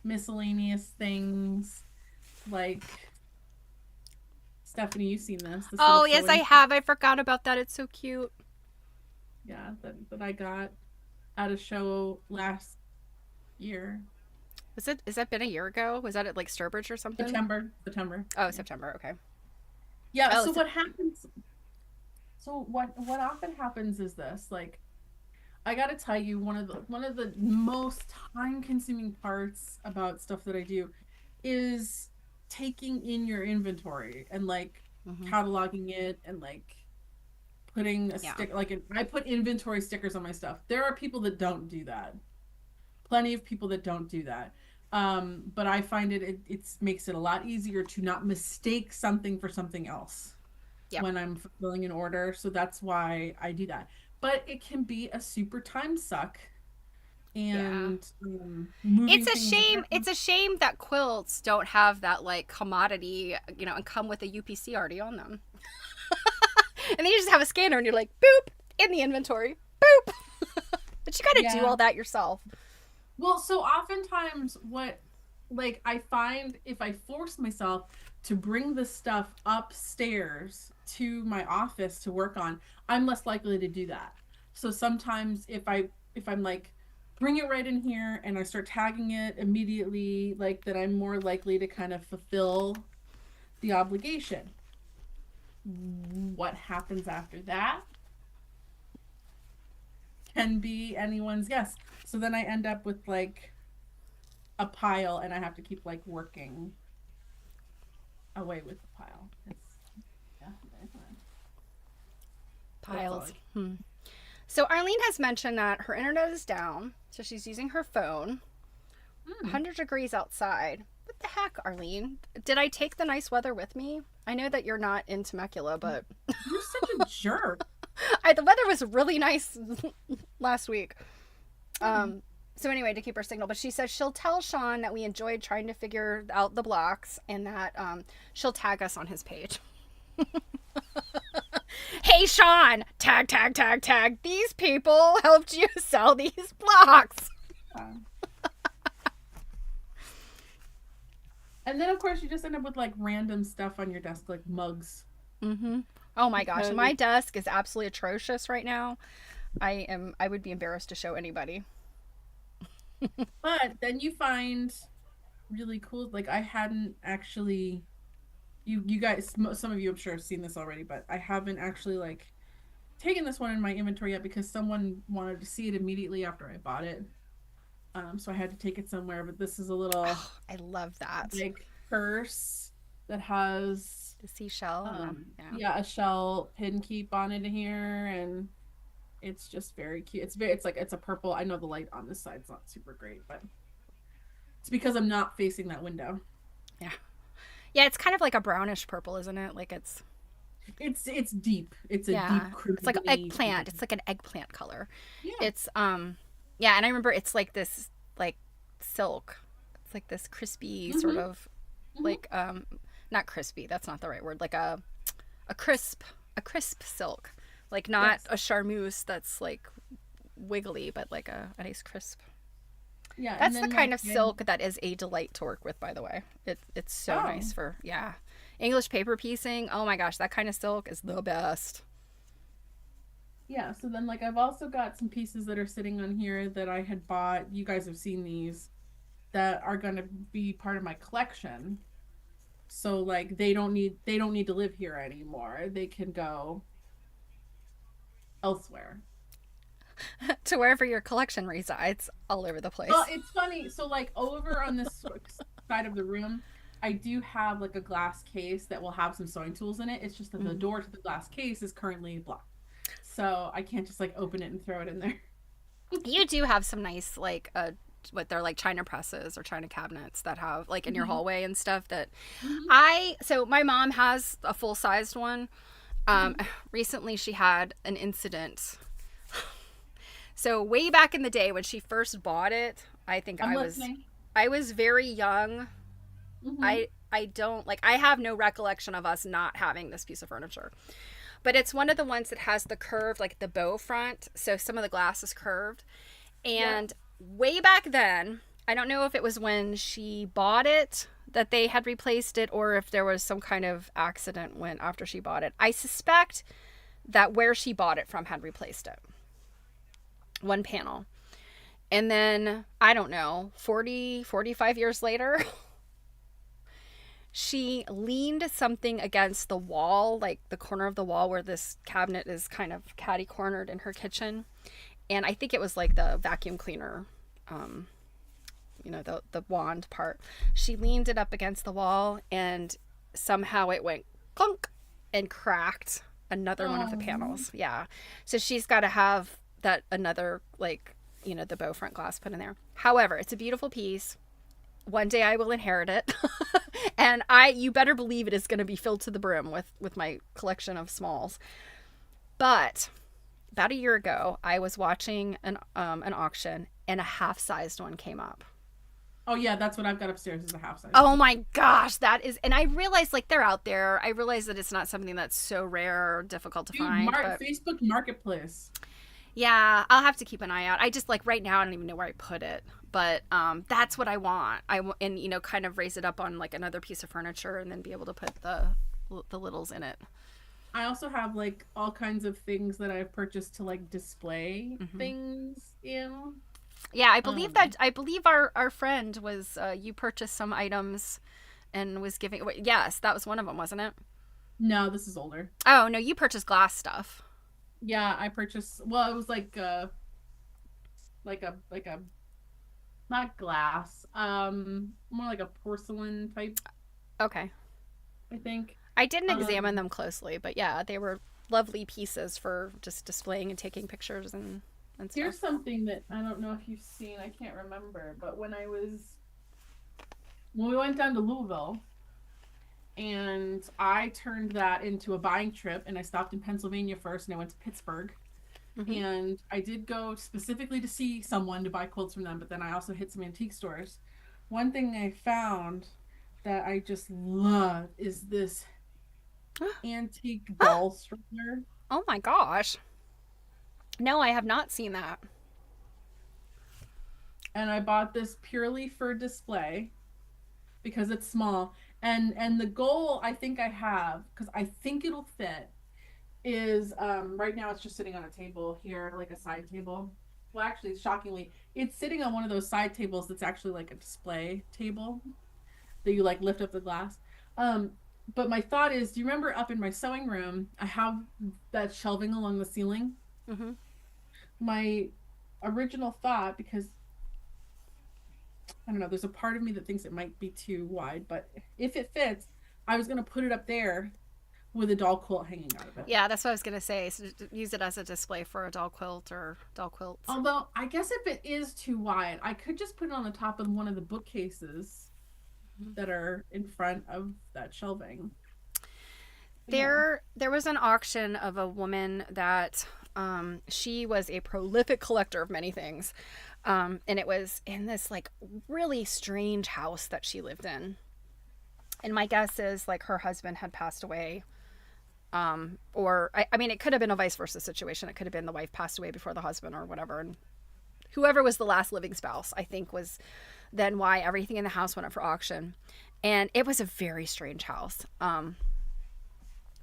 miscellaneous things like Stephanie, you've seen this Oh, little yes, I sewing. have. I forgot about that. It's so cute. Yeah, that I got at a show last year. Is that been a year ago? Was that at like Sturbridge or something? September. Oh, September. Okay. Yeah, Oh, so what happens what often happens is this, like I gotta tell you, one of the most time consuming parts about stuff that I do is taking in your inventory and like Mm-hmm. cataloging it and like putting a Yeah. stick like I put inventory stickers on my stuff. There are people that don't do that. Plenty of people that don't do that. But I find it makes it a lot easier to not mistake something for something else Yep. when I'm fulfilling an order. So that's why I do that. But it can be a super time suck Yeah. and moving It's a things shame. around. It's a shame that quilts don't have that like commodity, and come with a UPC already on them. And then you just have a scanner and you're like, boop, in the inventory. Boop. But you got to do Yeah. all that yourself. Well, so oftentimes what like I find if I force myself to bring the stuff upstairs to my office to work on, I'm less likely to do that. So sometimes if I'm like bring it right in here and I start tagging it immediately, like that I'm more likely to kind of fulfill the obligation. What happens after that can be anyone's guess. So then I end up with like a pile and I have to keep like working away with the pile. It's yeah, that's all. Piles. So Arlene has mentioned that her internet is down, so she's using her phone. Hmm. 100 degrees outside. What the heck, Arlene? Did I take the nice weather with me? I know that you're not in Temecula, but You're such a jerk. the weather was really nice last week. Hmm. So anyway, to keep her signal, but she says she'll tell Sean that we enjoyed trying to figure out the blocks and that she'll tag us on his page. Hey Sean, tag, tag, tag, tag. These people helped you sell these blocks. Yeah. And then of course you just end up with like random stuff on your desk, like mugs. Mm-hmm. Oh my gosh, Because my desk is absolutely atrocious right now. I would be embarrassed to show anybody. but then you find really cool like I hadn't actually you guys some of you I'm sure have seen this already, but I haven't actually like taken this one in my inventory yet because someone wanted to see it immediately after I bought it. So I had to take it somewhere, but this is a little Oh, I love that. like purse that has The seashell and yeah. yeah, a shell pin keep on it here and it's just very cute. It's like it's a purple. I know the light on this side's not super great, but it's because I'm not facing that window. Yeah. Yeah, it's kind of like a brownish purple, isn't it? Like it's It's deep. It's a yeah. deep It's like crimsony. eggplant. It's like an eggplant color. Yeah. It's yeah, and I remember it's like this like silk. It's like this crispy sort Mm-hmm. of Mm-hmm. like not crispy, that's not the right word. Like a crisp silk. Like not Yes. a charmeuse that's like wiggly, but like a nice crisp. Yeah, and That's the then kind like of silk that is a delight to work with, by the way. It's so oh nice for yeah. English paper piecing. Oh my gosh, that kind of silk is the best. yeah, so then like I've also got some pieces that are sitting on here that I had bought. You guys have seen these that are going to be part of my collection. So like they don't need to live here anymore. They can go elsewhere. To wherever your collection resides, all over the Well, place. it's funny. So like over on this side of the room, I do have like a glass case that will have some sewing tools in it. It's just that the Mm. door to the glass case is currently blocked. So I can't just like open it and throw it in there. You do have some nice like what they're like china presses or china cabinets that have like in your Hmm. hallway and stuff that Hmm. I so my mom has a full-sized one. Hmm. Um recently she had an incident. So way back in the day when she first bought it, I think I'm listening. I was very young. Hmm. I don't like I have no recollection of us not having this piece of furniture. But it's one of the ones that has the curved like the bow front, so some of the glass is curved. Yep. And way back then, I don't know if it was when she bought it that they had replaced it or if there was some kind of accident when after she bought it. I suspect that where she bought it from had replaced it. One panel. And then, I don't know, 45 years later, she leaned something against the wall, like the corner of the wall where this cabinet is kind of catty cornered in her kitchen. And I think it was like the vacuum cleaner the wand part. She leaned it up against the wall, and somehow it went clunk and cracked another one of the Oh, panels. Yeah. So she's got to have that another, like, the bow front glass put in there. However, it's a beautiful piece. One day I will inherit it. And you better believe it is going to be filled to the brim with my collection of smalls. But about a year ago, I was watching an auction, and a half-sized one came up. oh yeah, that's what I've got upstairs is a half size Oh one. my gosh, that is, and I realize like they're out there. I realize that it's not something that's so rare or difficult to Dude, find, but Facebook Marketplace. yeah, I'll have to keep an eye out. I just like right now I don't even know where I put it, but that's what I want. And kind of raise it up on like another piece of furniture and then be able to put the littles in it. I also have like all kinds of things that I've purchased to like display Hmm. things in. Yeah, Um, I believe our friend was you purchased some items and was giving. Yes, that was one of them, wasn't it? no, this is older. Oh no, you purchased glass stuff. Yeah, I purchased, well, it was like a not glass, more like a porcelain type, Okay. I think. I didn't examine Um, them closely, but yeah, they were lovely pieces for just displaying and taking pictures and stuff. Here's something that I don't know if you've seen, I can't remember, but when we went down to Louisville and I turned that into a buying trip and I stopped in Pennsylvania first and I went to Pittsburgh. Hmm. And I did go specifically to see someone to buy quilts from them, but then I also hit some antique stores. One thing I found that I just love is this antique doll stroller. Oh my gosh. No, I have not seen that. And I bought this purely for display because it's small. And the goal I think I have, because I think it'll fit, is right now it's just sitting on a table here, like a side table. Well, actually, shockingly, it's sitting on one of those side tables that's actually like a display table that you like lift up the glass. Um, but my thought is, do you remember up in my sewing room, I have that shelving along the ceiling? Hmm. My original thought, because I don't know, there's a part of me that thinks it might be too wide, but if it fits, I was gonna put it up there with a doll quilt hanging out of it. Yeah, that's what I was gonna say. So use it as a display for a doll quilt or doll quilts. Although I guess if it is too wide, I could just put it on the top of one of the bookcases that are in front of that shelving. But yeah. There was an auction of a woman that she was a prolific collector of many things, and it was in this like really strange house that she lived in. And my guess is like her husband had passed away, or I mean, it could have been a vice versa situation. It could have been the wife passed away before the husband or whatever, and whoever was the last living spouse, I think, was then why everything in the house went up for auction. And it was a very strange house.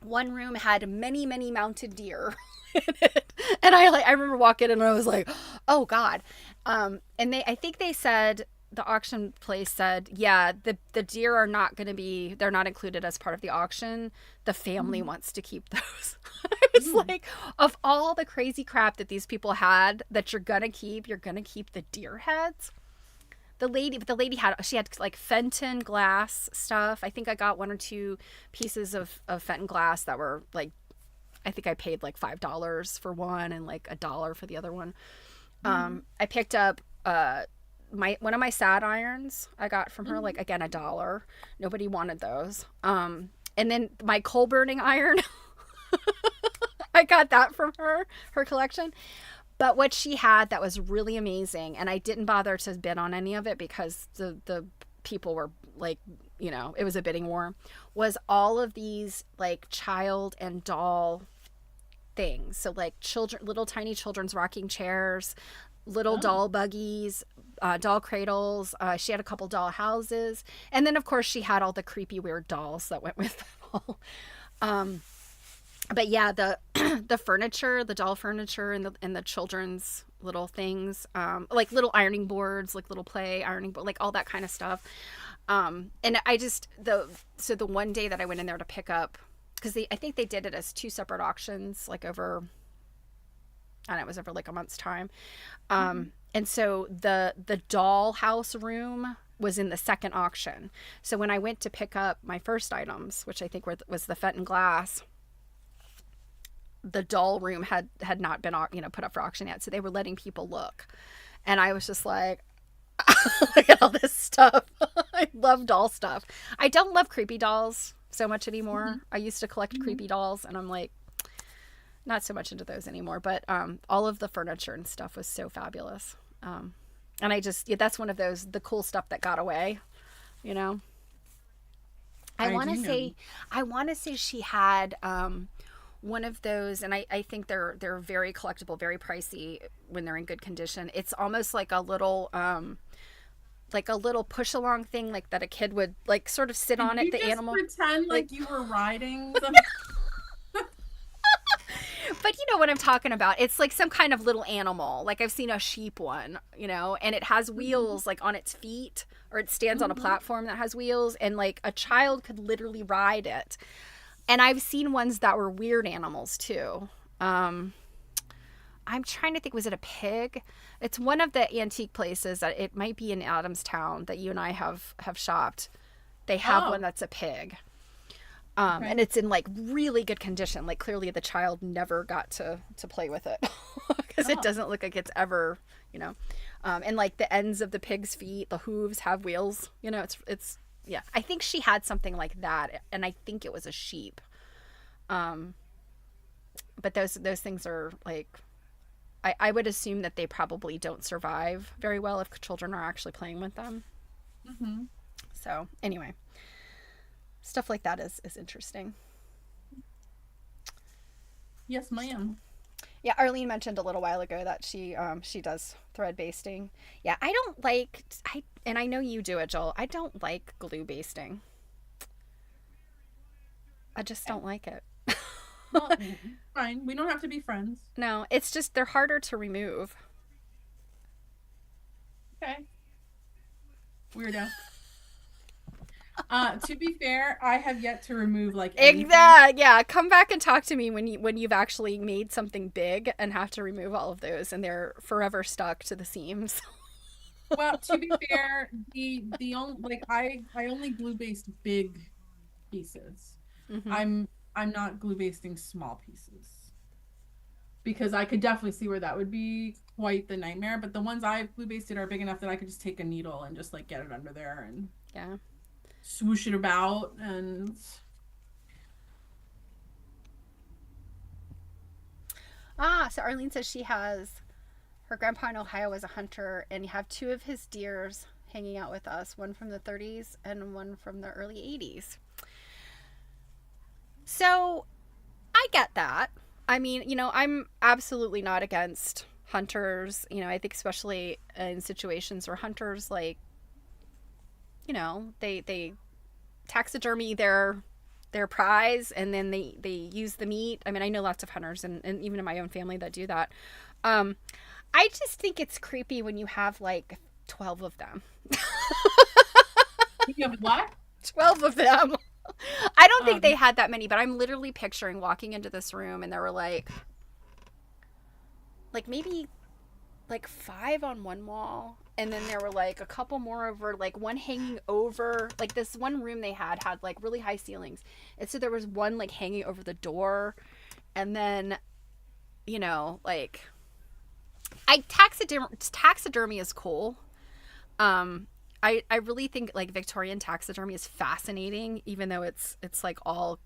One room had many, many mounted deer in it. And I remember walking in and I was like, oh God. And I think they said, the auction place said, yeah, the deer are not going to be, they're not included as part of the auction. The family Mhm. wants to keep those. I was Mm. like, of all the crazy crap that these people had that you're going to keep the deer heads. The lady she had like Fenton glass stuff. I think I got one or two pieces of Fenton glass that were like, I think I paid like $5 for one and like $1 for the other one. Mhm. I picked up my one of my sad irons I got from her, like Mhm. again $1. Nobody wanted those. And then my coal burning iron, I got that from her collection. But what she had that was really amazing, and I didn't bother to bid on any of it because the people were like, it was a bidding war, was all of these like child and doll things. So like children, little tiny children's rocking chairs, little Oh. doll buggies, doll cradles. She had a couple doll houses, and then of course she had all the creepy weird dolls that went with them all. Um, but yeah, the the furniture, the doll furniture, and the children's little things, like little ironing boards, like little play ironing board, like all that kind of stuff. And I just the one day that I went in there to pick up, because I think they did it as two separate auctions, like over and it was over like a month's time. Mhm. And so the doll house room was in the second auction. So when I went to pick up my first items, which I think was the Fenton glass, the doll room had not been put up for auction yet, so they were letting people look, and I was just like, look at all this stuff. I love doll stuff. I don't love creepy dolls so much anymore. Mhm. I used to collect Mhm. creepy dolls, and I'm like not so much into those anymore. But all of the furniture and stuff was so fabulous. And I just, yeah, that's one of those the cool stuff that got away. You know, I I want do to know. say, I want to say she had one of those, and I think they're very collectible, very pricey when they're in good condition. It's almost like a little push along thing, like that a kid would like sort of sit Did on it. you The just animal, pretend like, like you were riding the? but you know what I'm talking about. It's like some kind of little animal. Like I've seen a sheep one, and it has Mhm. wheels like on its feet, or it stands on a Mhm. platform that has wheels, and like a child could literally ride it. And I've seen ones that were weird animals too. Um, I'm trying to think, was it a pig? It's one of the antique places that it might be in Adamstown that you and I have shopped. They have one Oh, that's a pig. okay. And it's in like really good condition. Like clearly the child never got to play with it because it Oh, doesn't look like it's ever, you know. And like the ends of the pig's feet, the hooves have wheels. It's yeah. I think she had something like that, and I think it was a sheep. Um, but those things are like I would assume that they probably don't survive very well if children are actually playing with them. hmm. So anyway, stuff like that is interesting. Yes, ma'am. Yeah, Arlene mentioned a little while ago that she does thread basting. Yeah, I don't like and I know you do it, Joel. I don't like glue basting. I just Okay. don't like it. Well, fine. We don't have to be friends. No, it's just they're harder to remove. Okay. Weirdo. To be fair, I have yet to remove like anything. Exactly. Yeah, come back and talk to me when you've actually made something big and have to remove all of those and they're forever stuck to the seams. Well, to be fair, the only like I only glue based big pieces. Hmm. I'm I'm not glue basting small pieces because I could definitely see where that would be quite the nightmare. But the ones I've glue basted are big enough that I could just take a needle and just like get it under there and Yeah. swoosh it about and So Arlene says she has her grandpa in Ohio was a hunter, and you have two of his deers hanging out with us, one from the 30s and one from the early 80s. So I get that. I mean, I'm absolutely not against hunters. I think especially in situations where hunters like, they taxidermy their prize and then they use the meat. I mean, I know lots of hunters and even in my own family that do that. Um, I just think it's creepy when you have like 12 of them. you have what? 12 of them. I don't think they Um, had that many, but I'm literally picturing walking into this room and there were like maybe like five on one wall and then there were like a couple more over, like one hanging over, like this one room they had like really high ceilings, and so there was one like hanging over the door, and then like taxidermy is cool. um I really think like Victorian taxidermy is fascinating, even though it's like all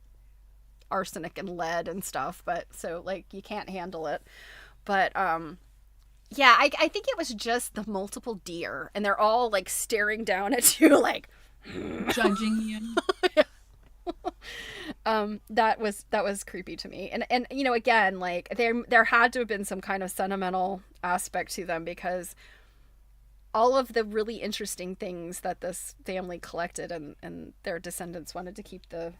arsenic and lead and stuff, but so like you can't handle it. But yeah, I think it was just the multiple deer, and they're all like staring down at you, like judging you. that was creepy to me. And again, like there had to have been some kind of sentimental aspect to them because all of the really interesting things that this family collected and their descendants wanted to keep the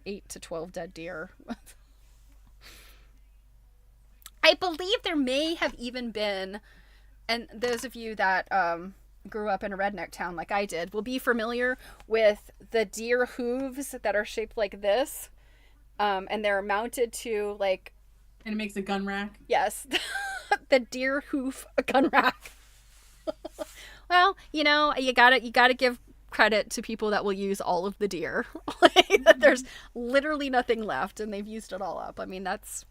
8 to 12 dead deer. I believe there may have even been, and those of you that grew up in a redneck town like I did will be familiar with the deer hooves that are shaped like this, and they're mounted to like And it makes a gun rack. Yes, the deer hoof gun rack. Well, you gotta give credit to people that will use all of the deer. Like, there's Mhm. literally nothing left, and they've used it all up. I mean, that's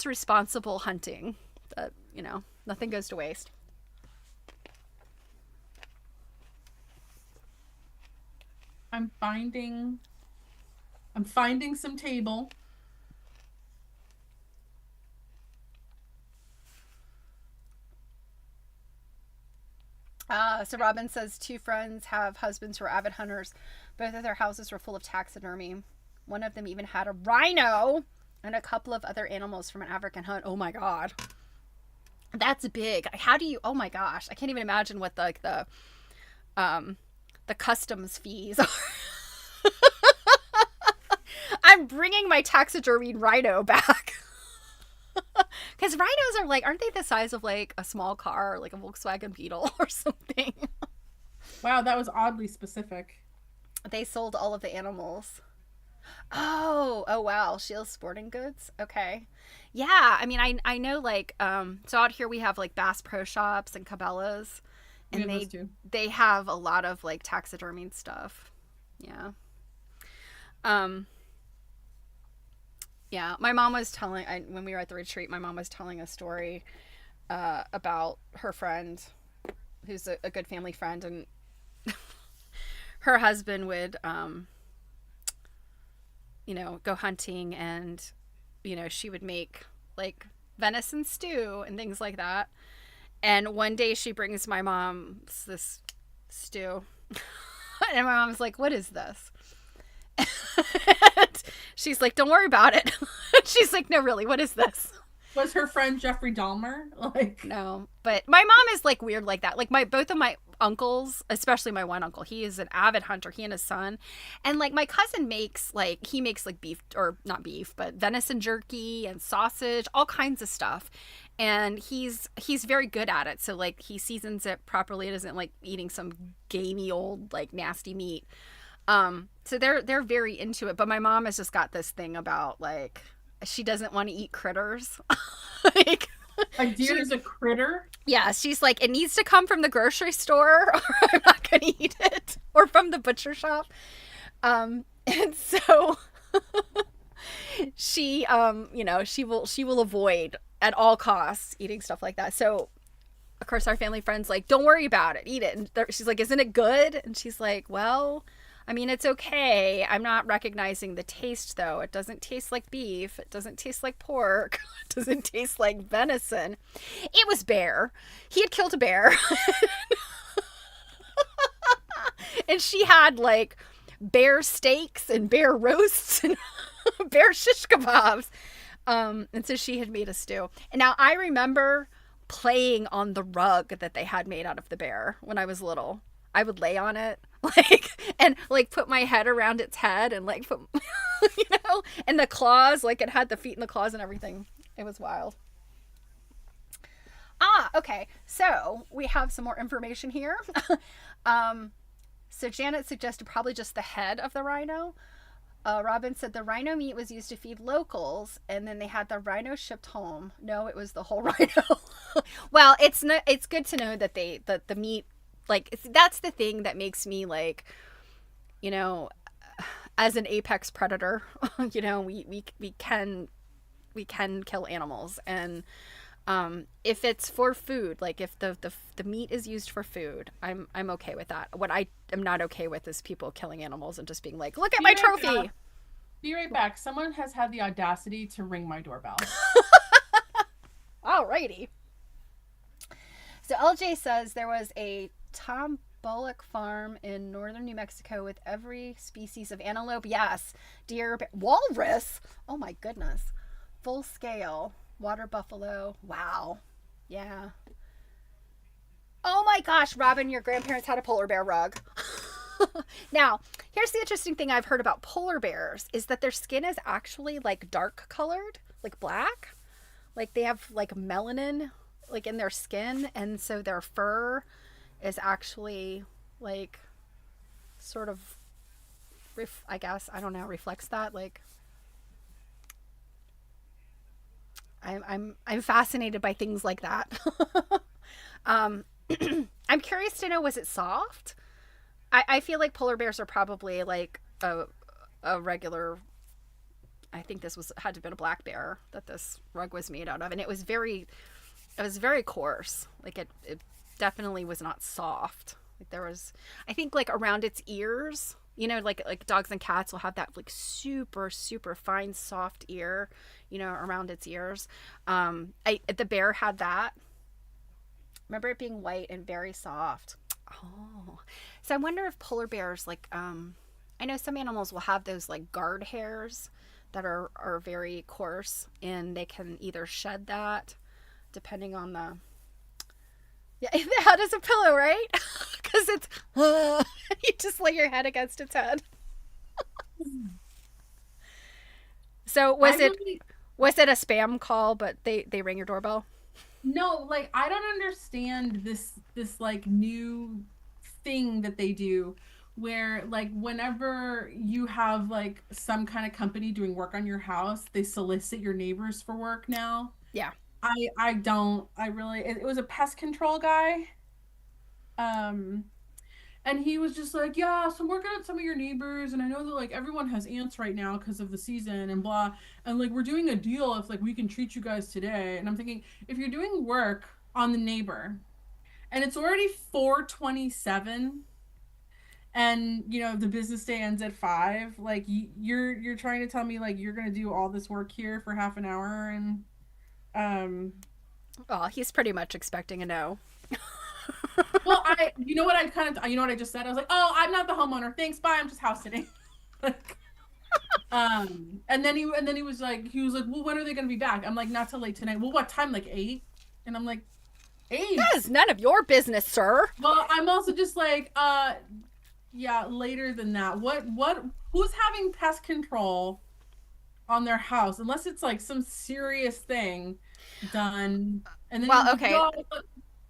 responsible hunting. That nothing goes to waste. I'm finding I'm finding some table. So Robin says two friends have husbands who are avid hunters. Both of their houses were full of taxidermy. One of them even had a rhino and a couple of other animals from an African hunt. Oh my god, that's big. How do you? Oh my gosh, I can't even imagine what um the customs fees are. I'm bringing my taxidermy rhino back. Because rhinos are like, aren't they the size of like a small car, like a Volkswagen Beetle or something? Wow, that was oddly specific. They sold all of the animals. Oh wow, Shield Sporting Goods. Okay. Yeah, I mean I know like so out here we have like Bass Pro Shops and Cabela's, We and have those they too. they have a lot of like taxidermy stuff. Yeah. Um yeah, my mom was telling when we were at the retreat, my mom was telling a story about her friend who's a good family friend, and her husband would go hunting, and she would make like venison stew and things like that. And one day she brings my mom this stew. And my mom's like, "What is this?" And she's like, "Don't worry about it." She's like, "No, really, what is this?" Was her friend Jeffrey Dahmer? Like, No, but my mom is like weird like that. Like my both of my uncles, especially my one uncle, he is an avid hunter. He and his son, and like my cousin makes like beef, or not beef, but venison jerky and sausage, all kinds of stuff, and he's very good at it. So like he seasons it properly. It isn't like eating some gamey old like nasty meat. So they're very into it. But my mom has just got this thing about like she doesn't want to eat critters. Like a deer she is a critter. yeah, she's like, it needs to come from the grocery store, or I'm not gonna eat it, or from the butcher shop. And so she will avoid at all costs eating stuff like that. So of course our family friends like, don't worry about it, eat it. And she's like, isn't it good? And she's like, well, I mean, it's okay. I'm not recognizing the taste though. It doesn't taste like beef. It doesn't taste like pork. It doesn't taste like venison. It was bear. He had killed a bear. And she had like bear steaks and bear roasts and bear shish kebabs. And so she had made a stew. And now I remember playing on the rug that they had made out of the bear when I was little. I would lay on it, like, and like put my head around its head and like put, and the claws, like it had the feet and the claws and everything. It was wild. Okay. So we have some more information here. um, so Janet suggested probably just the head of the rhino. Robin said the rhino meat was used to feed locals, and then they had the rhino shipped home. No, it was the whole rhino. Well, it's good to know that the meat, like that's the thing that makes me like, you know, as an apex predator, we can kill animals, and if it's for food, like if the meat is used for food, I'm okay with that. What I am not okay with is people killing animals and just being like, look at Be my right back. trophy. Be right back. Someone has had the audacity to ring my doorbell. Alrighty. So LJ says there was a Tom Bullock farm in northern New Mexico with every species of antelope. Yes, deer, walrus. Oh my goodness, full scale water buffalo. Wow. Yeah. Oh my gosh, Robin, your grandparents had a polar bear rug. Now, here's the interesting thing I've heard about polar bears is that their skin is actually like dark colored, like black. Like they have like melanin like in their skin, and so their fur is actually like sort of I guess, I don't know, reflects that, like I'm fascinated by things like that. um, I'm curious to know, was it soft? I feel like polar bears are probably like a regular. I think this was had to have been a black bear that this rug was made out of, and it was very coarse. Like it definitely was not soft. Like there was, I think like around its ears, like dogs and cats will have that like super super fine soft ear, around its ears. The bear had that. Remember it being white and very soft. Oh, so I wonder if polar bears like I know some animals will have those like guard hairs that are very coarse, and they can either shed that depending on the yeah, how does a pillow, right? Because it's you just lay your head against its head. So I was it really was it a spam call? But they rang your doorbell. no, like I don't understand this like new thing that they do where like whenever you have like some kind of company doing work on your house, they solicit your neighbors for work now. Yeah. I don't I really it was a pest control guy. Um and he was just like, yeah, so I'm working on some of your neighbors, and I know that like everyone has ants right now because of the season and blah. And like we're doing a deal if like we can treat you guys today. And I'm thinking, if you're doing work on the neighbor and it's already 4:27 and the business day ends at 5, like you're trying to tell me like you're gonna do all this work here for half an hour and um Well, he's pretty much expecting a no. well, I you know what I kind of you know what I just said? I was like, oh, I'm not the homeowner. Thanks, bye. I'm just house sitting. Like, and then he was like, well, when are they gonna be back? I'm like, not till late tonight. Well, what time? Like 8? And I'm like, That 8? is none of your business, sir. Well, I'm also just like, yeah, later than that. What who's having pest control on their house unless it's like some serious thing done. And then he was Well, like, okay. yo,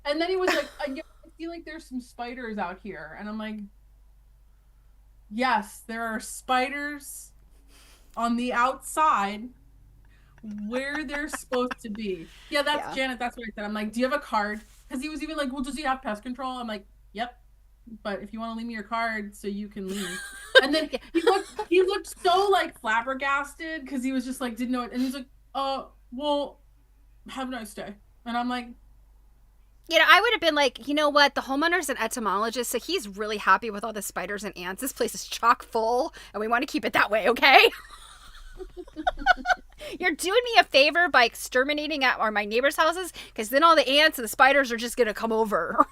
and then he was like, I feel like there's some spiders out here. And I'm like, yes, there are spiders on the outside where they're supposed to be. Yeah, that's Yeah. Janet. That's what I said. I'm like, do you have a card? Because he was even like, well, does he have pest control? I'm like, yep. But if you want to leave me your card so you can leave. And then Yeah. he looked so like flabbergasted because he was just like didn't know it. And he's like, well, have a nice day. And I'm like, I would have been like, you know what? The homeowner's an entomologist, so he's really happy with all the spiders and ants. This place is chock full, and we want to keep it that way, okay? You're doing me a favor by exterminating at my neighbors' houses, because then all the ants and the spiders are just going to come over.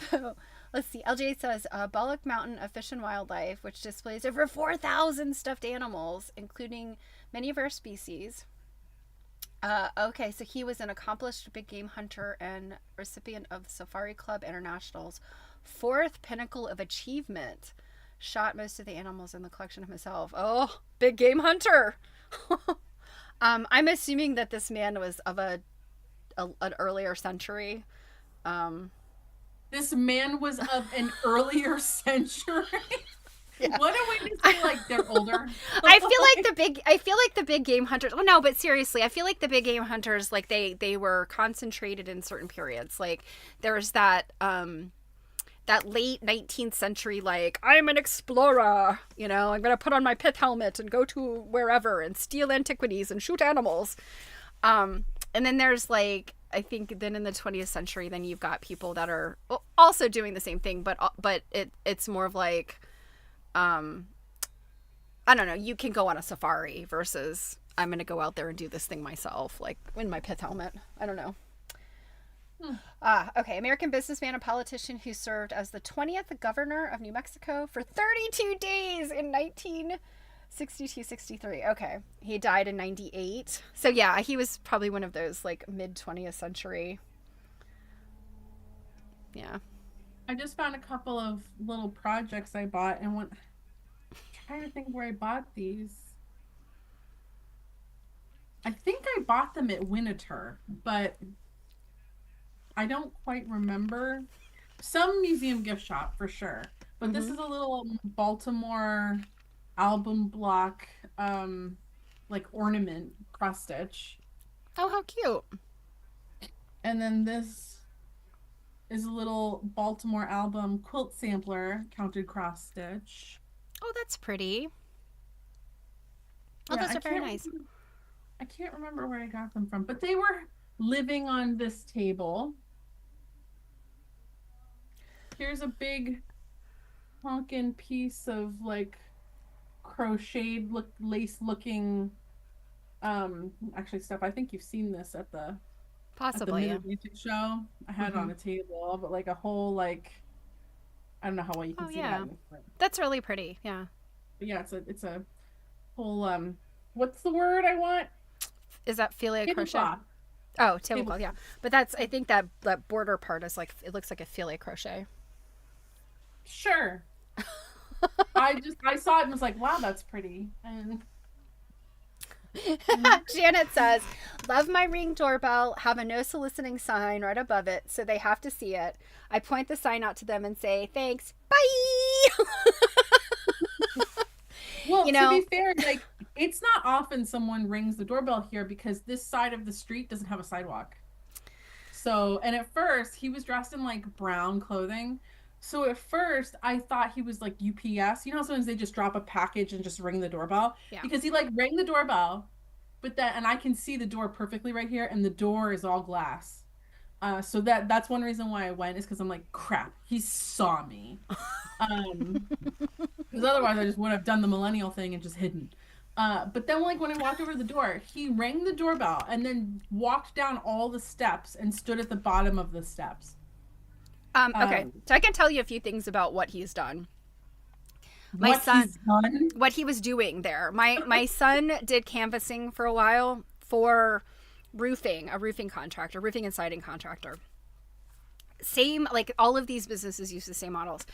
So, let's see. LJ says Bollock Mountain of Fish and Wildlife, which displays over 4,000 stuffed animals, including many of our species. Okay, so he was an accomplished big game hunter and recipient of Safari Club International's fourth pinnacle of achievement. Shot most of the animals in the collection himself. Oh, big game hunter. I'm assuming that this man was of an earlier century. Um, this man was of an earlier century. yeah. What a way to say like they're older. I feel like the big game hunters. Oh no, but seriously, I feel like the big game hunters, like they were concentrated in certain periods. Like there's that late 19th century, like, I'm an explorer, I'm gonna put on my pith helmet and go to wherever and steal antiquities and shoot animals. And then there's like, I think then in the 20th century, then you've got people that are also doing the same thing, but it's more of like, I don't know, you can go on a safari versus I'm gonna go out there and do this thing myself, like in my pith helmet. I don't know. Hmm. Okay. American businessman and politician who served as the 20th governor of New Mexico for 32 days in 1962-63. Okay. He died in 98. So, yeah, he was probably one of those like mid 20th century. Yeah. I just found a couple of little projects I bought and went trying to think where I bought these. I think I bought them at Winneter, but I don't quite remember. Some museum gift shop for sure. But this Mm-hmm. is a little Baltimore album block, like ornament cross stitch. Oh, how cute. And then this is a little Baltimore album quilt sampler counted cross stitch. Oh, that's pretty. Oh, Yeah, those are very nice. I can't remember where I got them from, but they were living on this table. Here's a big honkin' piece of like crocheted look lace looking actually Steph, I think you've seen this at the Possibly, Mid yeah. Atlantic show. I had it Mm-hmm. on a table, but like a whole like I don't know how well you Oh, can see that yeah. in the front. That's really pretty. Yeah. But yeah, it's a whole what's the word I want? Is that filet crochet? Tablecloth. Oh, tablecloth, yeah. Tablecloth. But that's, I think that border part is like, it looks like a filet crochet. Sure. I saw it and was like, wow, that's pretty. And Janet says, love my Ring doorbell, have a no soliciting sign right above it, so they have to see it. I point the sign out to them and say, thanks, bye. well, you to be know, fair, like it's not often someone rings the doorbell here because this side of the street doesn't have a sidewalk. So, and at first he was dressed in like brown clothing. So at first I thought he was like UPS. You know how sometimes they just drop a package and just ring the doorbell? yeah. Because he like rang the doorbell, but then and I can see the door perfectly right here, and the door is all glass. So that's one reason why I went is because I'm like, crap, he saw me. Um, because otherwise I just would have done the millennial thing and just hidden. But then like when I walked over to the door, he rang the doorbell and then walked down all the steps and stood at the bottom of the steps. Okay, Um, so I can tell you a few things about what he's done. My what son, he's done. what he was doing there. My son did canvassing for a while for roofing, a roofing contractor, roofing and siding contractor. Same, like all of these businesses use the same models.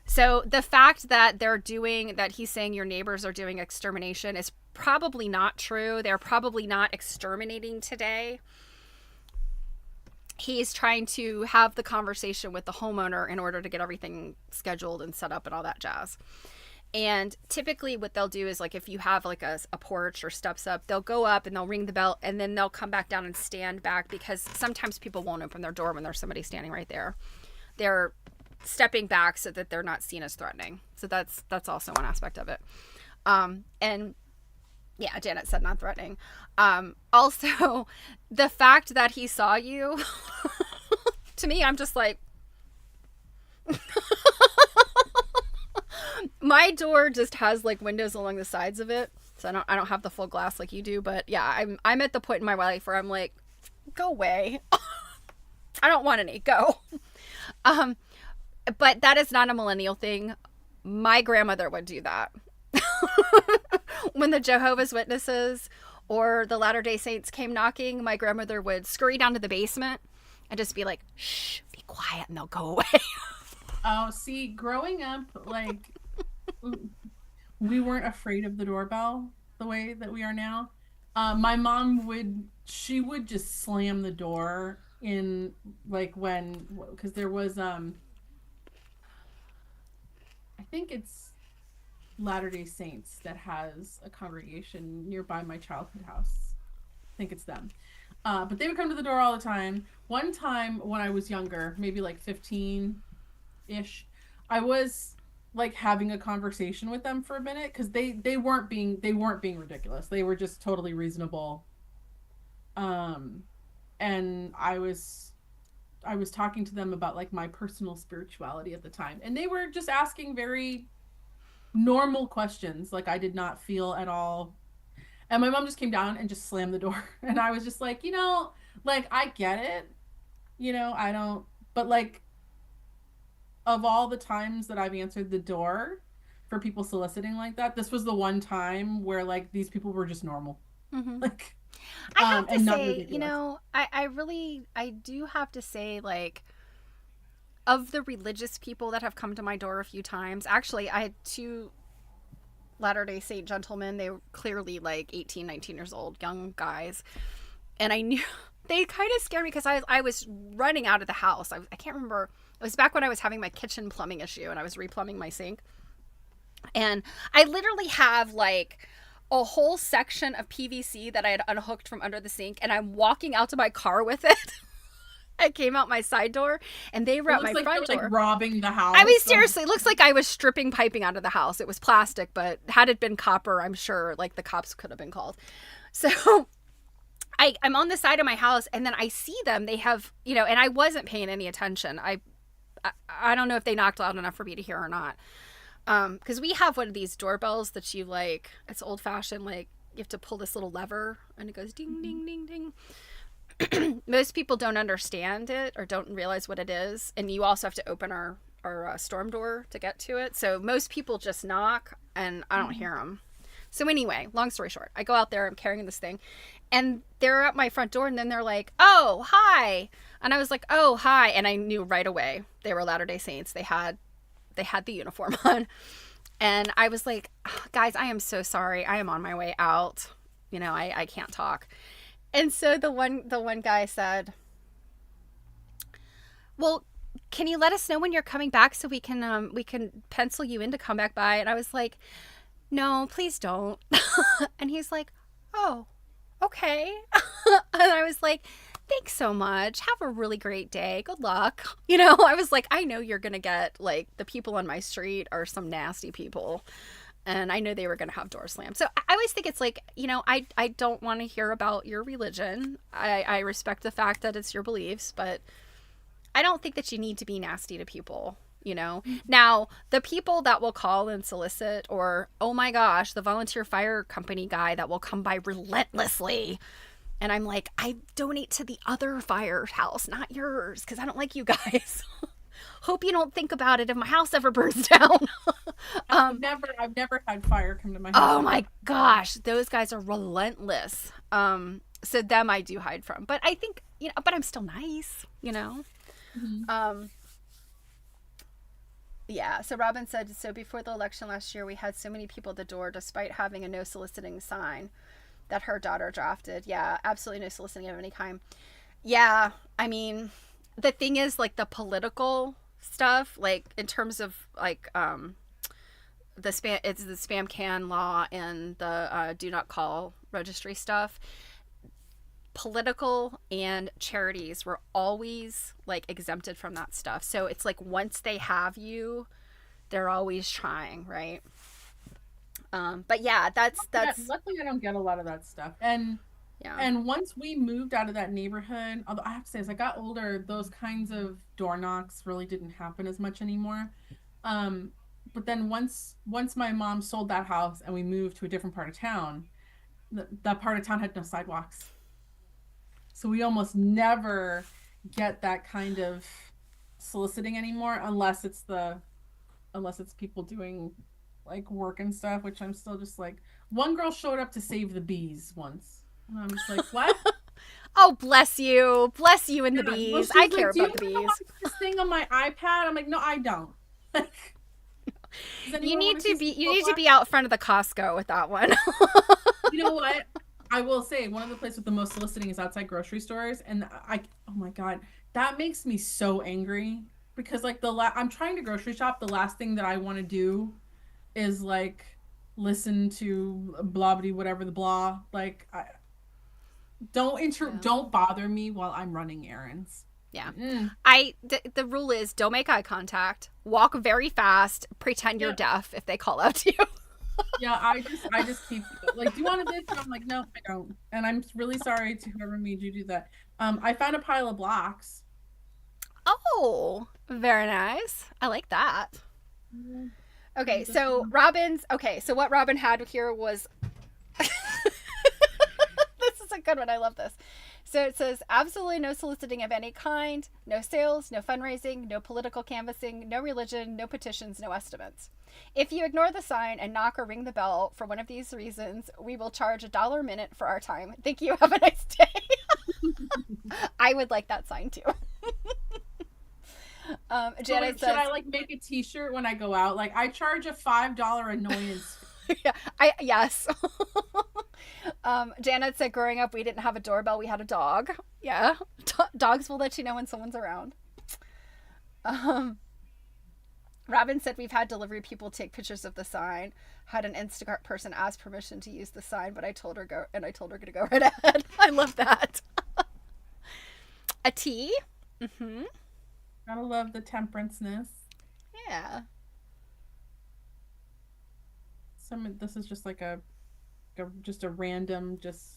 So the fact that he's saying your neighbors are doing extermination is probably not true. They're probably not exterminating today. He's trying to have the conversation with the homeowner in order to get everything scheduled and set up and all that jazz. And typically what they'll do is like if you have like a porch or steps up, they'll go up and they'll ring the bell and then they'll come back down and stand back because sometimes people won't open their door when there's somebody standing right there. They're stepping back so that they're not seen as threatening. So that's also one aspect of it. And yeah, Janet said not threatening. Also, the fact that he saw you, to me, I'm just like, my door just has like windows along the sides of it, so I don't have the full glass like you do. But yeah, I'm at the point in my life where I'm like, go away. I don't want any. Go. Um, but that is not a millennial thing. My grandmother would do that. When the Jehovah's Witnesses or the Latter-day Saints came knocking, my grandmother would scurry down to the basement and just be like, shh, be quiet, and they'll go away. Oh, see, growing up, like we weren't afraid of the doorbell the way that we are now. My mom she would just slam the door in like when because there was I think it's Latter-day Saints that has a congregation nearby my childhood house. I think it's them. But they would come to the door all the time. One time when I was younger, maybe like 15-ish, I was like having a conversation with them for a minute because they weren't being ridiculous. They were just totally reasonable. Um, and I was talking to them about like my personal spirituality at the time, and they were just asking very normal questions like I did not feel at all. And my mom just came down and just slammed the door. And I was just like, like I get it. I don't, but like of all the times that I've answered the door for people soliciting like that, this was the one time where like these people were just normal. Mm-hmm. Like I have to and not say, ridiculous. I do have to say, like, of the religious people that have come to my door a few times, actually, I had two Latter-day Saint gentlemen. They were clearly like 18, 19 years old, young guys. And I knew they kind of scared me because I was running out of the house. I can't remember. It was back when I was having my kitchen plumbing issue and I was replumbing my sink. And I literally have like a whole section of PVC that I had unhooked from under the sink, and I'm walking out to my car with it. I came out my side door, and they were It at looks my like front they're door. like robbing the I mean, house. seriously, it looks like I was stripping piping out of the house. It was plastic, but had it been copper, I'm sure like the cops could have been called. So I'm on the side of my house, and then I see them. They have, and I wasn't paying any attention. I don't know if they knocked loud enough for me to hear or not. Because we have one of these doorbells that you like. It's old fashioned. Like you have to pull this little lever, and it goes ding ding ding ding. Most people don't understand it or don't realize what it is, and you also have to open our storm door to get to it. So most people just knock, and I don't hear them. So anyway, long story short, I go out there, I'm carrying this thing, and they're at my front door, and then they're like, "Oh, hi," and I was like, "Oh, hi," and I knew right away they were Latter-day Saints. They had the uniform on, and I was like, "Guys, I am so sorry. I am on my way out. I can't talk." And so the one guy said, "Well, can you let us know when you're coming back so we can pencil you in to come back by?" And I was like, "No, please don't." And he's like, "Oh, okay." And I was like, "Thanks so much. Have a really great day. Good luck." I was like, I know you're going to get like the people on my street are some nasty people. And I know they were going to have doors slammed. So I always think it's like, I don't want to hear about your religion. I respect the fact that it's your beliefs, but I don't think that you need to be nasty to people. Now, the people that will call and solicit, or, oh my gosh, the volunteer fire company guy that will come by relentlessly. And I'm like, I donate to the other firehouse, not yours, because I don't like you guys. Hope you don't think about it if my house ever burns down. I've never had fire come to my house. Oh my gosh, those guys are relentless. So them I do hide from, but I think but I'm still nice. Mhm. Um, yeah. So Robin said, so before the election last year, we had so many people at the door, despite having a no soliciting sign that her daughter drafted. Yeah, absolutely no soliciting of any kind. Yeah, I mean, the thing is, like the political stuff, like in terms of like it's the spam can law and the do not call registry stuff. Political and charities were always like exempted from that stuff. So it's like once they have you, they're always trying, right? But yeah, Yeah, that's luckily I don't get a lot of that stuff. And yeah. and once we moved out of that neighborhood, although I have to say, as I got older, those kinds of door knocks really didn't happen as much anymore. Um, but then once my mom sold that house and we moved to a different part of town, that part of town had no sidewalks. So we almost never get that kind of soliciting anymore unless it's people doing like work and stuff, which I'm still just like, one girl showed up to save the bees once. And I'm just like, what? Oh, bless you and the Yeah. Well, bees. I she's care like, do you about want the to know bees. this thing on my iPad? I'm like, no, I don't. Does You anyone want need to to see be some you need to flowers? be out front of the Costco with that one. You know what? I will say one of the places with the most soliciting is outside grocery stores, and oh my God, that makes me so angry because like I'm trying to grocery shop. The last thing that I want to do is like listen to blah blah whatever the blah. Like, Yeah. don't bother me while I'm running errands. Yeah. Mm-mm. The rule is don't make eye contact. Walk very fast. Pretend you're Yeah, deaf if they call out to you. yeah. I just keep like, do you want this? And I'm like, no, I don't. And I'm really sorry to whoever made you do that. I found a pile of blocks. Oh, very nice. I like that. Yeah, Okay, just so what Robin had here was this is a good one. I love this. So it says absolutely no soliciting of any kind, no sales, no fundraising, no political canvassing, no religion, no petitions, no estimates. If you ignore the sign and knock or ring the bell for one of these reasons, we will charge $1 a minute for our time. Thank you. Have a nice day. I would like that sign too. So Janet should says, I like make a t-shirt when I go out? Like, I charge a $5 annoyance fee. yeah, I yes. Janet said, growing up, we didn't have a doorbell. We had a dog. Yeah. Dogs will let you know when someone's around. Um, Robin said, we've had delivery people take pictures of the sign. Had an Instacart person ask permission to use the sign, but I told her to go right ahead. I love that. A tea. Mm-hmm. Gotta love the temperanceness. Yeah. This is just like just a random just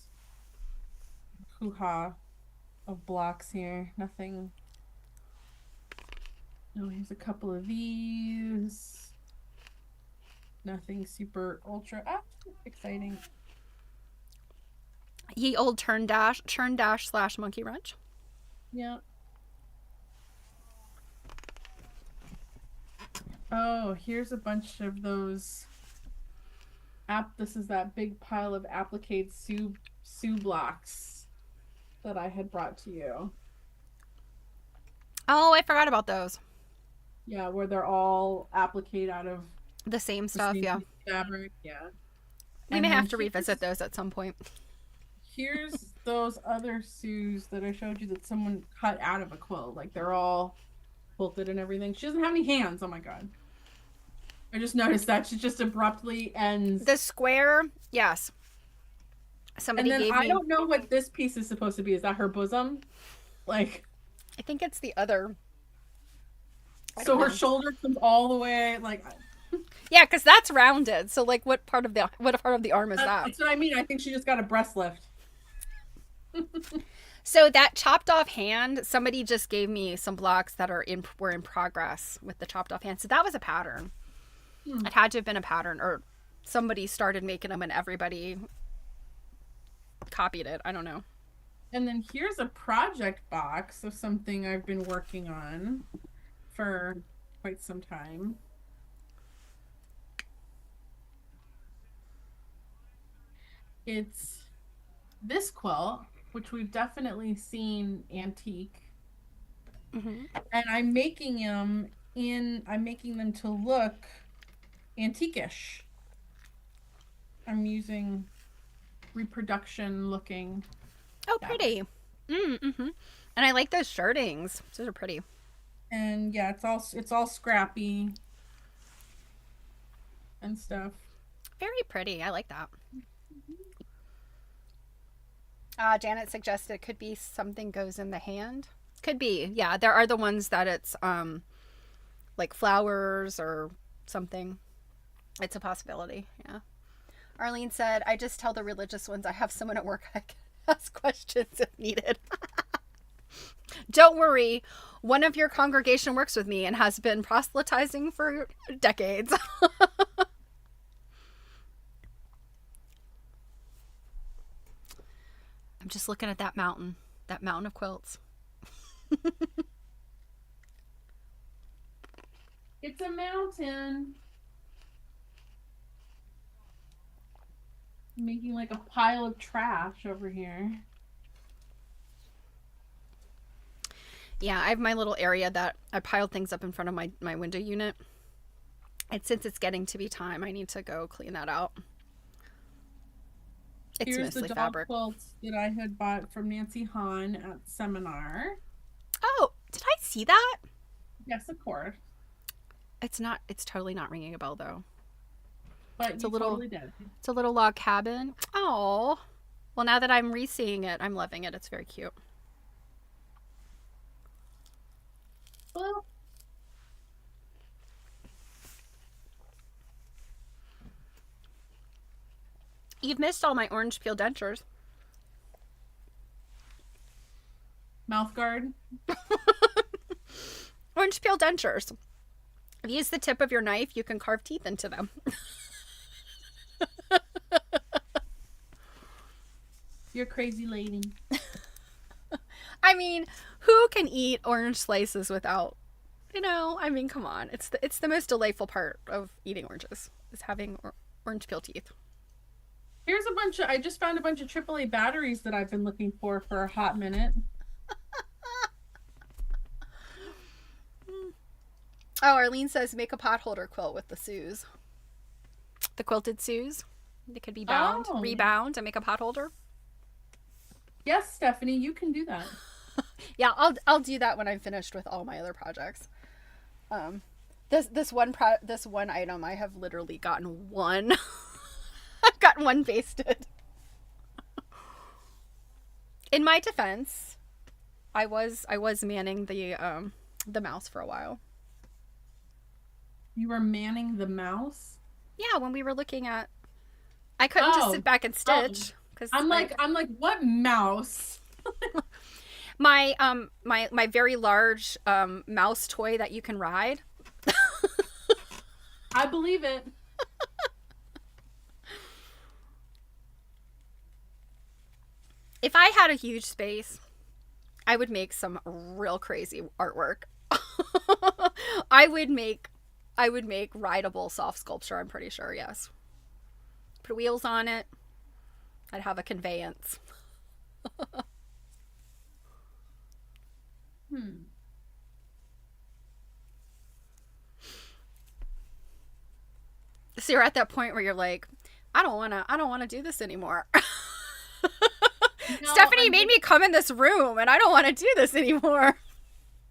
hoo-ha of blocks here. Nothing. Oh, here's a couple of these. Nothing super ultra exciting. Ye old turn dash / monkey wrench. Yeah. Oh, here's a bunch of those this is that big pile of applique Sue blocks that I had brought to you. Oh, I forgot about those. Yeah, where they're all applique out of The same the stuff, same yeah. fabric. Yeah. We may And then have to revisit those at some point. here's those other Sues that I showed you that someone cut out of a quilt. Like they're all quilted and everything. She doesn't have any hands. Oh my God. I just noticed that she just abruptly ends. The square, yes. And Somebody then gave I me. don't know what this piece is supposed to be. Is that her bosom? Like, I think it's the other. so her shoulder comes all the way. Like, Yeah, because that's rounded. So, like, what part of the arm is that? that's what I mean. I think she just got a breast lift. So that chopped off hand, somebody just gave me some blocks that were in progress with the chopped off hand. So that was a pattern. It had to have been a pattern, or somebody started making them and everybody copied it. I don't know. And then here's a project box of something I've been working on for quite some time. It's this quilt, which we've definitely seen antique. Mm-hmm. And I'm making them to look antiquish. I'm using reproduction looking. Oh, pretty. Mm-hmm. And I like those shirtings. Those are pretty. And yeah, it's all scrappy and stuff. Very pretty. I like that. Janet suggested it could be something goes in the hand. Could be. Yeah, there are the ones that it's like flowers or something. It's a possibility. Yeah. Arlene said, I just tell the religious ones I have someone at work I can ask questions if needed. Don't worry. One of your congregation works with me and has been proselytizing for decades. I'm just looking at that mountain of quilts. It's a mountain. Making like a pile of trash over here. Yeah, I have my little area that I piled things up in front of my window unit. And since it's getting to be time, I need to go clean that out. It's Here's mostly the dog fabric. quilts that I had bought from Nancy Hahn at seminar. Oh, did I see that? Yes, of course. It's totally not ringing a bell though. But It's you a little totally did. It's a little log cabin. Oh. Well, now that I'm re-seeing it, I'm loving it. It's very cute. Well, You've missed all my orange peel dentures. mouth guard. Orange peel dentures. If you use the tip of your knife, you can carve teeth into them. You're a crazy lady. I mean, who can eat orange slices without, I mean, come on. It's the most delightful part of eating oranges, is having orange peel teeth. Here's I just found a bunch of AAA batteries that I've been looking for a hot minute. Oh, Arlene says make a pot holder quilt with the Sues. The quilted Sues. It could be bound, Oh, rebound, and make a pot holder. yes, Stephanie, you can do that. Yeah, I'll do that when I'm finished with all my other projects. Um, this one item I have literally gotten one. I've gotten one basted. In my defense, I was manning the mouse for a while. You were manning the mouse. Yeah, when we were looking at, I couldn't just sit Oh, back and oh, stitch because I I'm like, what mouse? my very large mouse toy that you can ride. I believe it. If I had a huge space, I would make some real crazy artwork. I would make I would make rideable soft sculpture, I'm pretty sure, yes. Put wheels on it. I'd have a conveyance. Hmm. So you're at that point where you're like, I don't wanna do this anymore. No, Stephanie made me come in this room and I don't want to do this anymore.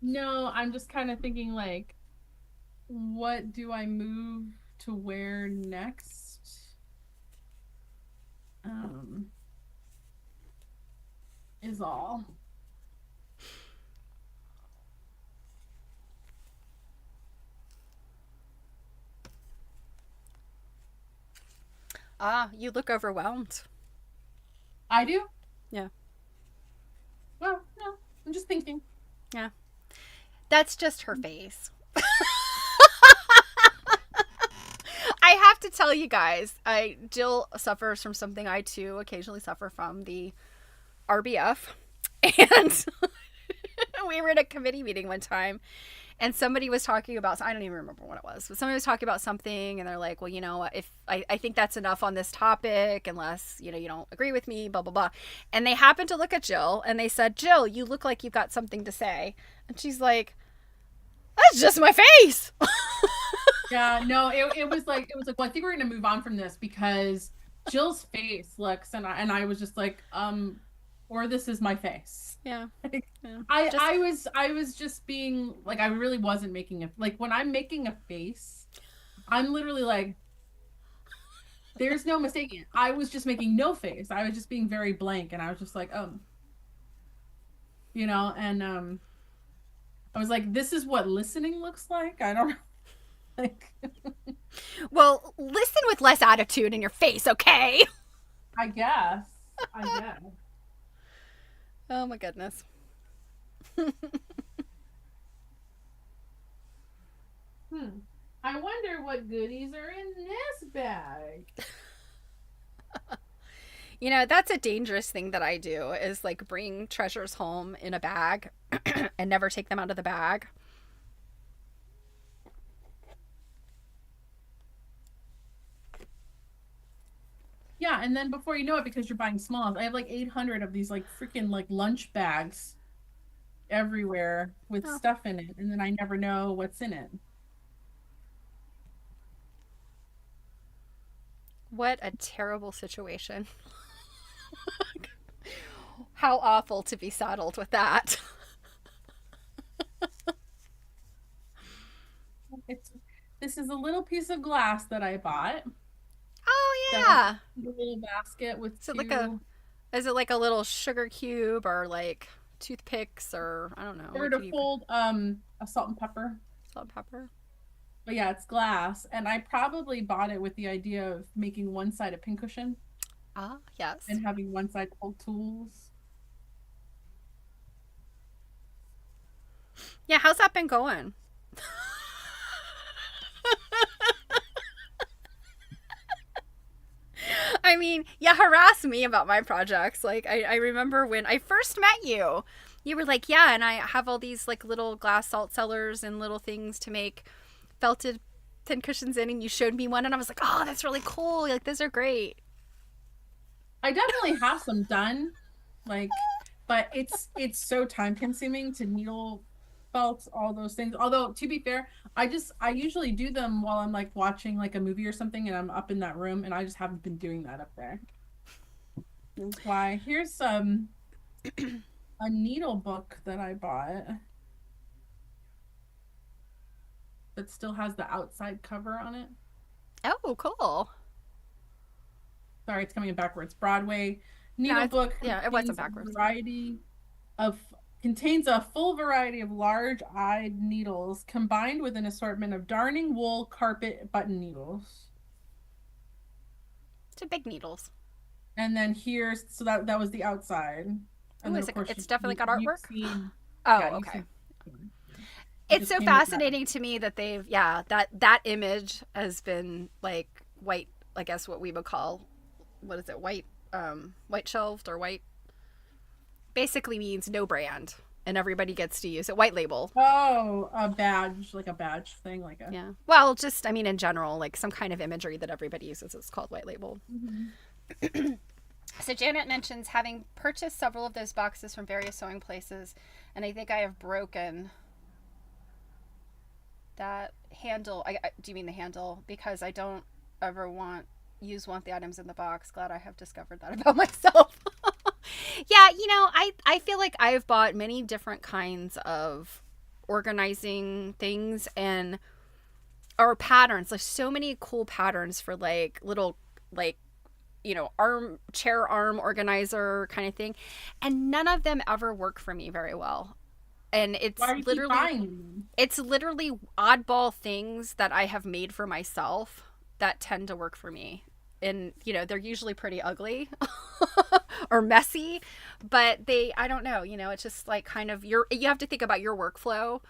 no, I'm just kind of thinking like, what do I move to wear next? Um, is all. Ah, you look overwhelmed. I do? Yeah. Well, no, I'm just thinking. Yeah. That's just her face. I have to tell you guys, I Jill suffers from something I too occasionally suffer from, the RBF. And we were in a committee meeting one time and somebody was talking about, I don't even remember what it was, but somebody was talking about something and they're like, well, you know, if I think that's enough on this topic, unless, you know, you don't agree with me, blah, blah, blah. And they happened to look at Jill and they said, Jill, you look like you've got something to say. And she's like, that's just my face. Yeah, no, it was like, well, I think we're gonna move on from this because Jill's face looks, and I was just like, or this is my face. Yeah. Yeah. Just I was just being like, I really wasn't making a like when I'm making a face, I'm literally like, there's no mistaking it. I was just making no face. I was just being very blank, and I was just like, you know, and I was like, this is what listening looks like. I don't like. well, listen with less attitude in your face, okay? I guess. I guess. Oh my goodness. Hmm. I wonder what goodies are in this bag. You know, that's a dangerous thing that I do is like bring treasures home in a bag and never take them out of the bag. Yeah, and then before you know it, because you're buying smalls, I have like 800 of these like freaking like lunch bags everywhere with Oh, stuff in it, and then I never know what's in it. what a terrible situation. How awful to be saddled with that. It's this is a little piece of glass that I bought Oh that yeah. a little basket with Is it like a two is it like a little sugar cube or like toothpicks or I don't know, or what to could you hold a salt and pepper. salt and pepper? But yeah, it's glass, and I probably bought it with the idea of making one side a pincushion Ah, yes. and having one side hold tools. Yeah, how's that been going? I mean, you harass me about my projects. Like, I remember when I first met you, you were like, yeah, and I have all these like little glass salt cellars and little things to make felted pin cushions in, and you showed me one, and I was like, oh, that's really cool. Like, those are great. I definitely have some done, like, but it's so time consuming to needle felt, all those things. Although to be fair, I usually do them while I'm like watching like a movie or something and I'm up in that room and I just haven't been doing that up there. That's why. Here's a needle book that I bought that still has the outside cover on it. Oh, cool. Sorry, it's coming in backwards. Broadway No, needle it's, book yeah, it wasn't backwards. of contains a full variety of large-eyed needles combined with an assortment of darning, wool, carpet, button needles. It's a big needles. And then here's so that was the outside. Ooh, And then of course it's definitely got you've artwork. seen Oh, yeah, you've okay. seen it It's just so came with that. fascinating to me that they've, yeah, that image has been like white, I guess what we would call, what is it, white shelved or white, basically means no brand and everybody gets to use it, white label. Oh, a badge, like a badge thing, like a Yeah, well, just, I mean, in general, like some kind of imagery that everybody uses is called white label. Mhm. So Janet mentions having purchased several of those boxes from various sewing places, and I think I have broken that handle. Do you mean the handle? Because I don't ever want the items in the box. Glad I have discovered that about myself. Yeah, I feel like I've bought many different kinds of organizing things and or patterns. There's so many cool patterns for like little like arm organizer kind of thing, and none of them ever work for me very well. And Why do you keep buying them? it's literally oddball things that I have made for myself that tend to work for me. And they're usually pretty ugly or messy, but I don't know, it's just like kind of you have to think about your workflow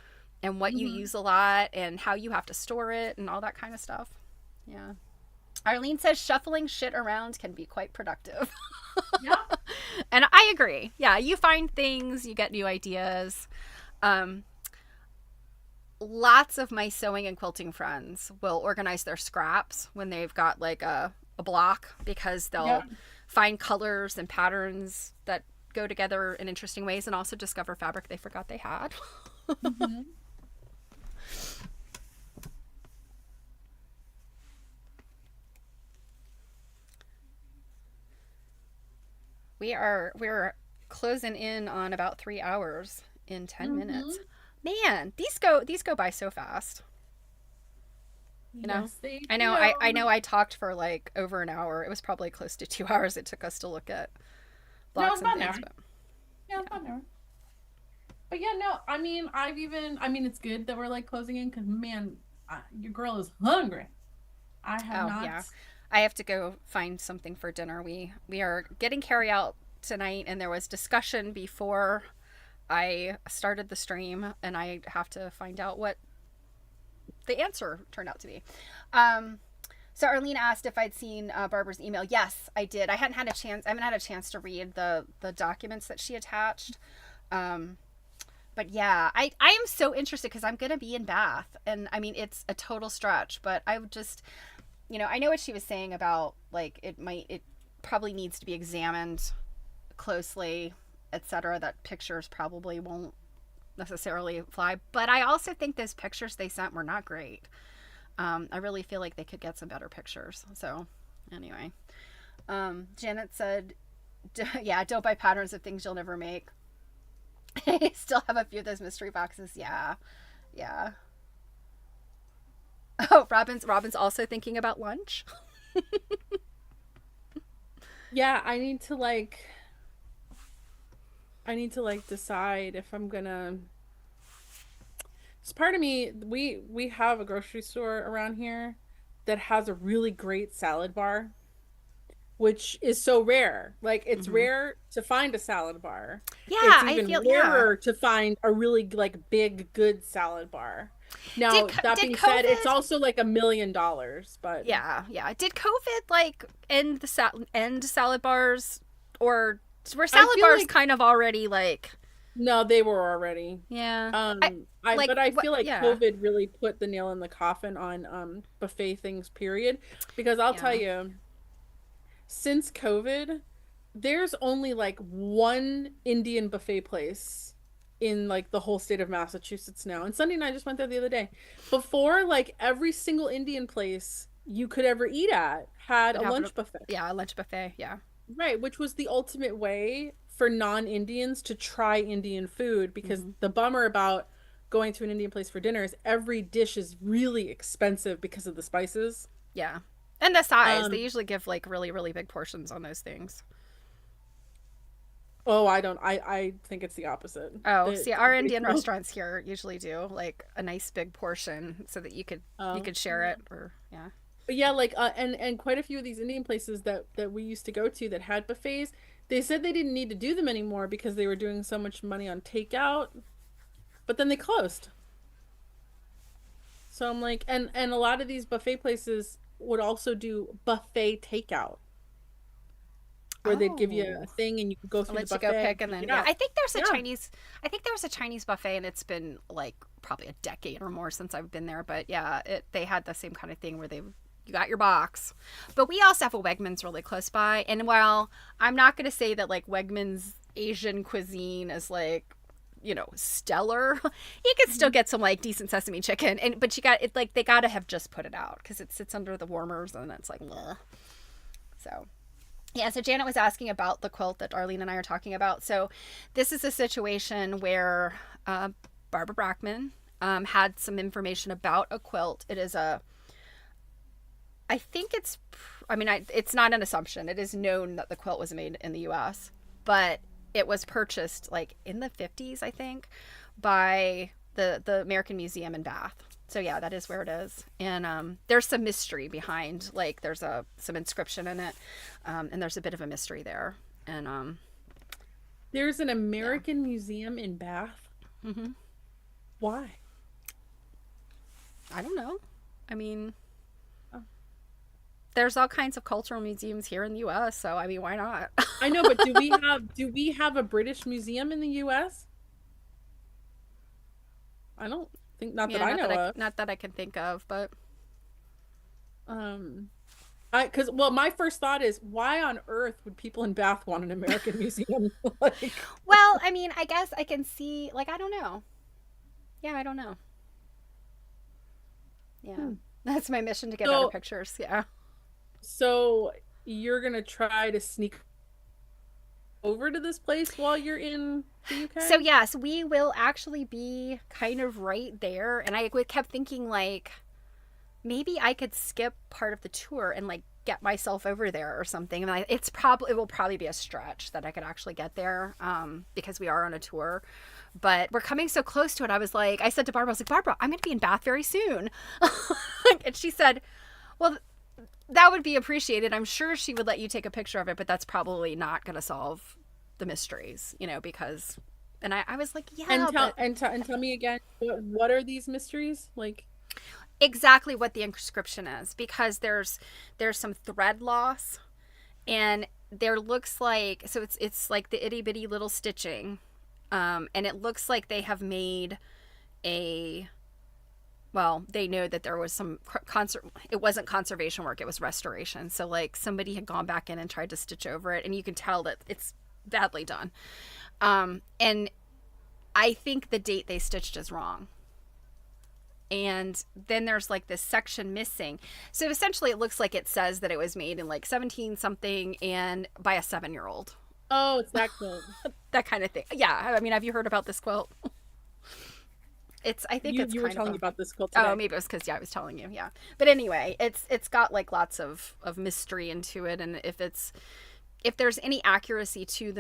and what you Mhm. use a lot and how you have to store it and all that kind of stuff. Yeah. Arlene says shuffling shit around can be quite productive. Yeah. And I agree. Yeah, you find things, you get new ideas. Um, Lots of my sewing and quilting friends will organize their scraps when they've got like a block because Yeah. they'll find colors and patterns that go together in interesting ways and also discover fabric they forgot they had. Mhm. We're closing in on about 3 hours in 10 minutes. Mhm. Man, these go by so fast. You know, Yes, they I know I do. know I talked for like over an hour. It was probably close to 2 hours it took us to look at No, blocks it's and about an things, hour. but Yeah, it's yeah. about an hour. But yeah, no, I mean, it's good that we're like closing in because man, your girl is hungry. I have Oh not. yeah, I have to go find something for dinner. We are getting carry out tonight, and there was discussion before I started the stream, and I have to find out what the answer turned out to be. Um, so Arlene asked if I'd seen Barbara's email. Yes, I did. I haven't had a chance to read the documents that she attached. Um, but yeah, I am so interested because I'm gonna be in Bath, and I mean it's a total stretch, but I would just I know what she was saying about like it probably needs to be examined closely, etc. That pictures probably won't necessarily fly, but I also think those pictures they sent were not great. I really feel like they could get some better pictures. So anyway, Janet said, "Yeah, don't buy patterns of things you'll never make." I still have a few of those mystery boxes. Yeah, yeah. Oh, Robin's also thinking about lunch. Yeah, I need to like decide if I'm gonna. It's part of me. We have a grocery store around here that has a really great salad bar, which is so rare. Like it's Mm-hmm. rare to find a salad bar. Yeah, It's I even feel yeah. rarer to find a really like big good salad bar. Now, that Did being said, it's COVID? also like $1 million, but Yeah, yeah. Did COVID like end salad bars, or were I salad feel bars like kind of already like no, they were already. yeah? I like But I what? feel like Yeah, COVID really put the nail in the coffin on buffet things, period. Because I'll tell yeah. you, since COVID, there's only like one Indian buffet place. in like the whole state of Massachusetts now. And Sunday and I just went there the other day. Before, like every single Indian place you could ever eat at had Would a have lunch buffet. yeah, a lunch buffet. Yeah. Right, which was the ultimate way for non-Indians to try Indian food because Hmm. the bummer about going to an Indian place for dinner is every dish is really expensive because of the spices. Yeah. And the size. They Um, usually give like really, really big portions on those things. oh, I think it's the opposite. Oh, They, see, our they Indian don't. restaurants here usually do like a nice big portion so that you Um, could share it or yeah. but yeah, like and quite a few of these Indian places that we used to go to that had buffets, they said they didn't need to do them anymore because they were doing so much money on takeout, but then they closed. So I'm like, and a lot of these buffet places would also do buffet takeout, where they'd give you a Oh. thing and you could go I'll through the let you go buffet pick and and pick then it yeah. out. Yeah. I think there was a Chinese buffet and it's been like probably a decade or more since I've been there, but yeah, they had the same kind of thing where they you got your box. But we also have a Wegmans really close by. And while I'm not going to say that like Wegmans Asian cuisine is like stellar, you can still Mhm. get some like decent sesame chicken. And but you got it like they got to have just put it out because it sits under the warmers and it's like bleh. So yeah, so Janet was asking about the quilt that Arlene and I are talking about. So this is a situation where Barbara Brackman had some information about a quilt. It is a, I think it's, I mean, it's not an assumption. It is known that the quilt was made in the U.S., but it was purchased like in the 50s, I think, by the American Museum in Bath. So yeah, that is where it is, and there's some mystery behind. Like there's some inscription in it, and there's a bit of a mystery there, and There's an yeah. American museum in Bath. Hmm. Why? I don't know. I mean, Oh, there's all kinds of cultural museums here in the U.S., so I mean, why not? I know, but do we have a British museum in the US? I don't think, not that Yeah, I know of. not that I can think of, but Um, because well, my first thought is why on earth would people in Bath want an American museum? Like, well, I mean, I guess I can see. Like, I don't know. Yeah, I don't know. Yeah, hmm. that's my mission to get better So, pictures. Yeah. so you're gonna try to sneak over to this place while you're in the So UK? yes, we will actually be kind of right there, and I kept thinking like maybe I could skip part of the tour and like get myself over there or something. And it will probably be a stretch that I could actually get there because we are on a tour. But we're coming so close to it. I said to Barbara, I was like, Barbara, I'm going to be in Bath very soon. And she said, well, that would be appreciated. I'm sure she would let you take a picture of it, but that's probably not going to solve the mysteries, because. And I was like, And yeah, tell but and tell me again, what are these mysteries? Like, exactly what the inscription is because there's some thread loss and there looks like so it's like the itty bitty little stitching and it looks like they have made a well they know that there was some it wasn't conservation work, it was restoration, so like somebody had gone back in and tried to stitch over it and you can tell that it's badly done, and I think the date they stitched is wrong, and then there's like this section missing. So essentially it looks like it says that it was made in like 17 something and by a 7-year-old. oh, it's that quilt. That kind of thing. Yeah, I mean, have you heard about this quilt? It's I think You it's you were kind of telling me a about this quilt oh today. maybe it was because yeah I was telling you yeah, but anyway it's got like lots of mystery into it, and if there's any accuracy to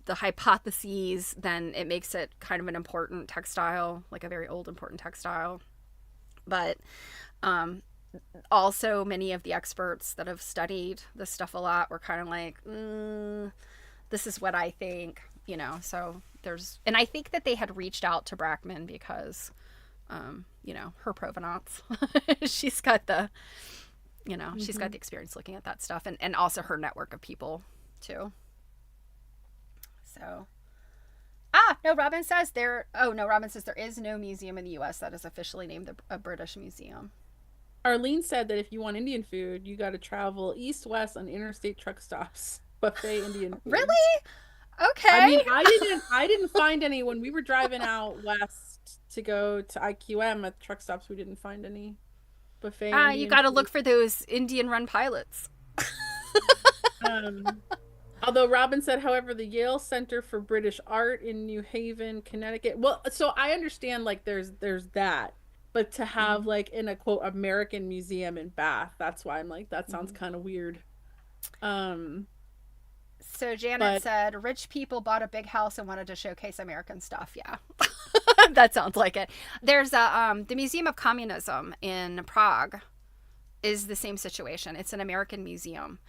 the hypotheses, then it makes it kind of an important textile, like a very old important textile. But um, also, many of the experts that have studied this stuff a lot were kind of like, this is what I think, So and I think that they had reached out to Brackman because, her provenance. she's got the, she's got Hmm. the experience looking at that stuff, and also her network of people too. So no, Robin says there. Oh no, Robin says there is no museum in the U.S. that is officially named a British museum. Arlene said that if you want Indian food, you got to travel east west on interstate truck stops. Buffet Indian Really? foods. I Okay. mean, I didn't find any when we were driving out west to go to IQM at the truck stops. We didn't find any buffet Ah, you Indian got to look food. for those Indian run pilots. Um, Although Robin said, however, the Yale Center for British Art in New Haven, Connecticut. Well, so I understand like there's that, but to have Hmm. like in a quote American museum in Bath, that's why I'm like that sounds Hmm. kind of weird. Um, So Janet but said rich people bought a big house and wanted to showcase American stuff. Yeah. That sounds like it. There's a the Museum of Communism in Prague is the same situation. It's an American museum,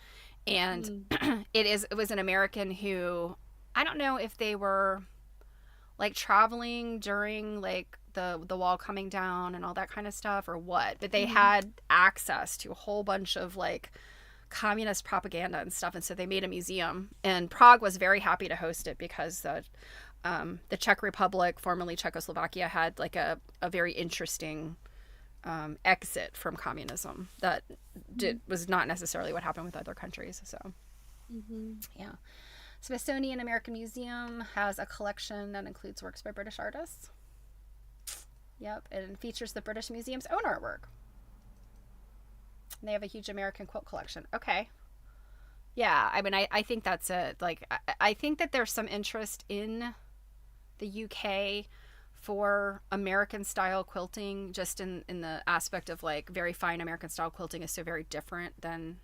and mm, it was an American who, I don't know if they were like traveling during like the wall coming down and all that kind of stuff or what, but they mm, had access to a whole bunch of like communist propaganda and stuff, and so they made a museum. And Prague was very happy to host it because the Czech Republic, formerly Czechoslovakia, had like a very interesting exit from communism that was not necessarily what happened with other countries. So mm-hmm. yeah, Smithsonian American Museum has a collection that includes works by British artists. Yep, and features the British Museum's own artwork. And they have a huge American quilt collection. Okay. Yeah, I mean, I think that's it. Like, I think that there's some interest in the UK for American style quilting, just in the aspect of like very fine American style quilting is so very different than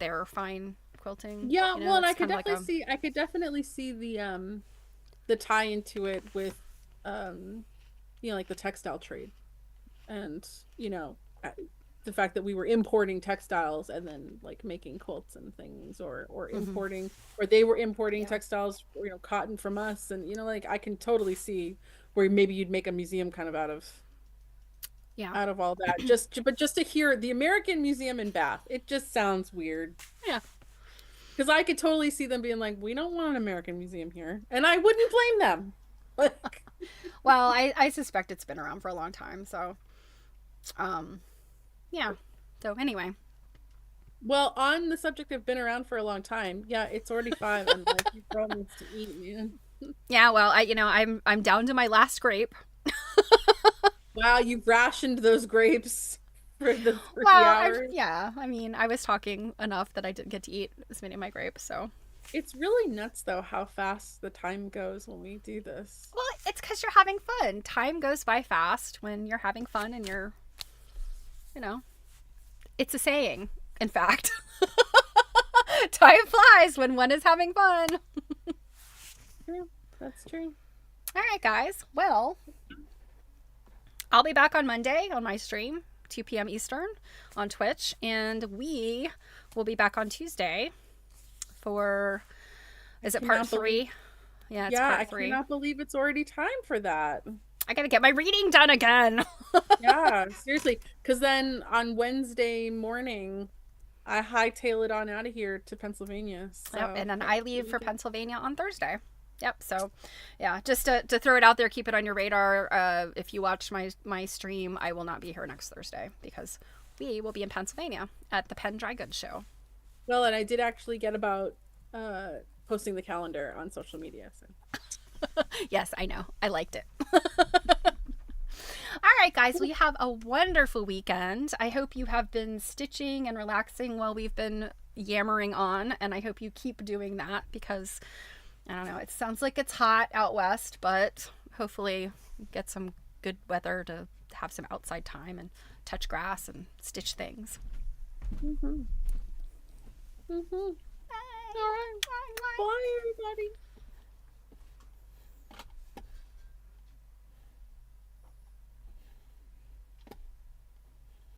their fine quilting. Yeah, You well, know, and it's kind of like a. I could definitely see the tie into it with um like the textile trade and uh, the fact that we were importing textiles and then like making quilts and things or Mm-hmm. importing or they were importing Yeah. textiles cotton from us and like I can totally see where maybe you'd make a museum kind of Yeah. out of all that but just to hear the American Museum in Bath, it just sounds weird Yeah. because I could totally see them being like, we don't want an American museum here, and I wouldn't blame them. Like, Well, I suspect it's been around for a long time. So, um, yeah. So anyway, well, on the subject of been around for a long time, yeah, it's already 5 and like you girl needs to eat, man. yeah. Well, I'm down to my last grape. Wow, you've rationed those grapes for the 3 Well, hours. yeah. I mean, I was talking enough that I didn't get to eat as many of my grapes. So, It's really nuts though how fast the time goes when we do this. well, it's because you're having fun. Time goes by fast when you're having fun, and you know, it's a saying. In fact, time flies when one is having fun. True. That's true. All right, guys. Well, I'll be back on Monday on my stream, 2 p.m. Eastern on Twitch, and we will be back on Tuesday for, is it part Cannot believe, 3? Yeah, it's yeah, I part 3. cannot believe it's already time for that. I gotta get my reading done again. Yeah, seriously. Because then on Wednesday morning, I hightail it on out of here to Pennsylvania. Yep, So and then that's I the leave for weekend. Pennsylvania on Thursday. Yep. So, yeah, just to throw it out there, keep it on your radar. If you watch my stream, I will not be here next Thursday because we will be in Pennsylvania at the Penn Dry Goods Show. Well, and I did actually get about posting the calendar on social media. So Yes, I know. I liked it. All right, guys, we have a wonderful weekend. I hope you have been stitching and relaxing while we've been yammering on, and I hope you keep doing that because I don't know, it sounds like it's hot out west, but hopefully get some good weather to have some outside time and touch grass and stitch things. mm-hmm. Mm-hmm. All right. Well,